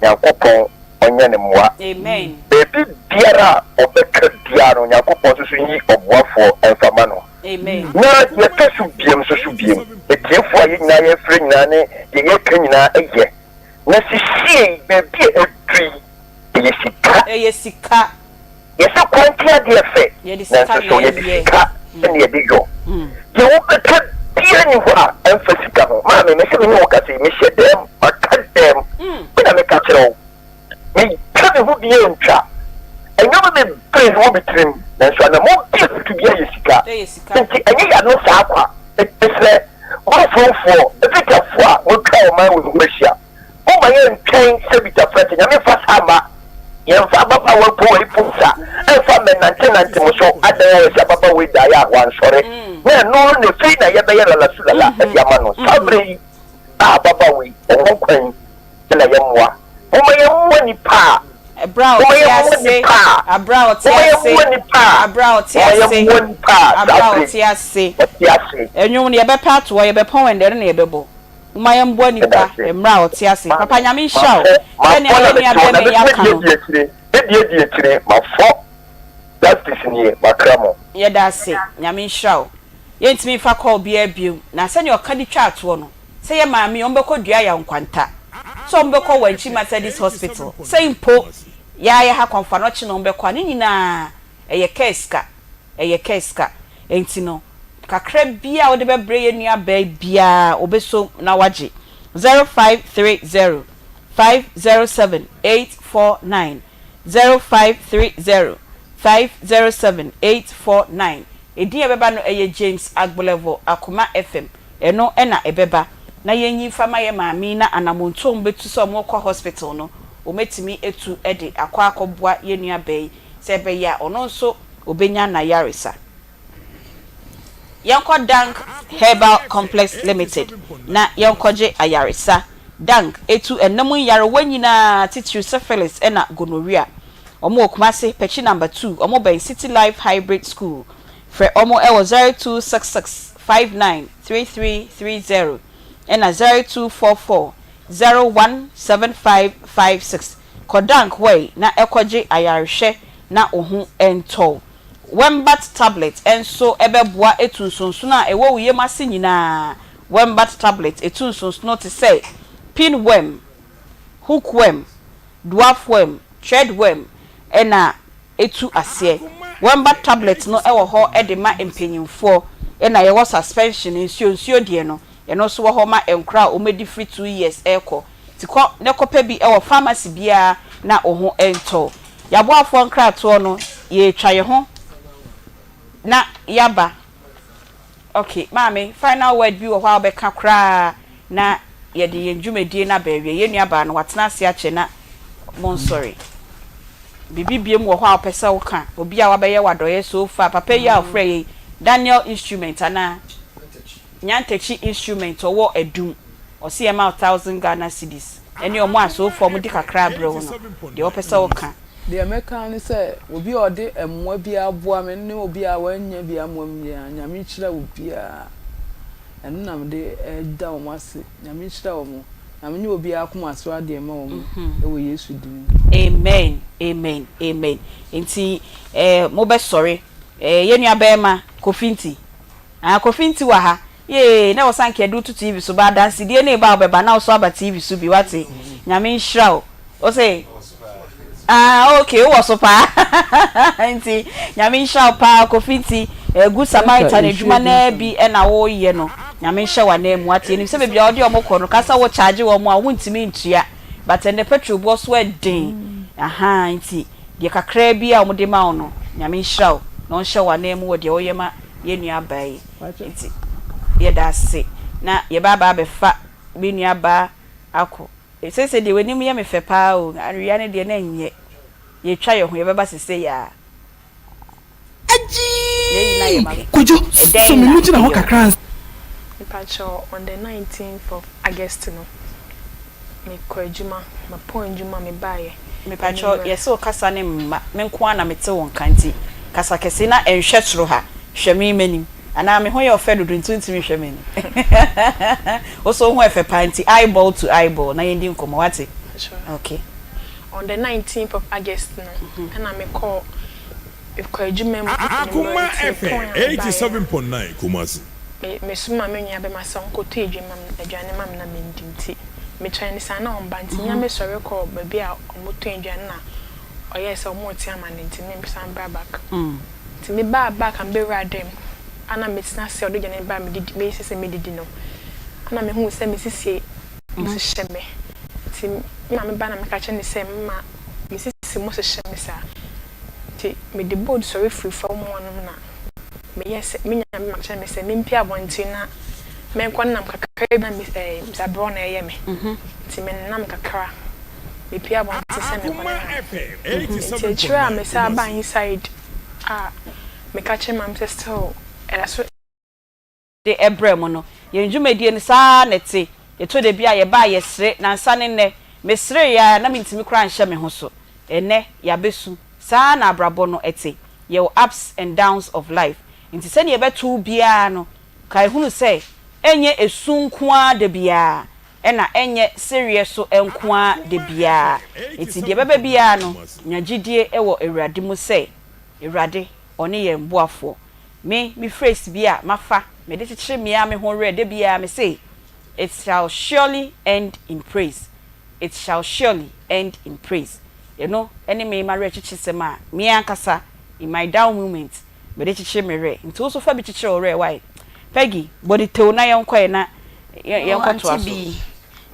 nyankopo onye ne mwa amen bebi biara obeka diaro nyankopo susu yi obuafo enfama no amen na ye kesu biem so biem etiefo ayi nyina ye frɛ nyina ne ye ka nyina eye na sisi bebi edui ye sika ye sa kwantia de efe na so ye sika ne ye bigo ye wo beka bia ni hwa emphasika ho ma me se me wo ka se me hyedem akadem na me ka kyerɛ me ka ho bia ntwa enyo me praise wo bitrim na so na mo bia tu bia ye sika nti enye ya no sa akwa esre wafofo ebitafo a wo twa o man wo hwehia o ma ye ntwen se bitafo te nyame fa sama ye fa baba wo po ipusa e fa me nante mo so adaye se baba we da ya wan sore na no ne fi na ye be ye la sulala e ama no sabre baba we o kwan na ye mwa o ma ye mwa ni pa Abra otiase enwum ne be pa to ye be pon wende ne ye bebo umayem bo nipa emra otiase papa nyame hyaw ene ye ne abe me yakano edie kire mafo justice ni makramo ye da se nyame hyaw ye ntimi fa call bia biu na se ne okadi twa ato no se ye maami ombeko dua ya nkwanta so ombeko wanchi Methodist Hospital se impo ya ha konfa no chi no ombeko ani nyina eye keska enti no kakra bia wo de bebre ye nua ba bia obeso na waje 0530 507 849 0530 507 849 edi ebeba no eye James Agbolevo Akoma FM eno ena ebeba na yenyi fama ye maami na anamontom betu so mo kwa hospital no o metimi etu ede akwa akobua ye nua bai se be ya ono nso obenya na yarisa Yonko Dank Herbal Complex Limited na yonkoje ayarisa dank etu enam yare wanyina titiri syphilis ena gonorrhea omo okumase pechi number 2 omo ben City Life Hybrid School for omo ewo 0266593330 ena 0244017556 kodank way na ekoje ayareshe na ohu ento Wembat tablet enso ebeboa etunsonso na ewo wiye mase nyina Wembat tablet etunsonso no te say pinworm, hookworm, dwarfworm, threadworm ena etu ase Wembat tablet no ewo ho edema empenyimfo ena ye suspension nsio de no eno so ho ma enkra o medi free 2 years eko tikọ ne kopa bi ewo pharmacy bia na oho ento yabo afọ nkra to no ye twa ye ho na yaba okay mami final word bi wo hwa obeka kra na ye de yenjumedie na bawie ye nuaba no watena ase ache na mon sorry bibibiem wo hwa opesa wo ka obi a wabeye wadoye so fa papa ya ofre Daniel instrument ana nyantechi instrument owo edum osi ema 1000 Ghana cedis eni omo aso form di kakra bro no de opesa wo ka the American say obi ode emwa bia aboa me ne obi a wanya bia mwam ya nyame chira obi a enu nam de da o mase nyame chira o mo na me obi a kuma so ade ma o mo e wo Yesu din amen amen amen enti mo be sorry yenu abema kofinti kofinti wa ha ye na wosanke edu to TV so ba dance die na ba obeba na so aba TV so bi wate nyame nhira o say okay wo so pa enti nyame nhira pa kofinti good Samaritan edwuma na bi na wo ye no nyame nhira wa na mu ate ni se be bia odi omokọ no kasa wo charge wo mu a wontimi ntua but the petrol bo so edin enti de kakra bi a omde ma no nyame nhira no nhira wa na mu wo de wo ye ma ye nua bai enti ye da se na ye baba be fa bi nua ba akọ se de wani mu ye me fe pa o aria ne de na nye ye twa ye ho ye baba sese ya aji kujo so me muti na ho kakra Pacho on the 19th of August no me ko ejuma ma point ejuma me bae me pacho yes o kasa ne mma me nko ana mete won kanti kasa kese na enhwe tro ha hwemi manim ana me ho ye ofe dodo ntintimi hwemi oso ho efe panti eyeball to eyeball na yendi nkomo wate okay on the 19th of August no ana me ko ejuma mu Akoma FM 87.9 Kumasi me suma me nua be masa nko to ejuma adwane mam na mendinti me twani sana on banti nya me sore ko ba bi a omoto adwane na oyese omoti amanenti me san bra back ti me ba back am be radem ana me tina se odo gane ba me didi me sese me didi no ana me hu se me sisi mo se sheme ti me ma me ba na me ka che ni se ma me sisi mo se sheme sa ti me de board sorry free from one na me yes me nya me ma che me se me mpia bonti na me kwa nam kakra na me zabro na eye me ti me nam kakra me pia bonti se me kwa na ti try me sa ba inside me ka che mam se still era so de ebrem no ye ndwumedie ni saa nete ye to de bia ye ba ye sre na nsa ne ne me sre ya na mintimi kra nhye me ho so ene ya besu saa na abrabo no ete ye ups and downs of life nti se ne ye betu bia no kai hunu se enye esunkua de bia ena enye serious so enkua de bia nti de bebe bia no nyagidie ewo ewrade mu se ewrade one ye mboafo me phrase bia mafa me de chichire me a me ho re de bia me say it shall surely end in praise, it shall surely end in praise. You know, any me marry chichisema me ankasa in my down moment me de chichire me re nti also fa bi chichire re why Peggy body te na yonkwa na yonkwa to aso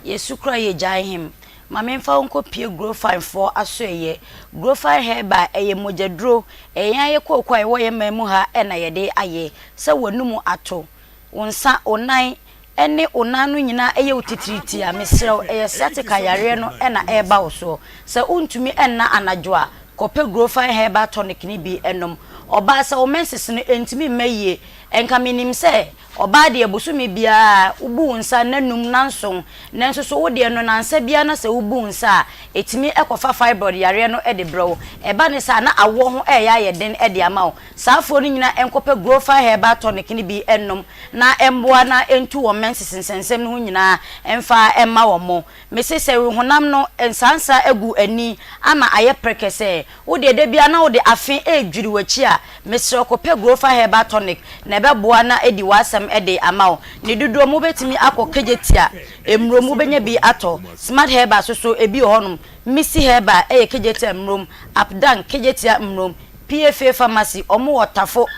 yesu kra ye jai him mama mfa onko pie grow fine for aso ye grow fine hair by eye mojadro eyan ye kokwa e wo ye mamu ha e na ye de aye se wonumu ato wonsa onan ene onanu nyina eye otitiriti a mesrew eye satika yare no e na e ba wo so se untumi enna anajo a kope grow fine hair by tonic ni bi enom oba se o menses no entimi maye enka minim se oba de abosumi bia ubu nsa nanum nanso nanso so wo de no nansa bia na se ubu nsa etimi ekofa fibroid yare no e de bro eba ne sa na awo ho ya ye den e de ama wo saafo no nyina enkopa grofa herbal tonic ni bi ennom na emboa na entu wo menses nsensem no nyina emfa emma wo mo mese se honam no ensansa egu ani ama aye prekese wo de bia na wo de afen edwiri wachi a mese okopa grofa herbal tonic na ebeboa na edi wasam ede amao ni dudu mu betimi akokejetia emro mu benya bi ato smart herba so ebi honum misi herba kejetia emrom updan kejetia emrom PFA pharmacy omo wotafo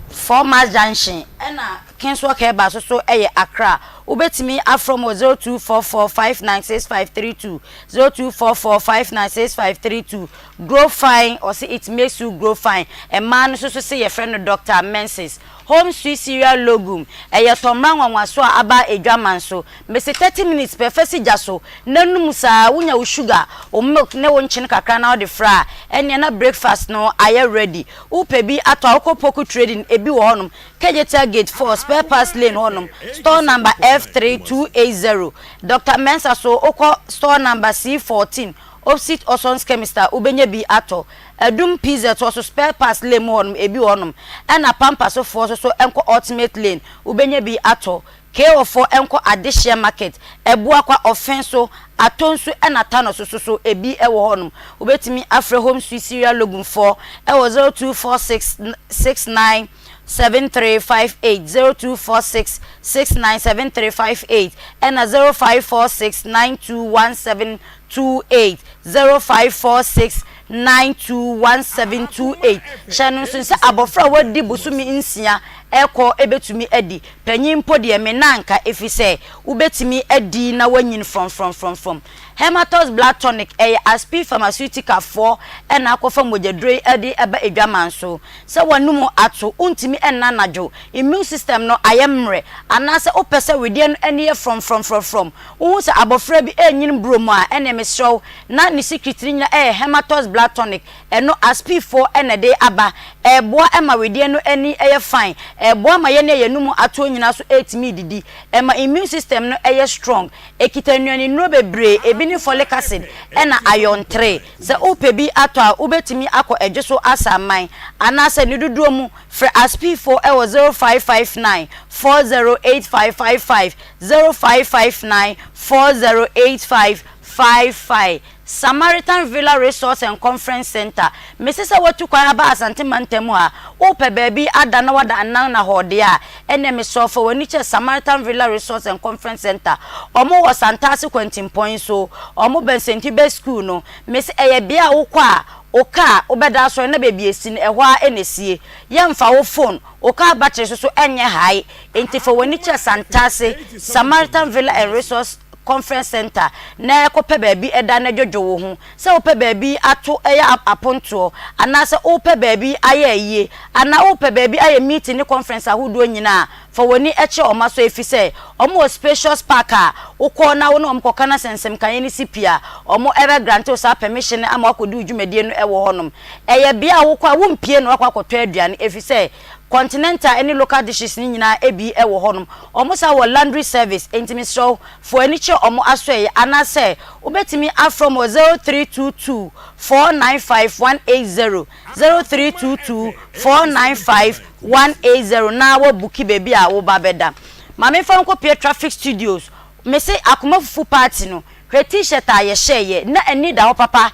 former junction na Kingswalk herba so Accra ubetimi afrom 0244596532 0244596532 grow fine or say it makes you grow fine a man so say your friend Dr. Menses home sweet cereal logum tomran wanwaso aba edwaman so mese 30 minutes per first jaso nanum sa wunya wo sugar o milk ne won chin kakra na de fra ene na breakfast no aye ready upe bi ato akopoku trading ebi wo honum Kejetia gate 4 spare parts lane honum store number F3280 Dr. Mensa so oko store number C14 opposite Oson's chemist ubenye bi ato Adum pizza to so spare parts lane honum ebi honum na pampa so for so enko ultimate lane ubenye bi ato KO4 enko addition market ebua kwa offenso atonsu enatano so ebi ewo honum ubetimi afre home sweet cereal logun 4 ewo 024669 7358 0246697358 and 0546921728 0546921728 Shannon since abofra wadi busumi insia eko ebetumi edi panyimpo de menanka efise ubetumi edi na wanyin from Hematos blood tonic asp pharmaceutical 4 and akofa mojadre edi eba edwaman so se wanumu ato untimi enna najo immune system no ayemre anase opese wedie ene from wo se abofra bi enyin bromo a ene meshow na ni secretary nya Hematos blood tonic eno asp 4 ene de aba eboa ema wedie no eni fine eboa ma ye ne yenumu ato nyina so etimi didi ema immune system no strong ekitanuani no bebre ebini folic acid ena iron 3 se opebi ato a ubetimi akọ ejeso asaman anase ni duduo mu fre asp 4 ewo 0559 408555 0559 408555 Samaritan Villa Resource and Conference Center. Mrs. Watu kwa aba asante mantemu a ope baby ada na wada anan na hode a ene me so for woniche Samaritan Villa Resource and Conference Center. Omo wo Santase Quentin Point so omo Bensenti Be School no. Mrs. eye bia wo kwa oka obeda so na baby esin ehwa enesie yemfa wo phone oka battery so enye high enti for woniche Santase Samaritan Villa and Resource Conference Center na ekope baby eda na jojo wo hu se ope baby ato eya aponto anase ope baby aye ana ope baby aye meeting ni conference ahudo nyina for woni eche omaso efise omo spacious park a ukọ na wo no omkoka na sensem kan ni sipia omo ebe grant o sa permission ama akodi udwumadie no ewo honom eye bia wo kwa wo mpie no akwakoto aduane efise Continental any local dishes ni nyina ebi ewo honum omusa wo laundry service intimi show for any che omo aswe anase ubetimi afrom 0322 495180 0322 495180 na wo buki baby a wo babeda mame fa nko pie traffic studios mese akoma fufu party no t-shirt a ye share na ani da ho papa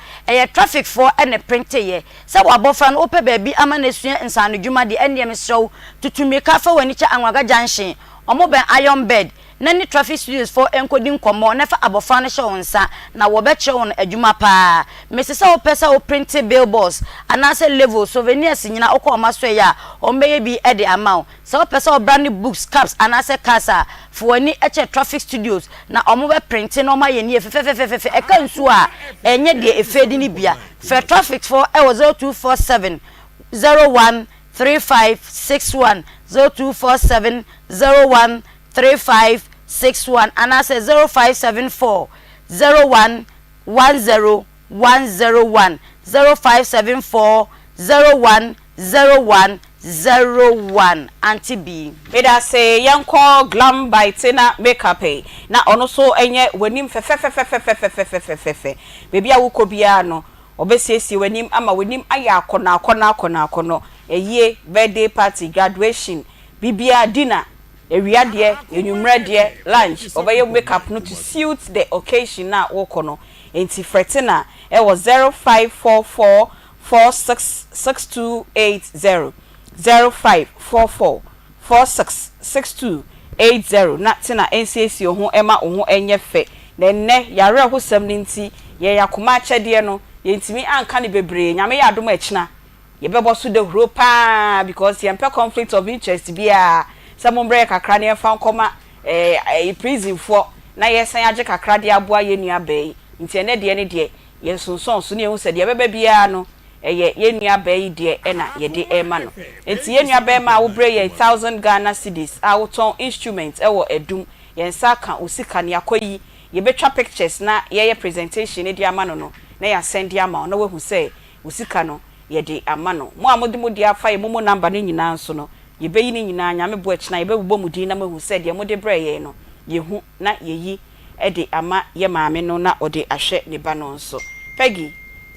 traffic for ene print ye se wabofra no ope baby ama na sua nsano dwuma de ene me show tutumi ka fa wani cha anwaga junction omo ben iron bed na ni traffic studios for enkodi nkomo na fa abofra no show nsa na wo be che won adwuma pa mesese wo pesa wo print billboards anase level souvenirs nyina okoma so ya ombe bi e de amount so pesa wo brand books caps anase kasa for wani eche traffic studios na omo be print no ma ye ni efefefefefe e kan su a enye de efedi ni bia for traffic for e 0247 013561 0247 013561 and I say 0574 0110 101 0574 0101 01 Aunty Bea. Beda say yanko glam by Tina makeup na ono so enye wanim fe baby a wuko bia no obesiesi wanim ama wanim aya akona eye birthday party graduation bibia dinner ewia de enumre de lunch obeye makeup no to suit the occasion na wokono enti fretina e was 0544 466280 0544 466280 na tina NCC ho ema ho enye fe na nne yare ho sam nti ye yakoma achede no yentimi anka ne bebre nyame ya adom achina ye bebo so de huro pa because ye mpe conflict of interest bia some break kakra ne fa nkoma prison for na ye san age kakra de aboa ye nua bai nti ene de ne de ye sonson so ne hu se de beba bia no ye nua bai de na ye de ema no enti ye nua bai ma wo bre ye 1000 Ghana cedis a wo ton instruments wo edum ye nsa ka osika ne akoyi ye betwa pictures na ye presentation ne de ama no na ya send ama na we hu se osika no ye de ama no mo amodi afa ye mo number ne nyina nso no ye beyi ne nyina nyame bo akina ye bebubo mudi na mahu se de mo de bre ye no ye hu na ye yi e de ama ye maame no na ode ahwe ne ba no nso Peggy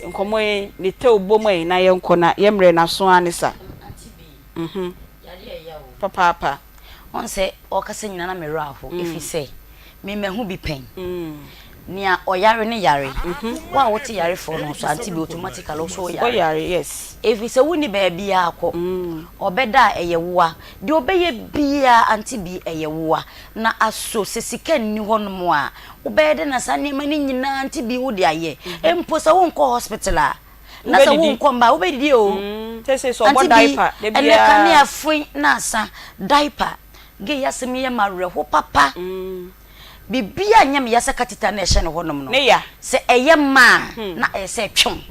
nkomo ne te obom na ye nko na ye mre na so anisa yare ya o papa on se o kase nyina na mero aho if you say me mehu bi pen nia oyare ne yare wa wote yare for no so Aunty Bea automatically so yare yes if you say woni ba bia akọ obeda eyewoa de obeye bia Aunty Bea eyewoa na aso sesika ni honom a obede na sanema ni nyina Aunty Bea wo de aye empo sa wo nko hospital a na sa wo nko mba obedi o tese so bo diaper de bia ele kan ya fun na asa diaper ge yasemi ye mareho papa bibia nyam yasa katita na ehye ne honom no ne ya se eye ma na ese twom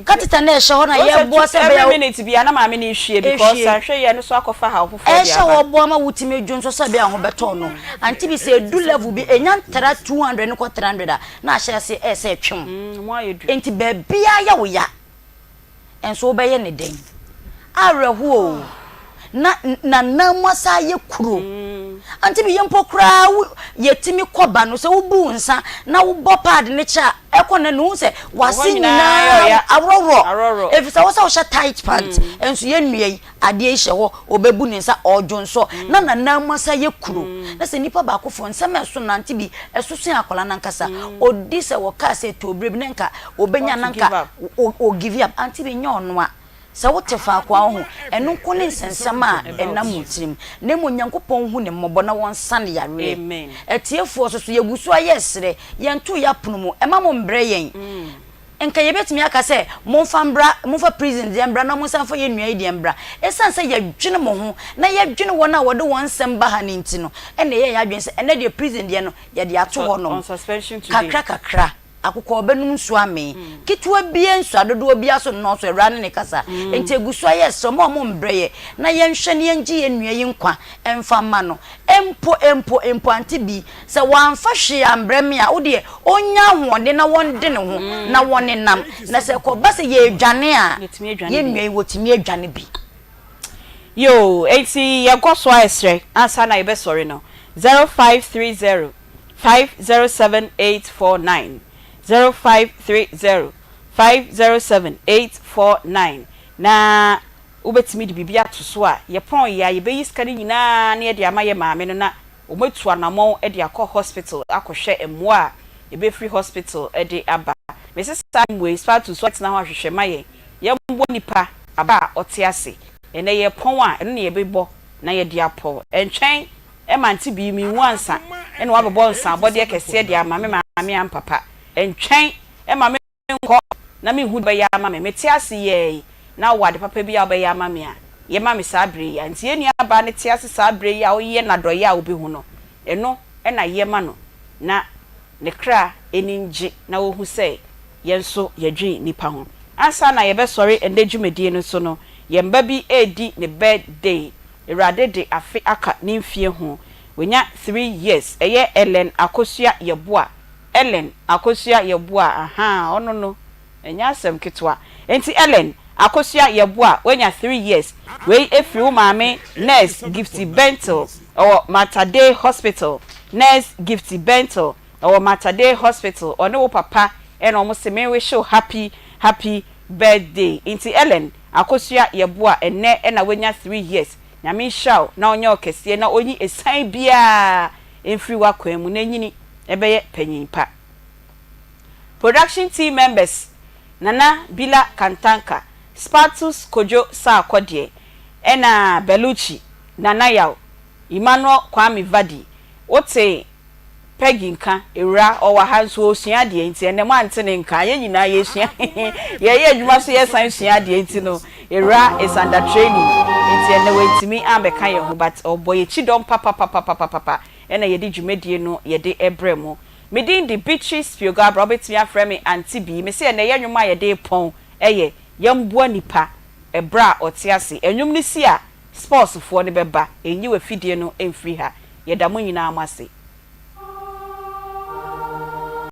katita na ehye ho na ye bo se be every minute bia na ma me ne hwie because ahwe ye ne so akofa ha hofo bia ehye wo bo ma wutime dwonso se be ho beto no Aunty Bea se du level bi enya ntara 200 ne ko 300 na ahye se ese twom mo ayedu enti be bia ya wo ya enso wo be ye ne den areho o na namwasa ye kuro Aunty Bea yempo kura yetimi koba no se wubu nsa na wubo pad ne cha ekona no se wase nyina aroro efisa wo sa wo sha tight pant enso ye nnuai ade ehye ho obebu ne nsa odwonso na namwasa ye kuro na se nipa ba akofo nsa meso na Aunty Bea esusu akola na nkasa odi se wo ka se to obrebe ne nka obenya na nka o give up Aunty Bea nyono a sa wote fa kwa ho eno ko ne nsensama enam mutirim ne mo nyankopon hu ne mmobo na won san yare amen etiefo so yegusu ayesre yento yapono mu ema mo mbre yen enka yebetimi aka se monfa prison de mbra na monsan fa yenua de mbra esan se yadwene mo ho na yadwene wona wode won sem ba ha ne ntino ene ye yadwene se ene de prison de no ye de ato ho no kakra akukọ obenum nsu ame kitwa bie nsu adodo bia so no so ewra ne kasa enti egusu aye so mo mbreye na yenhwe ne yengi yenua yinkwa emfa ma no empo Aunty Bea se wanfa hwe ambreme a wode onya hoode na wonde ne ho na wone nam na se ko ba se ye dwane a yenua wotimi adwane bi yo enti ye go so esre ansa na ye be sorry no 0530 507849 0530 507849 na ubetimi di bibia to so a ye pon ya ye beyi skani nyina na ye de amaye maame no na ometu anamon e de akọ hospital akohwe emo a ye be free hospital e de aba mrs Samway start to sort na ho ahwehwe maye ye mbo nipa aba otiase ene ye pon a ene ye bebo na ye de apo entwen e ma Aunty Bea mi wansa ene wa bebo nsa abode e kese de amaame am papa entwen e ma me nko na me hu be ya ma me tiase ye na wade papa bi ya be ya ma me a ye ma me sabre ya nti enu aba ne tiase sabre ya o ye na do ya obi hu no eno e na ye ma no na ne kra eninje na wo hu se ye nso ye dwen nipa ho ansa na ye be sorry ende dwumedie no so no ye mba bi edi ne birthday erade de afi aka ne mfie ho wenya 3 years eye Ellen Akosua yeboa Ellen Akosua yeboa aha ono no enya asem ketwa enti Ellen akosua yeboa wenya 3 years we efiri wo maame nurse Gifty Bento or Matade Hospital nurse Gifty Bento or Matade Hospital or no papa and almost se me we show happy birthday inti Ellen akosua yeboa enne na wenya 3 years nyame shaw na onye okese na onyi esan bia enfiri wa kwemu na nyini ebeye panyimpa. Production team members Nana Bila Kantanka Spatus Kojo Sakodie ena Beluchi Nana Yao Emmanuel Kwame Vadi wote Peggy nka ewura owa hanso osua de enti ene mo antene nka ye nyina ye sua ye adwuma so ye san sua de enti no ewura is under training enti ene wetimi ambeka ye ho but oboye chidom papa ena ye di dwumadie no ye de ebremo medin the Beatrice Fioga Robert me aframe Aunty Bea me se ene ye nwuma ye de pon eye yamboa nipa ebra otiase enwum ni si a sports fo ne beba enyi we fidie no emfiri ha ye da mo nyina amase